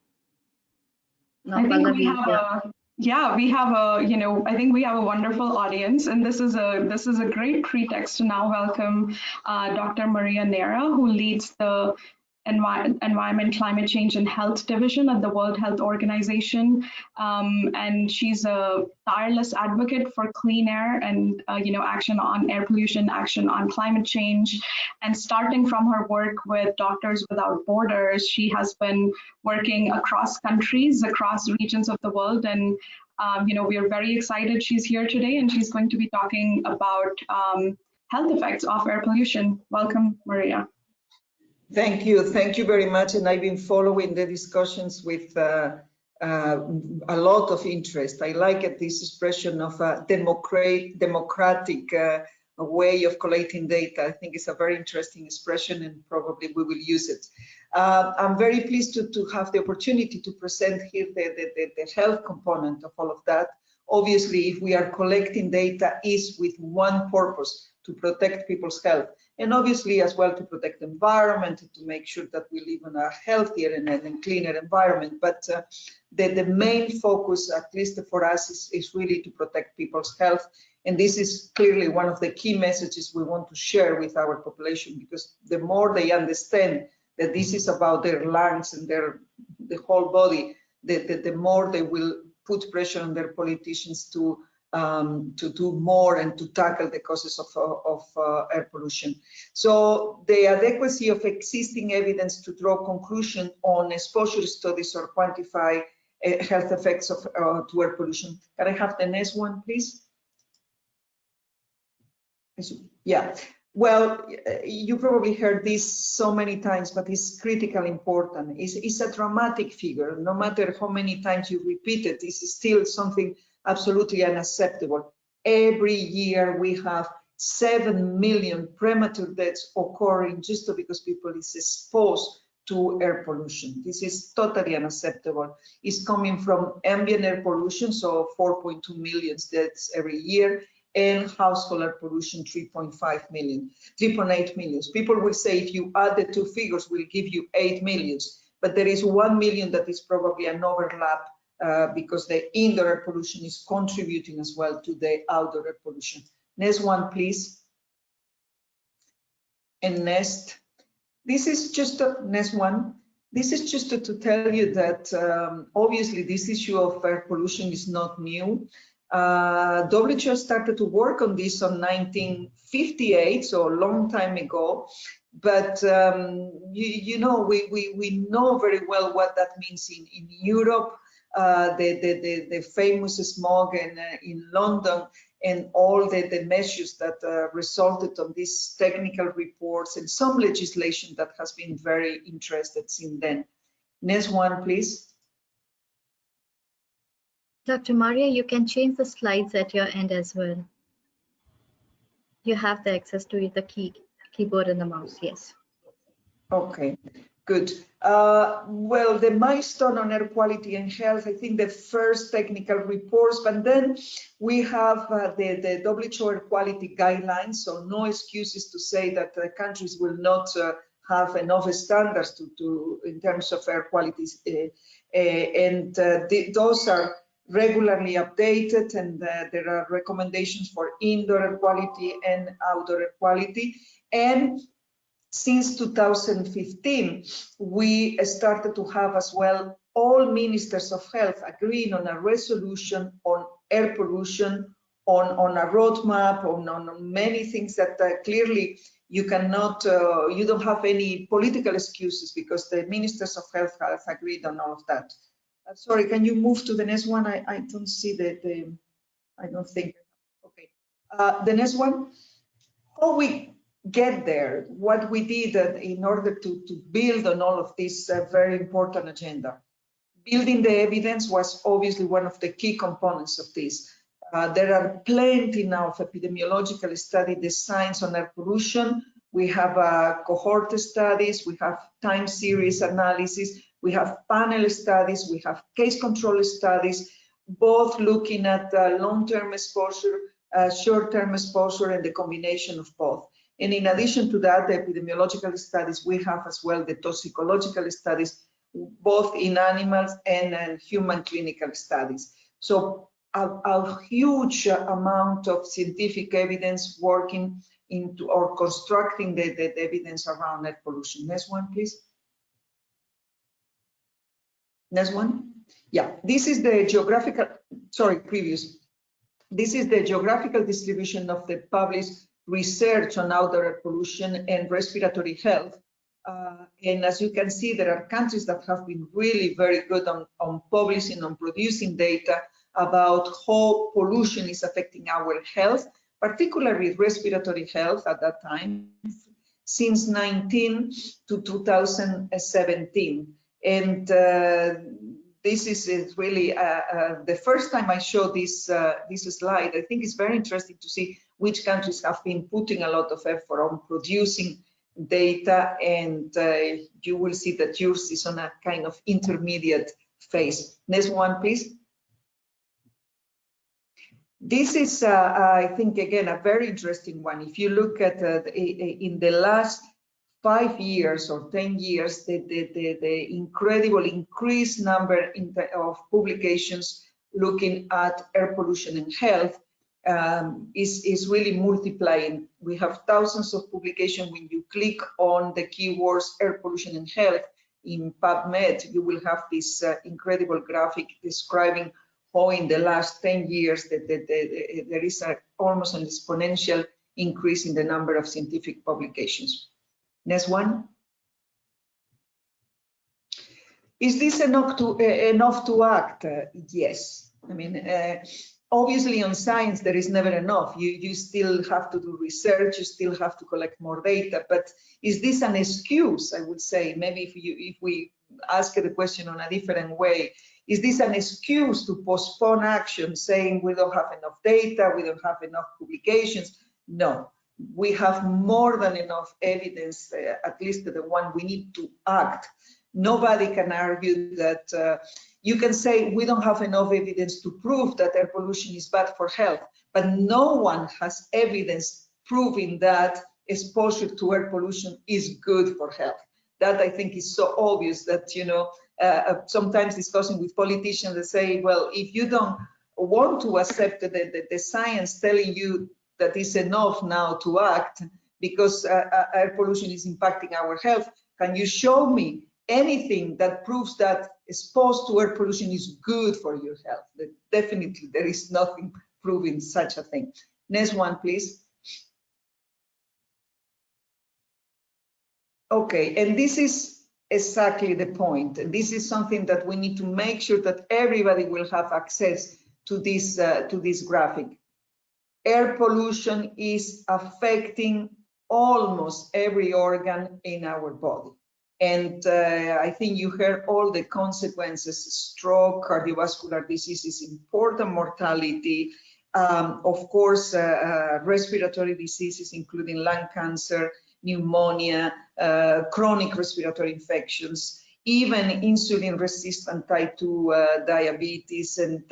Now, I think Pallavi, we have a, you know, I think we have a wonderful audience, and this is a great pretext to now welcome Dr. Maria Nera, who leads the Environment, Climate Change and Health Division at the World Health Organization, and she's a tireless advocate for clean air and you know, action on air pollution, action on climate change. And starting from her work with Doctors Without Borders, she has been working across countries, across regions of the world, and you know, we are very excited she's here today, and she's going to be talking about health effects of air pollution. Welcome, Maria. Thank you very much. And I've been following the discussions with a lot of interest. I like this expression of a democratic way of collecting data. I think it's a very interesting expression, and probably we will use it. I'm very pleased to have the opportunity to present here the health component of all of that. Obviously, if we are collecting data, is with one purpose: to protect people's health. And obviously as well to protect the environment, to make sure that we live in a healthier and cleaner environment. But the main focus, at least for us, is really to protect people's health. And this is clearly one of the key messages we want to share with our population, because the more they understand that this is about their lungs and the whole body, the more they will put pressure on their politicians to do more and to tackle the causes of air pollution. So the adequacy of existing evidence to draw conclusion on exposure studies or quantify health effects of to air pollution. Can I have the next one, please? Yeah. Well, you probably heard this so many times, but it's critically important. It's a dramatic figure. No matter how many times you repeat it, this is still something absolutely unacceptable. Every year we have 7 million premature deaths occurring just because people is exposed to air pollution. This is totally unacceptable. It's coming from ambient air pollution, so 4.2 million deaths every year, and household air pollution, 3.8 million. People will say if you add the two figures, we'll give you 8 million, but there is 1 million that is probably an overlap because the indoor air pollution is contributing as well to the outdoor air pollution. Next one, please. And next. This is just a next one. This is just to tell you that obviously this issue of air pollution is not new. WHO started to work on this in 1958, so a long time ago. But you know, we know very well what that means in Europe. The famous smog in London and all the measures that resulted on these technical reports and some legislation that has been very interested since then. Next one, please. Dr. Maria, you can change the slides at your end as well. You have the access to the keyboard and the mouse, yes. Okay, good. Well, the milestone on air quality and health, I think the first technical reports, but then we have the WHO air quality guidelines, so no excuses to say that countries will not have enough standards in terms of air quality, those are regularly updated, and there are recommendations for indoor air quality and outdoor air quality. And since 2015, we started to have as well all ministers of health agreeing on a resolution on air pollution, on a roadmap, on many things that clearly you cannot, you don't have any political excuses because the ministers of health have agreed on all of that. Sorry, can you move to the next one? I don't see I don't think, okay. The next one, how we get there, what we did in order to build on all of this very important agenda. Building the evidence was obviously one of the key components of this. There are plenty now of epidemiological study designs on air pollution. We have cohort studies, we have time series analysis, we have panel studies, we have case control studies, both looking at long-term exposure, short-term exposure, and the combination of both. And in addition to that, the epidemiological studies, we have as well the toxicological studies, both in animals and human clinical studies. So a huge amount of scientific evidence working into or constructing the evidence around air pollution. Next one, please. Next one. Yeah, this is the geographical, sorry, previous. This is the geographical distribution of the published research on outdoor air pollution and respiratory health. And as you can see, there are countries that have been really very good on publishing, on producing data about how pollution is affecting our health, particularly respiratory health at that time, since 19 to 2017. And this is really the first time I show this slide. I think it's very interesting to see which countries have been putting a lot of effort on producing data, and you will see that yours is on a kind of intermediate phase. Next one, please. This is, I think, again, a very interesting one. If you look at in the last 5 years or 10 years, the incredible increased number of publications looking at air pollution and health, is really multiplying. We have thousands of publications. When you click on the keywords air pollution and health in PubMed, you will have this incredible graphic describing how in the last 10 years there is almost an exponential increase in the number of scientific publications. Next one. Is this enough to act? Yes. I mean, obviously on science there is never enough. You still have to do research, you still have to collect more data, but is this an excuse? I would say maybe if we ask the question on a different way, is this an excuse to postpone action, saying we don't have enough data, we don't have enough publications? No, we have more than enough evidence, at least the one we need to act. Nobody can argue that you can say we don't have enough evidence to prove that air pollution is bad for health, but no one has evidence proving that exposure to air pollution is good for health. That I think is so obvious that, you know, sometimes discussing with politicians, they say, well, if you don't want to accept the science telling you that it's enough now to act because air pollution is impacting our health, can you show me anything that proves that exposed to air pollution is good for your health? Definitely, there is nothing proving such a thing. Next one, please. Okay, and this is exactly the point. This is something that we need to make sure that everybody will have access to this graphic. Air pollution is affecting almost every organ in our body. And I think you heard all the consequences: stroke, cardiovascular diseases, important mortality, of course, respiratory diseases, including lung cancer, pneumonia, chronic respiratory infections, even insulin-resistant type 2 diabetes, and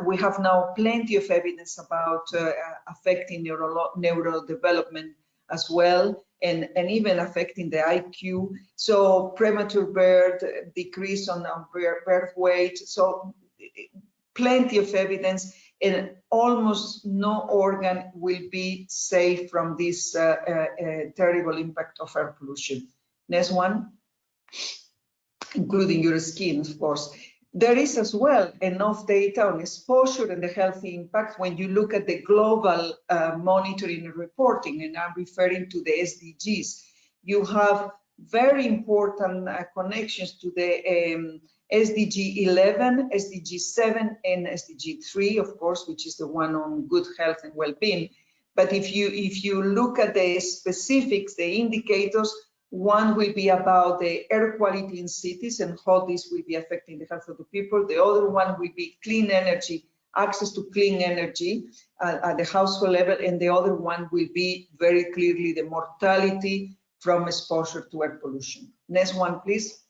we have now plenty of evidence about affecting neurodevelopment as well, and even affecting the IQ. So premature birth, decrease on birth weight, so plenty of evidence, and almost no organ will be safe from this terrible impact of air pollution. Next one, including your skin, of course. There is as well enough data on exposure and the healthy impact when you look at the global monitoring and reporting, and I'm referring to the SDGs. You have very important connections to the SDG 11, SDG 7, and SDG 3, of course, which is the one on good health and well-being. But if you look at the specifics, the indicators, one will be about the air quality in cities and how this will be affecting the health of the people. The other one will be clean energy, access to clean energy at the household level. And the other one will be very clearly the mortality from exposure to air pollution. Next one, please.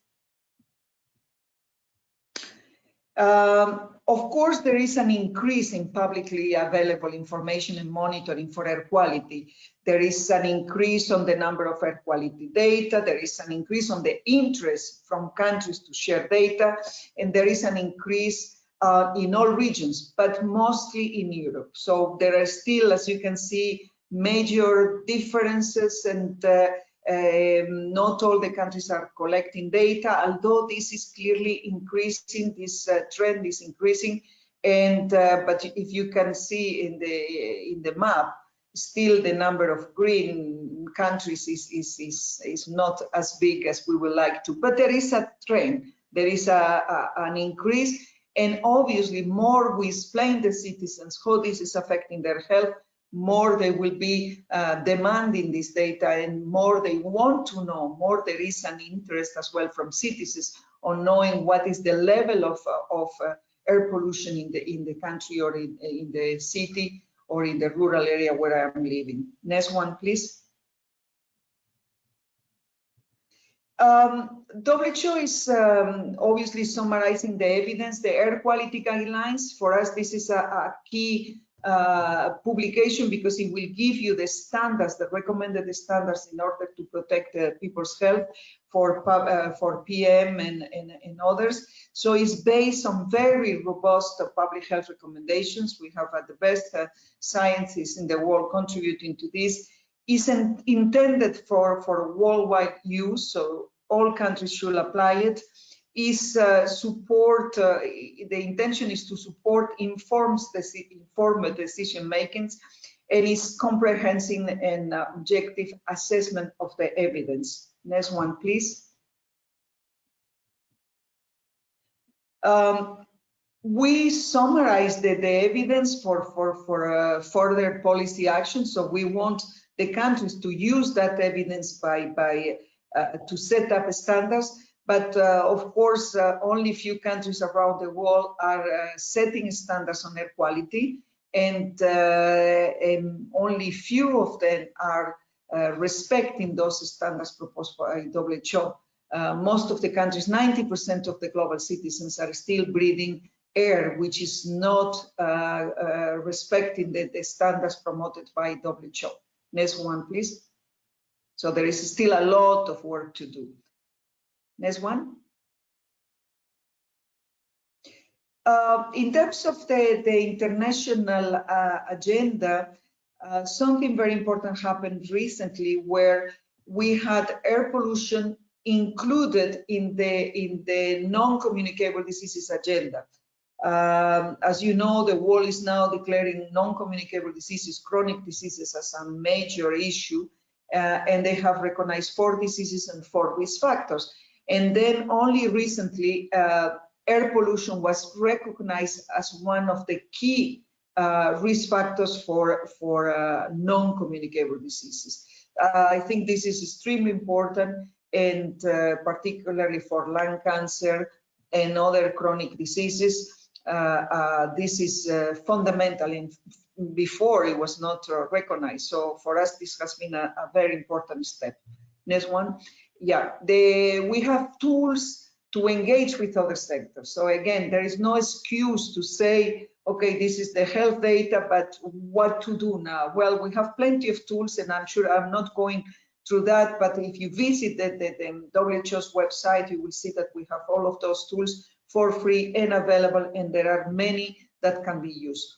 Of course, there is an increase in publicly available information and monitoring for air quality. There is an increase on the number of air quality data. There is an increase on the interest from countries to share data. And there is an increase in all regions, but mostly in Europe. So there are still, as you can see, major differences, and not all the countries are collecting data, although this is clearly increasing, this trend is increasing. And but if you can see in the map, still the number of green countries is not as big as we would like to, but there is a trend, there is an increase, and obviously more we explain to citizens how this is affecting their health, more they will be demanding this data, and more they want to know, more there is an interest as well from citizens on knowing what is the level of air pollution in the country, or in the city, or in the rural area where I'm living. Next one, please. WHO is obviously summarizing the evidence, the air quality guidelines. For us, this is a key publication because it will give you the standards, the recommended standards in order to protect people's health for PM and others. So it's based on very robust public health recommendations. We have the best scientists in the world contributing to this. It's intended for worldwide use, so all countries should apply it. Is support, the intention is to support informed decision makings, and is comprehensive and objective assessment of the evidence. Next one, please. We summarize the evidence for further policy action. So we want the countries to use that evidence to set up standards. But of course, only few countries around the world are setting standards on air quality, and only few of them are respecting those standards proposed by WHO. Most of the countries, 90% of the global citizens, are still breathing air which is not respecting the standards promoted by WHO. Next one, please. So there is still a lot of work to do. Next one. In terms of the international agenda, something very important happened recently where we had air pollution included in the non-communicable diseases agenda. As you know, the world is now declaring non-communicable diseases, chronic diseases, as a major issue, and they have recognized 4 diseases and 4 risk factors. And then only recently, air pollution was recognized as one of the key risk factors for non-communicable diseases. I think this is extremely important, and particularly for lung cancer and other chronic diseases. This is fundamental. Before it was not recognized. So for us, this has been a very important step. Next one. Yeah, we have tools to engage with other sectors. So again, there is no excuse to say, okay, this is the health data, but what to do now? Well, we have plenty of tools, and I'm sure I'm not going through that, but if you visit the WHO's website, you will see that we have all of those tools for free and available, and there are many that can be used.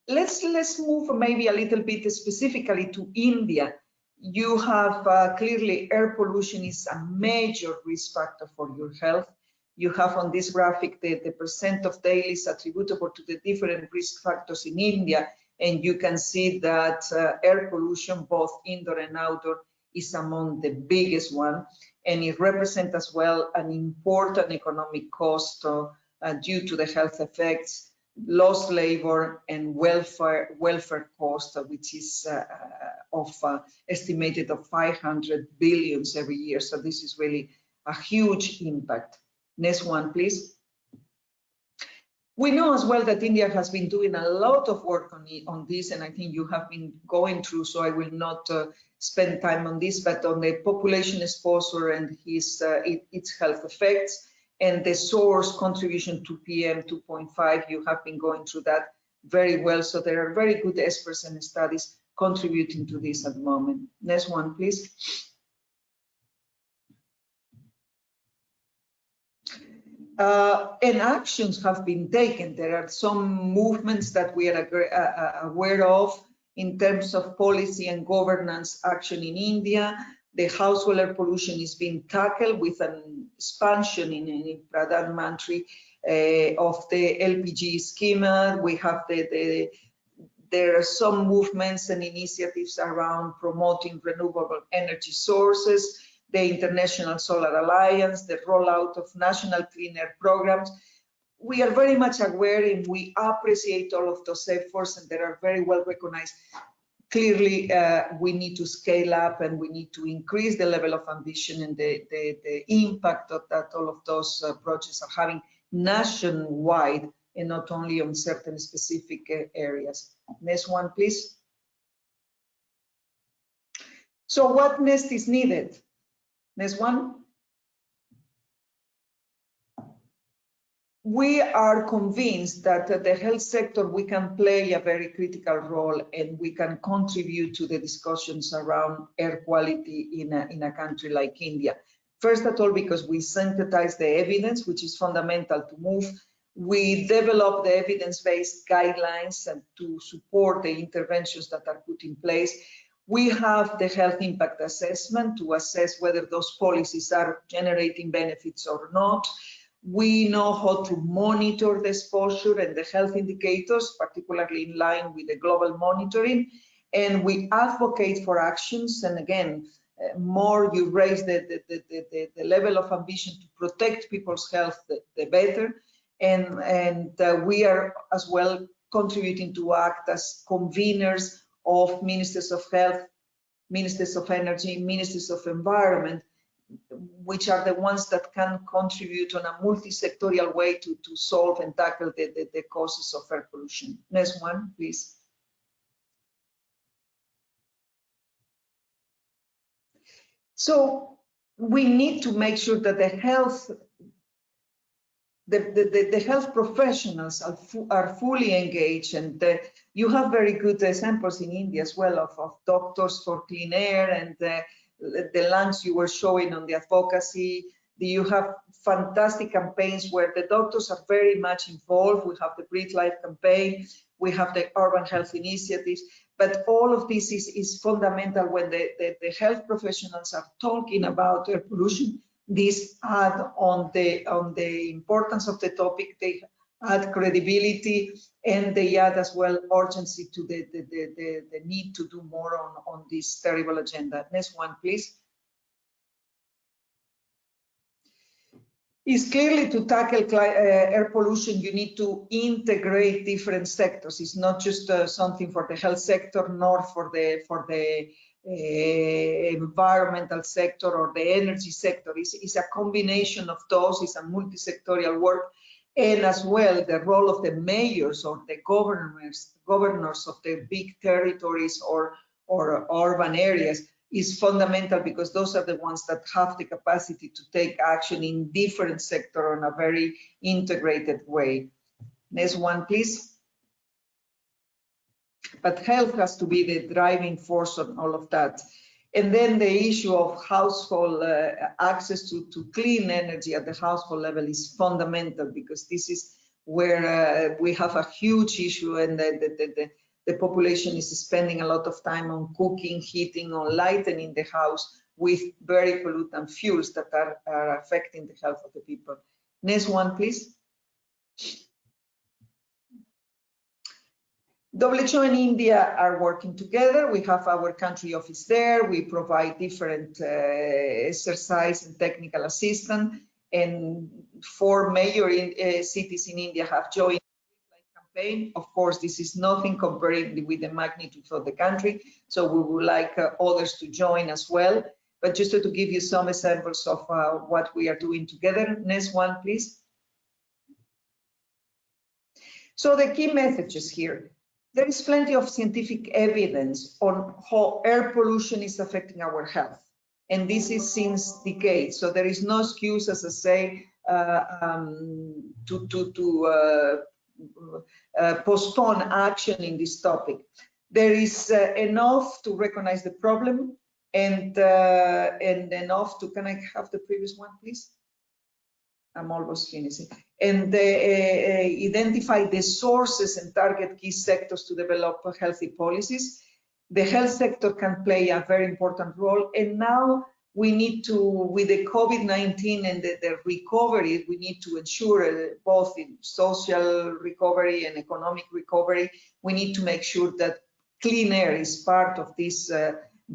Let's move maybe a little bit specifically to India. You have clearly air pollution is a major risk factor for your health. You have on this graphic the percent of dailies attributable to the different risk factors in India, and you can see that air pollution, both indoor and outdoor, is among the biggest one, and it represents as well an important economic cost due to the health effects, lost labor, and welfare cost, which is estimated of 500 billion every year. So this is really a huge impact. Next one, please. We know as well that India has been doing a lot of work on this, and I think you have been going through, so I will not spend time on this, but on the population exposure and its health effects, and the source contribution to PM 2.5, you have been going through that very well. So there are very good experts and studies contributing to this at the moment. Next one, please. And actions have been taken. There are some movements that we are aware of in terms of policy and governance action in India. The household air pollution is being tackled with an expansion in Pradhan Mantri of the LPG schema. We have there are some movements and initiatives around promoting renewable energy sources, the International Solar Alliance, the rollout of national clean air programs. We are very much aware and we appreciate all of those efforts, and they are very well recognized. Clearly, we need to scale up and we need to increase the level of ambition and the impact that all of those projects are having nationwide and not only on certain specific areas. Next one, please. So what next is needed? Next one. we are convinced that the health sector, we can play a very critical role and we can contribute to the discussions around air quality in a country like India. First of all, because we synthesize the evidence, which is fundamental to move. We develop the evidence-based guidelines and to support the interventions that are put in place. We have the health impact assessment to assess whether those policies are generating benefits or not. We know how to monitor the exposure and the health indicators, particularly in line with the global monitoring. And we advocate for actions. And again, more you raise the level of ambition to protect people's health, the better. And we are as well contributing to act as conveners of ministers of health, ministers of energy, ministers of environment, which are the ones that can contribute on a multi-sectorial way to solve and tackle the causes of air pollution. Next one, please. So we need to make sure that the health professionals are fully engaged, and you have very good examples in India as well of doctors for clean air, and the lines you were showing on the advocacy. You have fantastic campaigns where the doctors are very much involved. We have the Breathe Life campaign, we have the urban health initiatives, but all of this is fundamental when the health professionals are talking about air pollution. These add on the importance of the topic, they add credibility, and they add as well urgency to the need to do more on this terrible agenda. Next one, please. Is clearly to tackle air pollution, you need to integrate different sectors. It's not just something for the health sector, nor for the environmental sector or the energy sector. It's a combination of those. It's a multi-sectorial work, and as well the role of the mayors or the governors of the big territories or urban areas is fundamental, because those are the ones that have the capacity to take action in different sectors in a very integrated way. Next one, please. But health has to be the driving force on all of that. And then the issue of household access to clean energy at the household level is fundamental, because this is where we have a huge issue, and the population is spending a lot of time on cooking, heating, on lightening the house with very pollutant fuels that are affecting the health of the people. Next one, please. WHO and India are working together. We have our country office there. We provide different exercise and technical assistance, and 4 major cities in India have joined the campaign. Of course, this is nothing compared with the magnitude of the country, so we would like others to join as well. But just to give you some examples of what we are doing together. Next one, please. So the key messages here. There is plenty of scientific evidence on how air pollution is affecting our health, and this is since decades. So there is no excuse, as I say, postpone action in this topic. There is enough to recognize the problem, and enough to, can I have the previous one, please? I'm almost finishing. And identify the sources and target key sectors to develop healthy policies. The health sector can play a very important role. And now we need to, with the COVID-19 and the recovery, we need to ensure both in social recovery and economic recovery, we need to make sure that clean air is part of this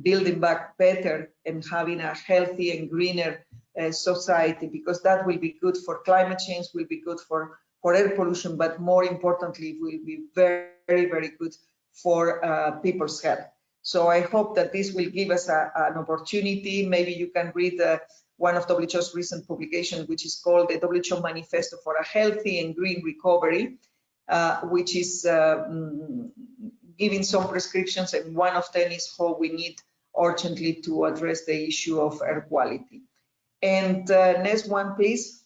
building back better and having a healthy and greener society, because that will be good for climate change, will be good for air pollution, but more importantly, will be very, very good for people's health. So I hope that this will give us an opportunity. Maybe you can read one of WHO's recent publications, which is called the WHO Manifesto for a Healthy and Green Recovery, which is giving some prescriptions, and one of them is how we need urgently to address the issue of air quality. And next one, please.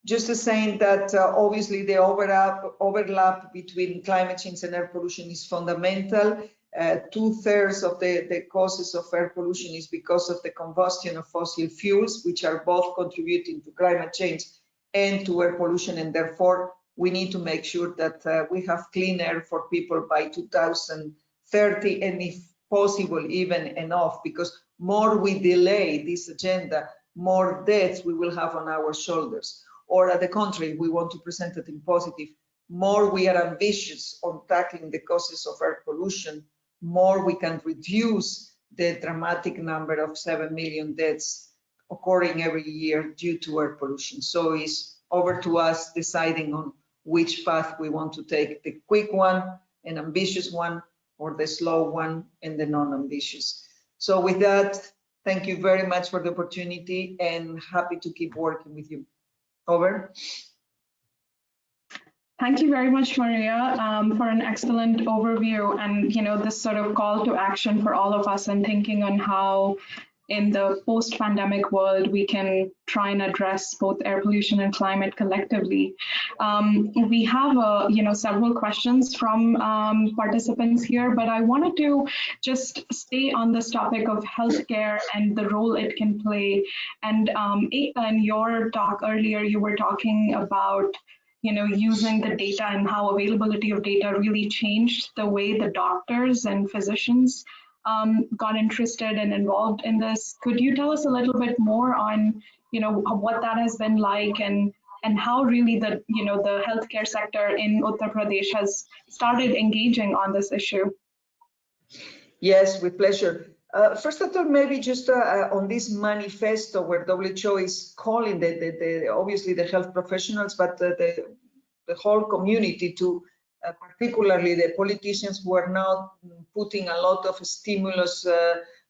Just saying that obviously the overlap between climate change and air pollution is fundamental. 2/3 of the causes of air pollution is because of the combustion of fossil fuels, which are both contributing to climate change and to air pollution, and therefore we need to make sure that we have clean air for people by 2030, and if possible even enough, because more we delay this agenda, more deaths we will have on our shoulders. Or at the contrary, we want to present it in positive. More we are ambitious on tackling the causes of air pollution, more we can reduce the dramatic number of 7 million deaths occurring every year due to air pollution. So it's over to us deciding on which path we want to take, the quick one, an ambitious one, or the slow one and the non-ambitious. So with that, thank you very much for the opportunity and happy to keep working with you. Over. Thank you very much, Maria, for an excellent overview and this sort of call to action for all of us and thinking on how in the post-pandemic world we can try and address both air pollution and climate collectively. We have several questions from participants here, but I wanted to just stay on this topic of healthcare and the role it can play. And Ekta, in your talk earlier, you were talking about using the data and how availability of data really changed the way the doctors and physicians got interested and involved in this. Could you tell us a little bit more on what that has been like and how really the the healthcare sector in Uttar Pradesh has started engaging on this issue? Yes, with pleasure. First of all, maybe just on this manifesto where WHO is calling obviously the health professionals, but the whole community to particularly the politicians who are now putting a lot of stimulus,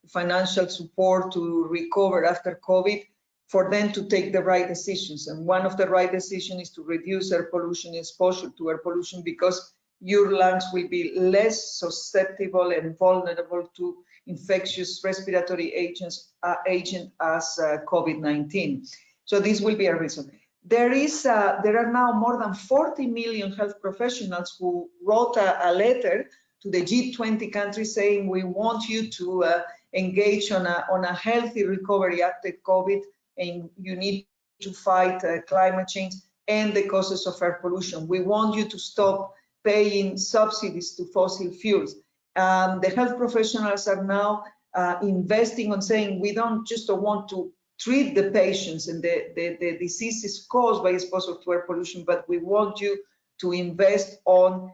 financial support to recover after COVID, for them to take the right decisions. And one of the right decisions is to reduce air pollution, exposure to air pollution, because your lungs will be less susceptible and vulnerable to infectious respiratory agents as COVID-19. So this will be a reason. There are now more than 40 million health professionals who wrote a letter to the G20 countries saying we want you to engage on a healthy recovery after COVID, and you need to fight climate change and the causes of air pollution. We want you to stop paying subsidies to fossil fuels. The health professionals are now investing on saying we don't just want to treat the patients and the diseases caused by exposure to air pollution, but we want you to invest on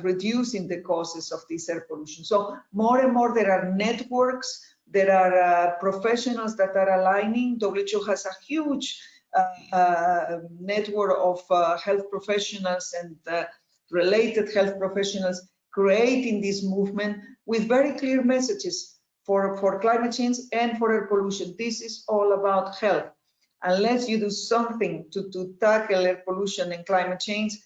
reducing the causes of this air pollution. So more and more there are networks, there are professionals that are aligning. WHO has a huge network of health professionals and related health professionals creating this movement with very clear messages for climate change and for air pollution. This is all about health. Unless you do something to tackle air pollution and climate change,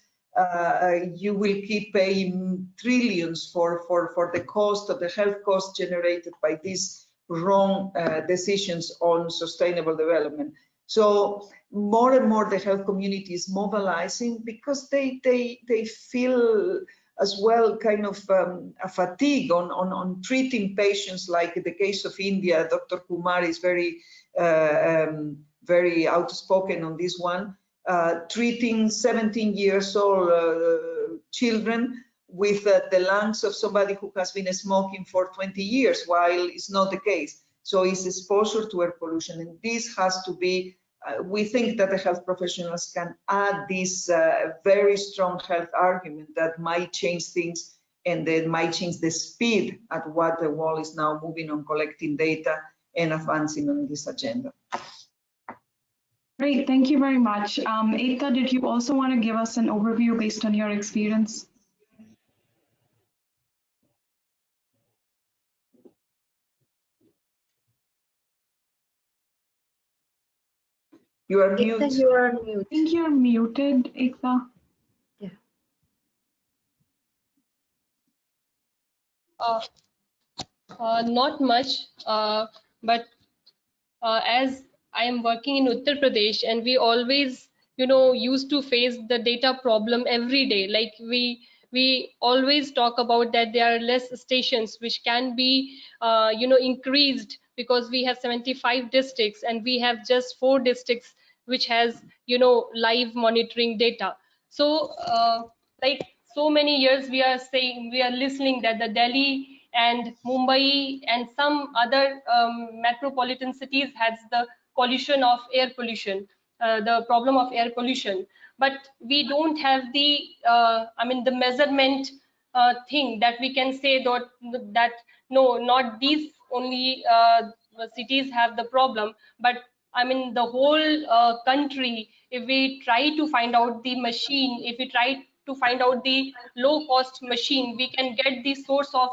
you will keep paying trillions for the cost of the health costs generated by these wrong decisions on sustainable development. So more and more the health community is mobilizing because they feel as well kind of a fatigue on treating patients, like in the case of India. Dr. Kumar is very outspoken on this one, treating 17 years old children with the lungs of somebody who has been smoking for 20 years, while it's not the case. So it's exposure to air pollution, and this has to be, we think that the health professionals can add this very strong health argument that might change things, and that might change the speed at what the world is now moving on collecting data and advancing on this agenda. Great, thank you very much. Ekta, did you also want to give us an overview based on your experience? You are Ekta, mute. you are mute. I think you're muted, Ekta. Yeah. Not much, but as I am working in Uttar Pradesh, and we always used to face the data problem every day. Like we always talk about that there are less stations which can be increased, because we have 75 districts and we have just 4 districts which has live monitoring data. So like so many years we are listening that the Delhi and Mumbai and some other metropolitan cities has the pollution of air pollution, the problem of air pollution, but we don't have the the measurement thing that we can say that no, not these only cities have the problem, but the whole country, if we try to find out the machine, if we try to find out the low cost machine, we can get the source of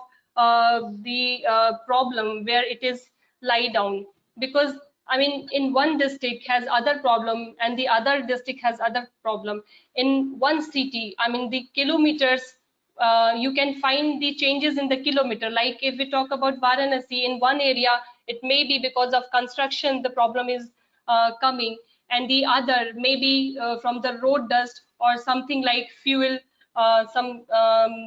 the problem where it is lie down. Because in one district has other problem and the other district has other problem. In one city, the kilometers, you can find the changes in the kilometer. Like if we talk about Varanasi, in one area it may be because of construction the problem is coming, and the other maybe from the road dust or something like fuel, some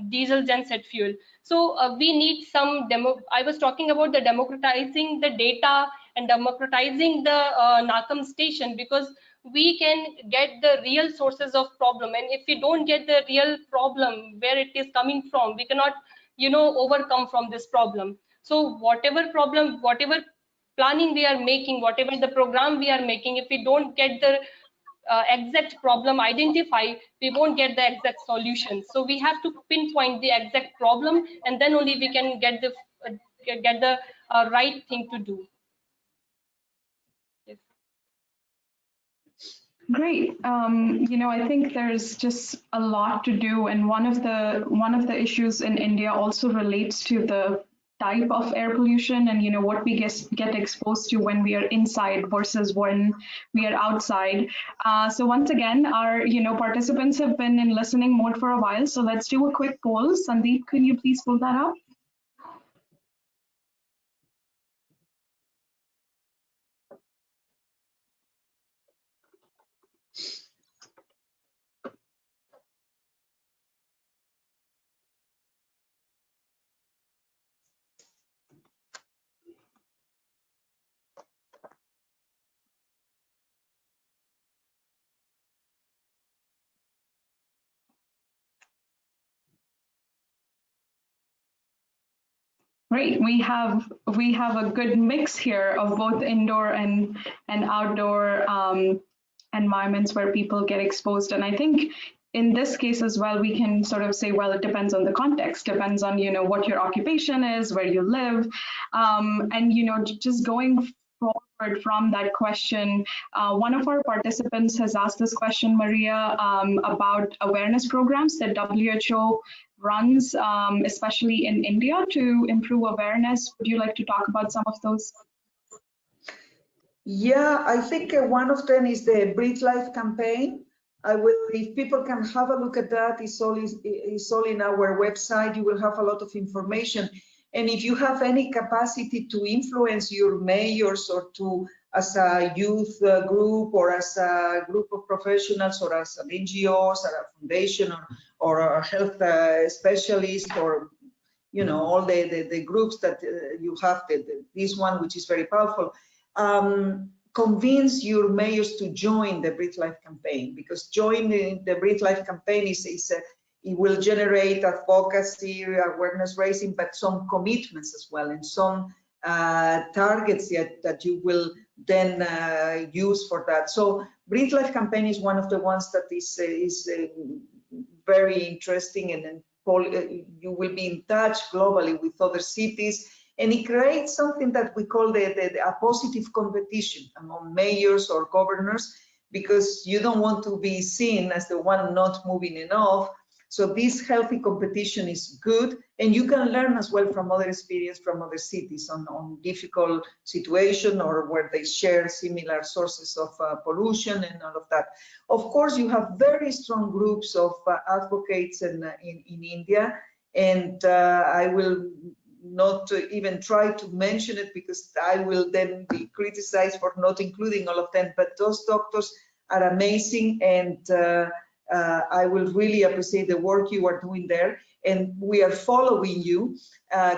diesel genset fuel. So we need some I was talking about the democratizing the data and democratizing the NACAM station, because we can get the real sources of problem, and if we don't get the real problem where it is coming from, we cannot overcome from this problem. So whatever problem, whatever planning we are making, whatever the program we are making, if we don't get the exact problem identified, we won't get the exact solution. So we have to pinpoint the exact problem, and then only we can get the right thing to do. Yes. Great. I think there's just a lot to do, and one of the issues in India also relates to the type of air pollution and what we get exposed to when we are inside versus when we are outside. So once again, our participants have been in listening mode for a while. So let's do a quick poll. Sandeep, can you please pull that up? Great. We have a good mix here of both indoor and outdoor environments where people get exposed. And I think in this case as well, we can sort of say, well, it depends on the context, depends on what your occupation is, where you live, and just going forward from that question, one of our participants has asked this question, Maria, about awareness programs that WHO runs, especially in India, to improve awareness. Would you like to talk about some of those? Yeah, I think one of them is the Breathe Life campaign. If people can have a look at that, it's all in our website. You will have a lot of information. And if you have any capacity to influence your mayors or as a youth group or as a group of professionals or as an NGOs or a foundation or a health specialist or all the groups that you have, this one which is very powerful, convince your mayors to join the Breathe Life campaign, because joining the Breathe Life campaign it will generate advocacy, awareness raising, but some commitments as well, and some targets that you will then use for that. So Breathe Life campaign is one of the ones that is very interesting, and then you will be in touch globally with other cities, and it creates something that we call a positive competition among mayors or governors, because you don't want to be seen as the one not moving enough. So this healthy competition is good, and you can learn as well from other experience from other cities on difficult situation or where they share similar sources of pollution and all of that. Of course, you have very strong groups of advocates in India, and I will not even try to mention it because I will then be criticized for not including all of them, but those doctors are amazing, and I will really appreciate the work you are doing there. And we are following you,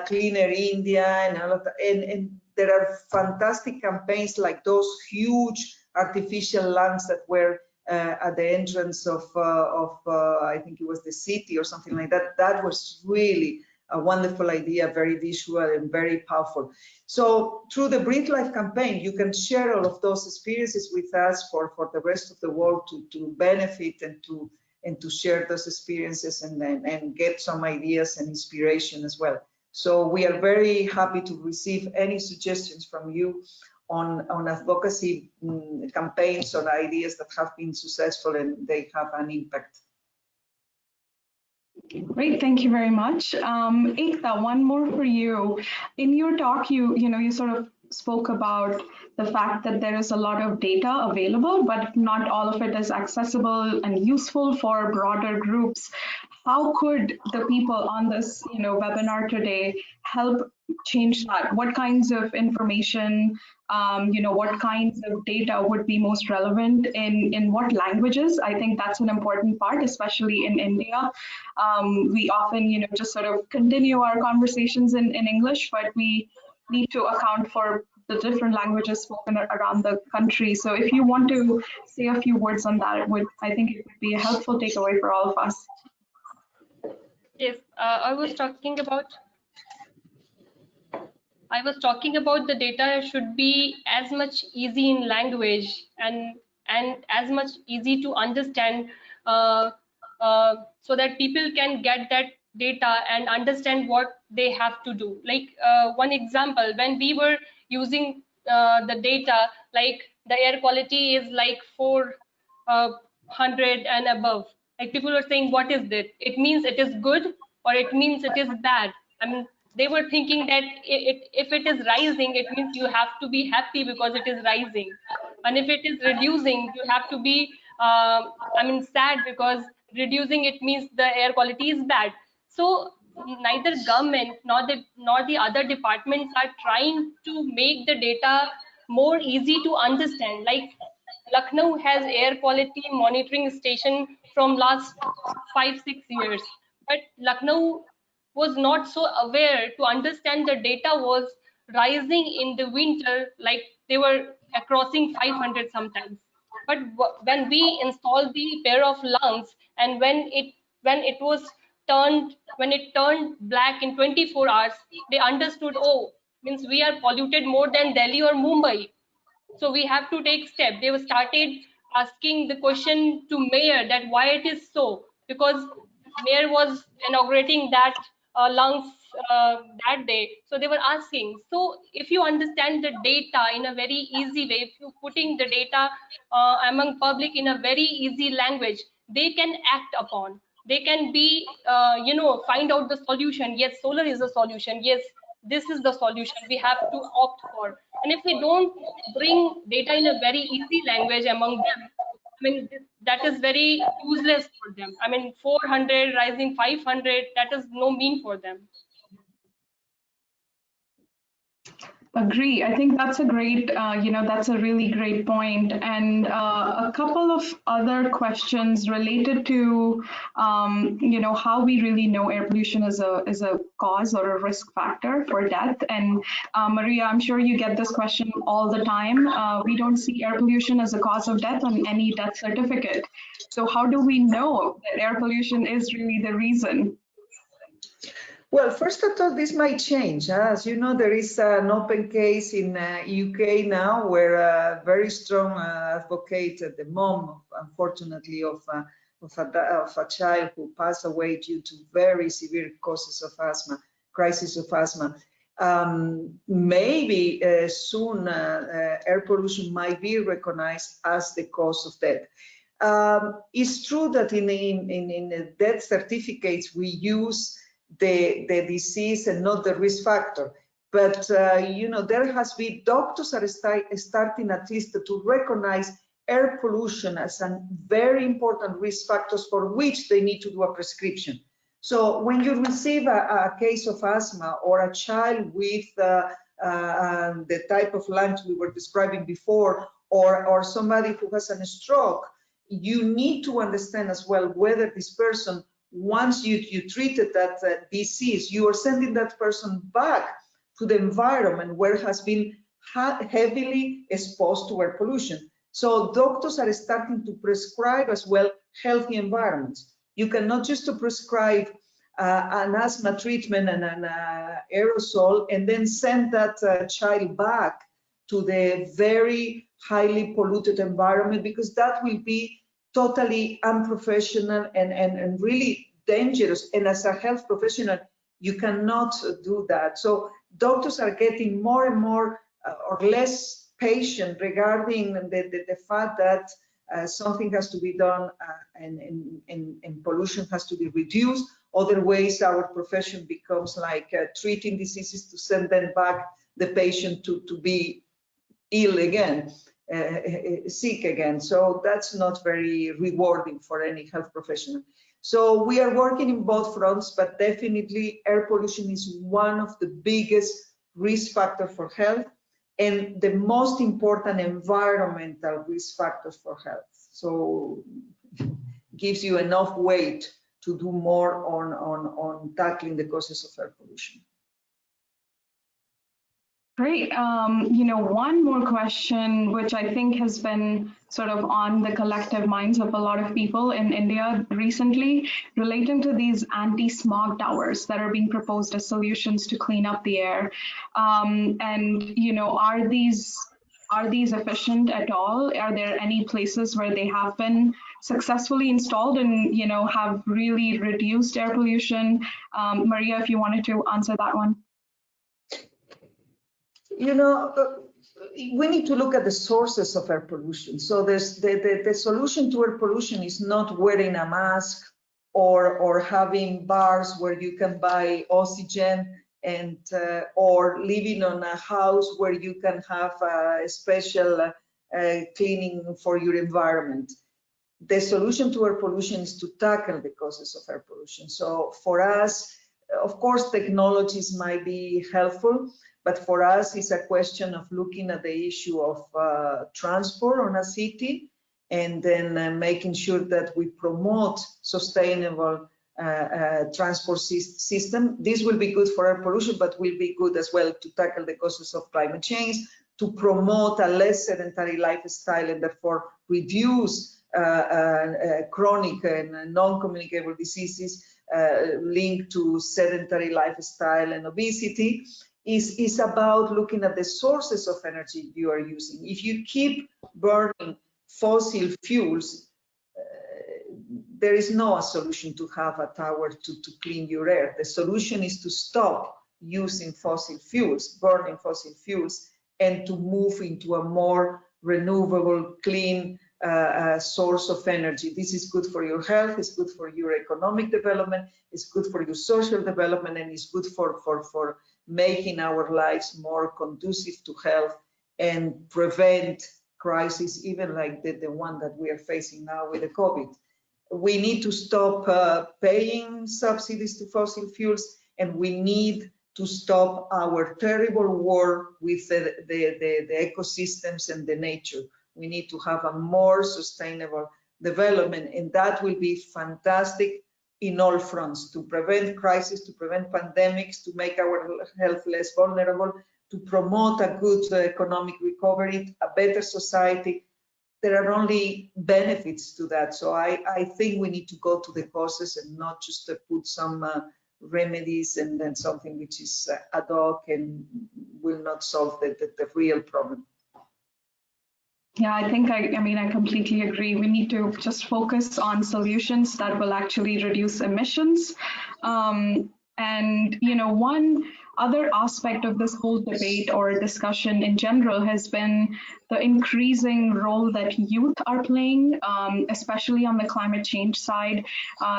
Cleaner India, and all of that. And there are fantastic campaigns like those huge artificial lungs that were at the entrance of I think it was the city or something like that. That was really a wonderful idea, very visual and very powerful. So through the Breathe Life campaign, you can share all of those experiences with us for the rest of the world to benefit and to share those experiences and get some ideas and inspiration as well. So we are very happy to receive any suggestions from you on advocacy campaigns or ideas that have been successful and they have an impact. Great, thank you very much. Ekta, one more for you. In your talk, you sort of spoke about the fact that there is a lot of data available, but not all of it is accessible and useful for broader groups. How could the people on this webinar today help change that? What kinds of information, what kinds of data would be most relevant in what languages? I think that's an important part, especially in India. We often, just sort of continue our conversations in English, but we need to account for the different languages spoken around the country. So if you want to say a few words on that, I think it would be a helpful takeaway for all of us. Yes, I was talking about the data should be as much easy in language and as much easy to understand, so that people can get that data and understand what they have to do. Like one example, when we were using the data, like the air quality is like 400 and above. Like people were saying, what is that? It means it is good or it means it is bad. I mean, they were thinking that if it is rising, it means you have to be happy because it is rising. And if it is reducing, you have to be, sad because reducing it means the air quality is bad. So neither government nor the other departments are trying to make the data more easy to understand. Like Lucknow has air quality monitoring station from last 5-6 years, but Lucknow was not so aware to understand the data was rising in the winter, like they were crossing 500 sometimes. But when we installed the pair of lungs, and when it turned black in 24 hours, they understood, oh, means we are polluted more than Delhi or Mumbai. So we have to take step. They started asking the question to mayor that why it is so, because mayor was inaugurating that lungs that day. So they were asking. So if you understand the data in a very easy way, if you're putting the data among public in a very easy language, they can act upon. They can be, find out the solution. Yes, solar is the solution. Yes, this is the solution we have to opt for. And if we don't bring data in a very easy language among them, I mean, that is very useless for them. I mean, 400 rising 500, that is no mean for them. Agree. I think that's a great, that's a really great point. And a couple of other questions related to, how we really know air pollution is a cause or a risk factor for death. And Maria, I'm sure you get this question all the time. We don't see air pollution as a cause of death on any death certificate. So how do we know that air pollution is really the reason? Well, first of all, this might change. As you know, there is an open case in UK now where a very strong advocate, the mom, unfortunately, of a child who passed away due to very severe causes of asthma, crisis of asthma. Maybe soon air pollution might be recognized as the cause of death. It's true that in the death certificates we use the disease and not the risk factor, but there has been, doctors are starting at least to recognize air pollution as a very important risk factors for which they need to do a prescription. So when you receive a case of asthma or a child with the type of lungs we were describing before, or somebody who has a stroke, you need to understand as well whether this person, once you treated that disease, you are sending that person back to the environment where has been heavily exposed to air pollution. So doctors are starting to prescribe as well healthy environments. You cannot just prescribe an asthma treatment and an aerosol and then send that child back to the very highly polluted environment, because that will be totally unprofessional and really dangerous. And as a health professional, you cannot do that. So doctors are getting more and more or less patient regarding the fact that something has to be done and pollution has to be reduced. Otherwise, our profession becomes like treating diseases to send them back the patient to be ill again, sick again. So that's not very rewarding for any health professional. So we are working in both fronts, but definitely air pollution is one of the biggest risk factors for health and the most important environmental risk factors for health. So gives you enough weight to do more on tackling the causes of air pollution. Great. One more question, which I think has been sort of on the collective minds of a lot of people in India recently, relating to these anti-smog towers that are being proposed as solutions to clean up the air. Are these efficient at all? Are there any places where they have been successfully installed and have really reduced air pollution? Maria, if you wanted to answer that one. We need to look at the sources of air pollution. So there's the solution to air pollution is not wearing a mask or having bars where you can buy oxygen and or living on a house where you can have a special cleaning for your environment. The solution to air pollution is to tackle the causes of air pollution. So for us, of course, technologies might be helpful, but for us, it's a question of looking at the issue of transport on a city and then making sure that we promote sustainable transport system. This will be good for air pollution, but will be good as well to tackle the causes of climate change, to promote a less sedentary lifestyle and therefore reduce chronic and non-communicable diseases linked to sedentary lifestyle and obesity. Is about looking at the sources of energy you are using. If you keep burning fossil fuels, there is no solution to have a tower to clean your air. The solution is to stop using fossil fuels, burning fossil fuels, and to move into a more renewable, clean source of energy. This is good for your health, it's good for your economic development, it's good for your social development, and it's good for making our lives more conducive to health and prevent crises, even like the one that we are facing now with the COVID. We need to stop paying subsidies to fossil fuels, and we need to stop our terrible war with the ecosystems and the nature. We need to have a more sustainable development, and that will be fantastic in all fronts, to prevent crises, to prevent pandemics, to make our health less vulnerable, to promote a good economic recovery, a better society. There are only benefits to that. So I think we need to go to the causes and not just put some remedies and then something which is ad hoc and will not solve the real problem. Yeah, I think I completely agree. We need to just focus on solutions that will actually reduce emissions. One other aspect of this whole debate or discussion in general has been the increasing role that youth are playing, especially on the climate change side.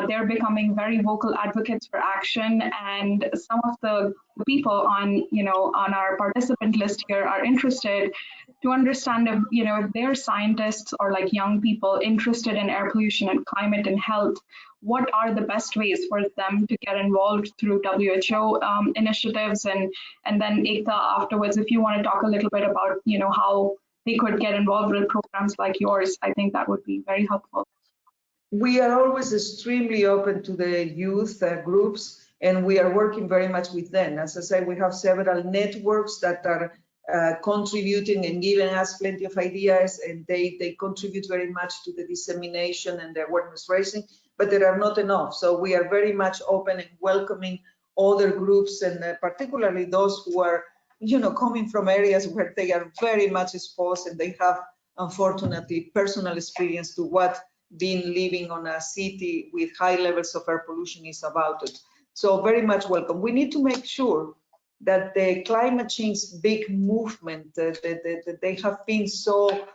They're becoming very vocal advocates for action, and some of the people on our participant list here are interested to understand if they're scientists or like young people interested in air pollution and climate and health, what are the best ways for them to get involved through WHO initiatives, and then Ekta afterwards, if you want to talk a little bit about how they could get involved with programs like yours, I think that would be very helpful. We are always extremely open to the youth groups, and we are working very much with them. As I said, we have several networks that are contributing and giving us plenty of ideas, and they contribute very much to the dissemination and the awareness raising, but there are not enough. So we are very much open and welcoming other groups, and particularly those who are, coming from areas where they are very much exposed and they have, unfortunately, personal experience to what being living on a city with high levels of air pollution is about it. So very much welcome. We need to make sure that the climate change big movement, they have been so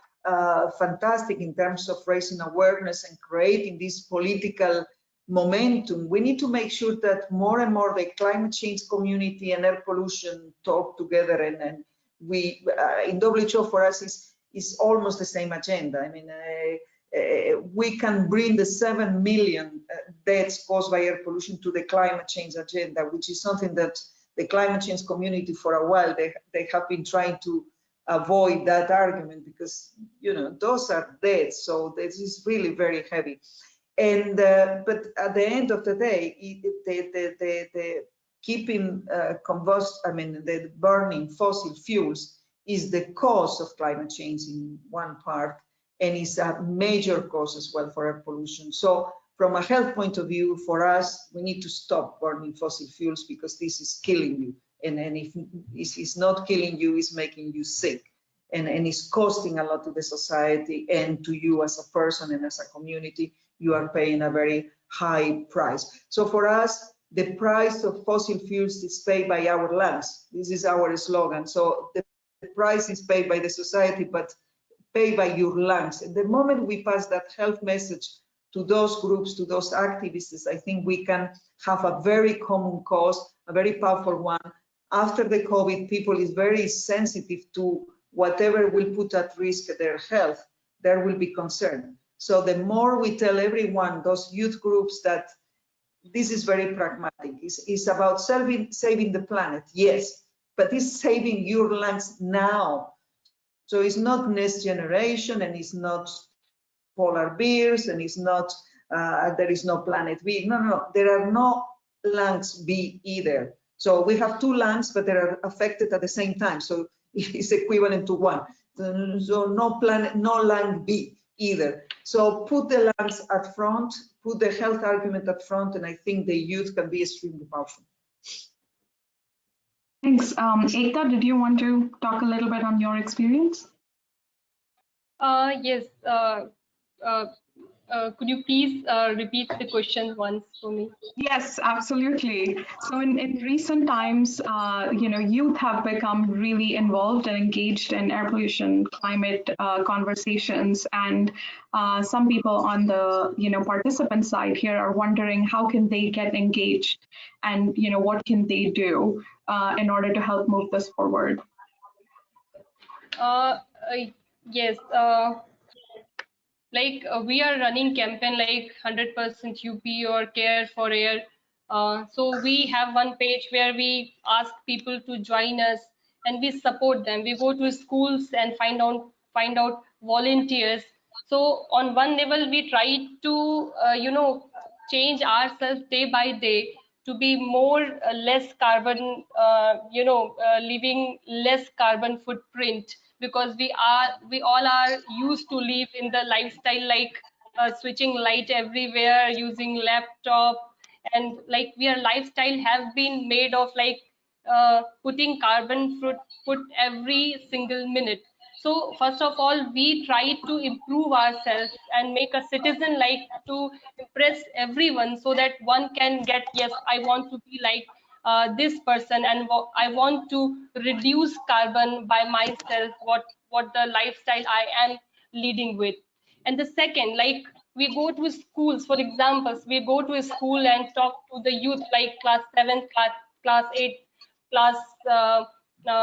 fantastic in terms of raising awareness and creating this political momentum. We need to make sure that more and more the climate change community and air pollution talk together, and we in WHO for us is almost the same agenda. I mean, we can bring the 7 million deaths caused by air pollution to the climate change agenda, which is something that the climate change community for a while, they have been trying to avoid that argument because, those are deaths. So this is really very heavy. And but at the end of the day, the keeping the burning fossil fuels is the cause of climate change in one part, and is a major cause as well for air pollution. So from a health point of view, for us, we need to stop burning fossil fuels because this is killing you. And if it's not killing you, it's making you sick. And it's costing a lot to the society and to you as a person and as a community. You are paying a very high price. So for us, the price of fossil fuels is paid by our lungs. This is our slogan. So the price is paid by the society, but paid by your lungs. And the moment we pass that health message to those groups, to those activists, I think we can have a very common cause, a very powerful one. After the COVID, people is very sensitive to whatever will put at risk their health, there will be concern. So the more we tell everyone, those youth groups, that this is very pragmatic. It's about saving the planet, yes, but it's saving your lungs now. So it's not next generation, and it's not polar bears, and it's not, there is no planet B. No, there are no lungs B either. So we have two lungs, but they are affected at the same time. So it's equivalent to one. So no planet, no lung B either. So put the lungs at front, put the health argument at front, and I think the youth can be extremely powerful. Thanks. Ekta, did you want to talk a little bit on your experience? Yes. Could you please repeat the question once for me? Yes, absolutely. So in recent times, youth have become really involved and engaged in air pollution, climate conversations, and some people on the participant side here are wondering how can they get engaged, and what can they do in order to help move this forward. Yes. We are running campaign like 100% UP or Care for Air. So we have one page where we ask people to join us and we support them. We go to schools and find out volunteers. So on one level, we try to change ourselves day by day to be more less carbon, living less carbon footprint, because we all are used to live in the lifestyle like switching light everywhere, using laptop, and like our lifestyle has been made of putting carbon foot every single minute. So first of all, we try to improve ourselves and make a citizen like to impress everyone, so that one can get, yes, I want to be like this person, and I want to reduce carbon by myself, what the lifestyle I am leading with. And the second, like we go to schools, for examples, we go to a school and talk to the youth like class 7, class 8, class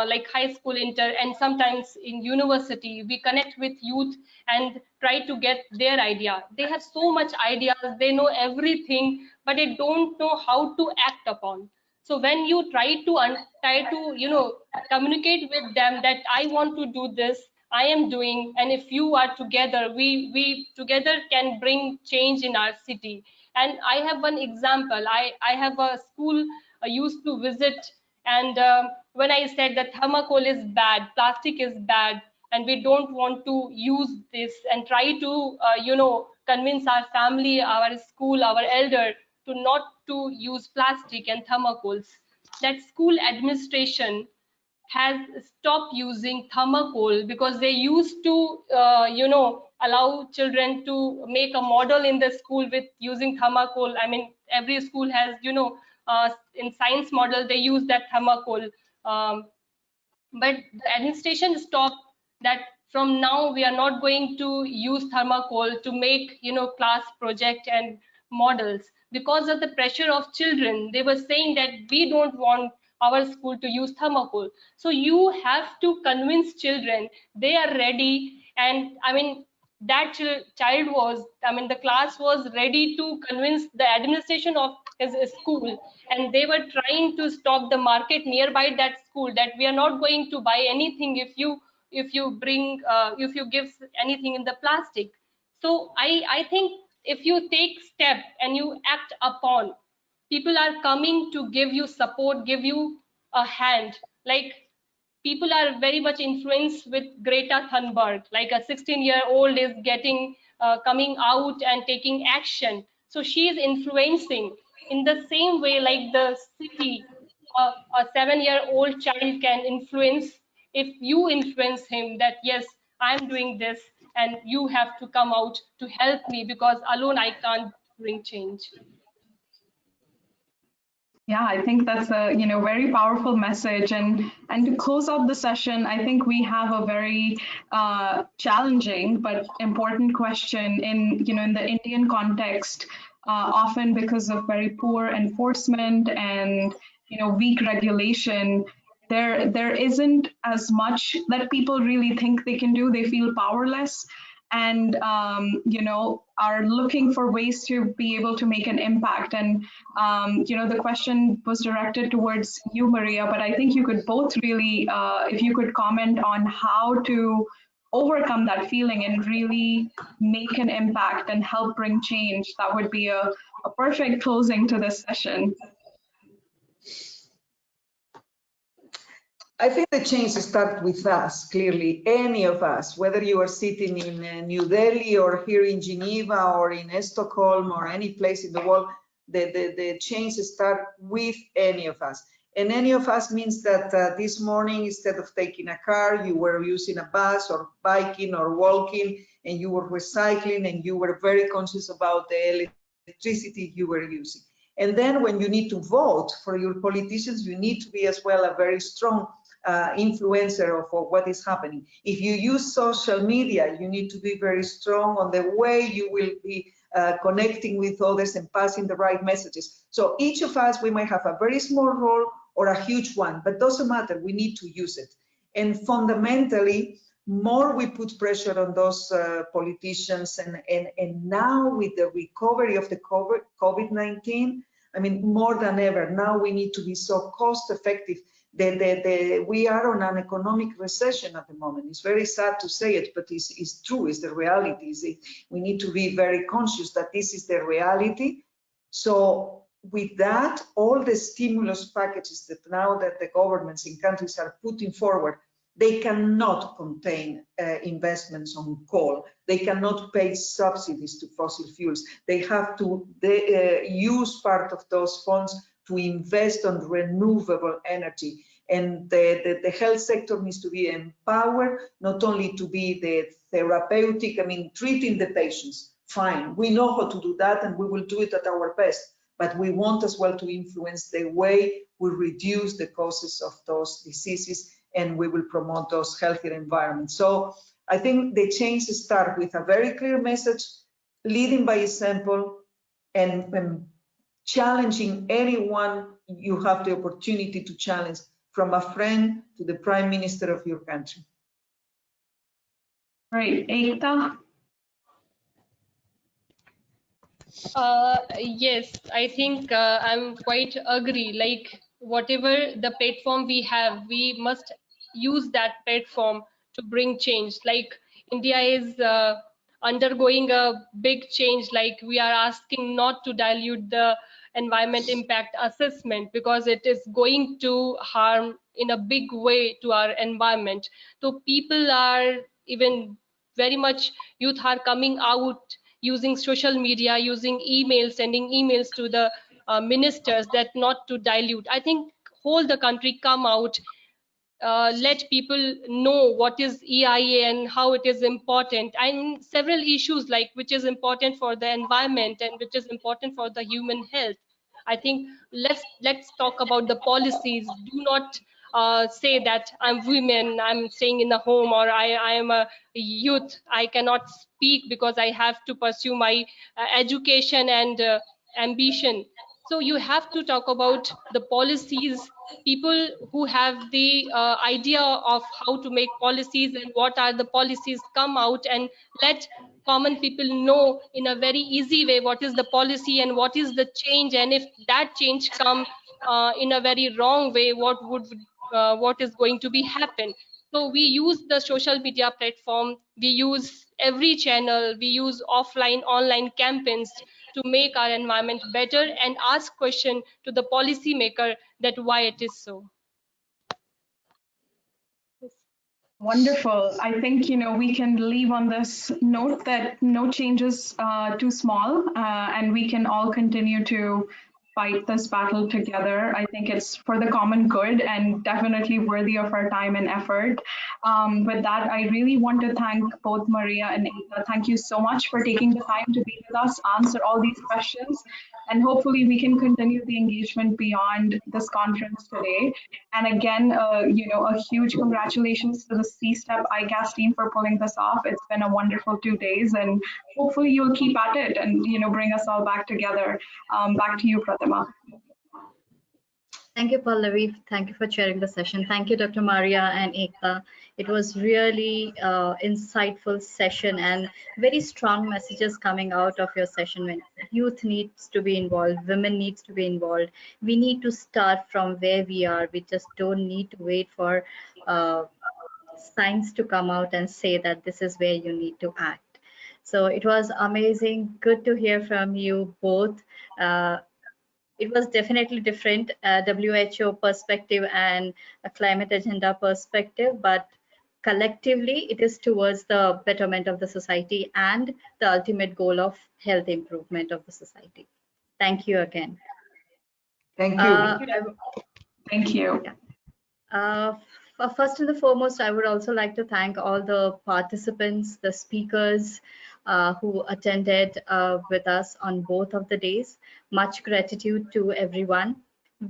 like high school, inter, and sometimes in university. We connect with youth and try to get their idea. They have so much ideas, they know everything, but they don't know how to act upon. So when you try to communicate with them that I want to do this, I am doing, and if you are together, we together can bring change in our city. And I have one example. I have a school I used to visit, and when I said that thermocol is bad, plastic is bad, and we don't want to use this, and try to convince our family, our school, our elder to not to use plastic and thermocols, that school administration has stopped using thermocol, because they used to allow children to make a model in the school with using thermocol. I mean, every school has in science model they use that thermocol, but the administration stopped that. From now we are not going to use thermocol to make class project and models, because of the pressure of children. They were saying that we don't want our school to use thermocol. So you have to convince children they are ready. And I mean, that child was, I mean, the class was ready to convince the administration of his school, and they were trying to stop the market nearby that school, that we are not going to buy anything if you bring if you give anything in the plastic. So I think if you take step and you act upon, people are coming to give you support, give you a hand. Like, people are very much influenced with Greta Thunberg. Like, a 16-year-old is getting coming out and taking action. So she is influencing in the same way like the city. A 7-year-old child can influence if you influence him that yes, I'm doing this and you have to come out to help me, because alone I can't bring change. Yeah, I think that's a very powerful message. And to close out the session, I think we have a very challenging but important question in in the Indian context, often because of very poor enforcement and weak regulation. There isn't as much that people really think they can do. They feel powerless, and are looking for ways to be able to make an impact. And the question was directed towards you, Maria, but I think you could both really, if you could comment on how to overcome that feeling and really make an impact and help bring change, that would be a perfect closing to this session. I think the change starts with us, clearly, any of us, whether you are sitting in New Delhi or here in Geneva or in Stockholm or any place in the world, the change starts with any of us. And any of us means that this morning, instead of taking a car, you were using a bus or biking or walking, and you were recycling, and you were very conscious about the electricity you were using. And then when you need to vote for your politicians, you need to be as well a very strong influencer of what is happening. If you use social media, you need to be very strong on the way you will be connecting with others and passing the right messages. So each of us, we might have a very small role or a huge one, but doesn't matter, we need to use it. And fundamentally, more we put pressure on those politicians, and now with the recovery of the COVID-19, I mean, more than ever, now we need to be so cost effective. We are on an economic recession at the moment. It's very sad to say it, but it's true, it's the reality. We need to be very conscious that this is the reality. So with that, all the stimulus packages that now that the governments in countries are putting forward, they cannot contain investments on coal. They cannot pay subsidies to fossil fuels. They have to use part of those funds to invest on renewable energy. And the health sector needs to be empowered, not only to be the therapeutic, I mean, treating the patients, fine. We know how to do that and we will do it at our best, but we want as well to influence the way we reduce the causes of those diseases, and we will promote those healthier environments. So I think the change starts with a very clear message, leading by example, and challenging anyone you have the opportunity to challenge, from a friend to the Prime Minister of your country. Great. Ekta? Yes, I think I'm quite agree. Like, whatever the platform we have, we must use that platform to bring change. Like India is undergoing a big change. Like we are asking not to dilute the environment impact assessment because it is going to harm in a big way to our environment. So people are even very much, youth are coming out using social media, using emails, sending emails to the ministers that not to dilute. I think whole the country come out, let people know what is EIA and how it is important, and several issues like which is important for the environment and which is important for the human health. I think let's talk about the policies. Do not say that I'm women, I'm staying in the home, or I am a youth, I cannot speak because I have to pursue my education and ambition. So you have to talk about the policies, people who have the idea of how to make policies and what are the policies come out, and let common people know in a very easy way what is the policy and what is the change, and if that change come in a very wrong way, what is going to be happen. So we use the social media platform, we use every channel, we use offline online campaigns to make our environment better and ask question to the policy maker that why it is so. Wonderful. I think, we can leave on this note that no change is too small, and we can all continue to fight this battle together. I think it's for the common good and definitely worthy of our time and effort. With that, I really want to thank both Maria and Ekta. Thank you so much for taking the time to be with us, answer all these questions, and hopefully we can continue the engagement beyond this conference today. And again, a huge congratulations to the CSTEP ICAS team for pulling this off. It's been a wonderful 2 days, and hopefully you'll keep at it and bring us all back together. Back to you, Pratima. Thank you, Pallavi. Thank you for chairing the session. Thank you, Dr. Maria and Ekta. It was really insightful session and very strong messages coming out of your session. When youth needs to be involved, women needs to be involved. We need to start from where we are. We just don't need to wait for science to come out and say that this is where you need to act. So it was amazing. Good to hear from you both. It was definitely different, WHO perspective and a climate agenda perspective, but collectively it is towards the betterment of the society and the ultimate goal of health improvement of the society. Thank you again. Thank you. Thank you. First and foremost, I would also like to thank all the participants, the speakers who attended with us on both of the days. Much gratitude to everyone.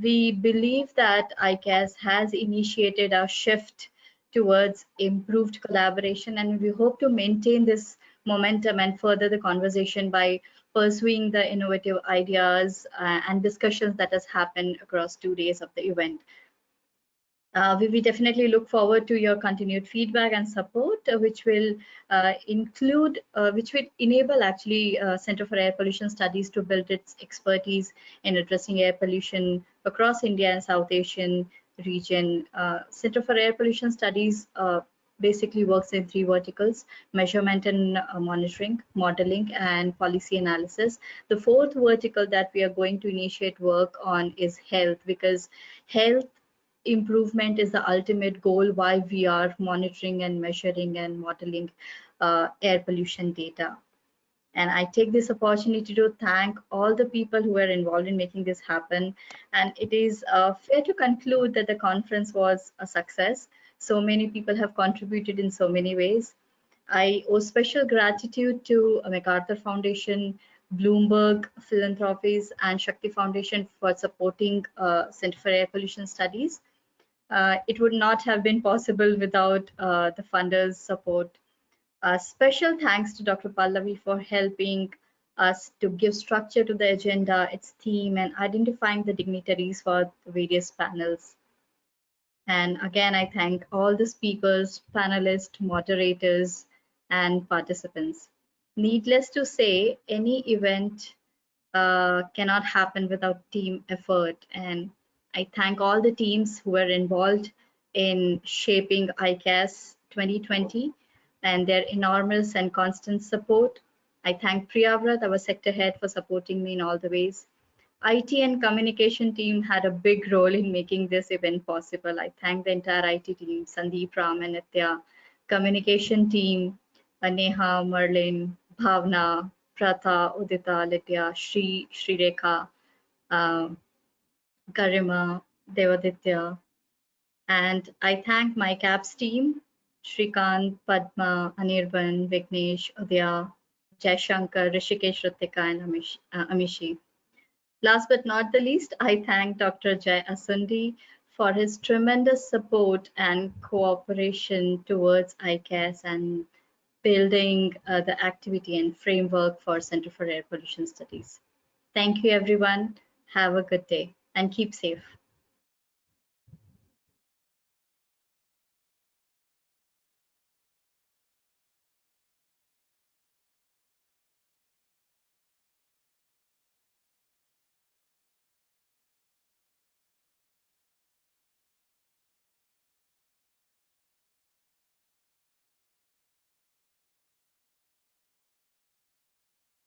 We believe that ICAS has initiated a shift towards improved collaboration, and we hope to maintain this momentum and further the conversation by pursuing the innovative ideas and discussions that has happened across 2 days of the event. We definitely look forward to your continued feedback and support, which will enable actually Center for Air Pollution Studies to build its expertise in addressing air pollution across India and South Asian region. Center for Air Pollution Studies basically works in 3 verticals: measurement and monitoring, modeling, and policy analysis. The 4th vertical that we are going to initiate work on is health, because health improvement is the ultimate goal why we are monitoring and measuring and modeling air pollution data. And I take this opportunity to thank all the people who were involved in making this happen. And it is fair to conclude that the conference was a success. So many people have contributed in so many ways. I owe special gratitude to MacArthur Foundation, Bloomberg Philanthropies, and Shakti Foundation for supporting Center for Air Pollution Studies. It would not have been possible without the funders' support. Special thanks to Dr. Pallavi for helping us to give structure to the agenda, its theme, and identifying the dignitaries for the various panels. And again, I thank all the speakers, panelists, moderators, and participants. Needless to say, any event cannot happen without team effort. And I thank all the teams who were involved in shaping ICAS 2020 and their enormous and constant support. I thank Priyavrat, our sector head, for supporting me in all the ways. IT and communication team had a big role in making this event possible. I thank the entire IT team, Sandeep, Ram, and Nitya, communication team, Neha, Merlin, Bhavna, Pratha, Udita, Litya, Shri Rekha, Garima, Devaditya, and I thank my CAPS team, Shrikant, Padma, Anirban, Vignesh, Udaya, Jaishankar, Rishikesh, Ritika, and Amishi. Last but not the least, I thank Dr. Jai Asundi for his tremendous support and cooperation towards ICAS and building the activity and framework for Center for Air Pollution Studies. Thank you, everyone. Have a good day and keep safe.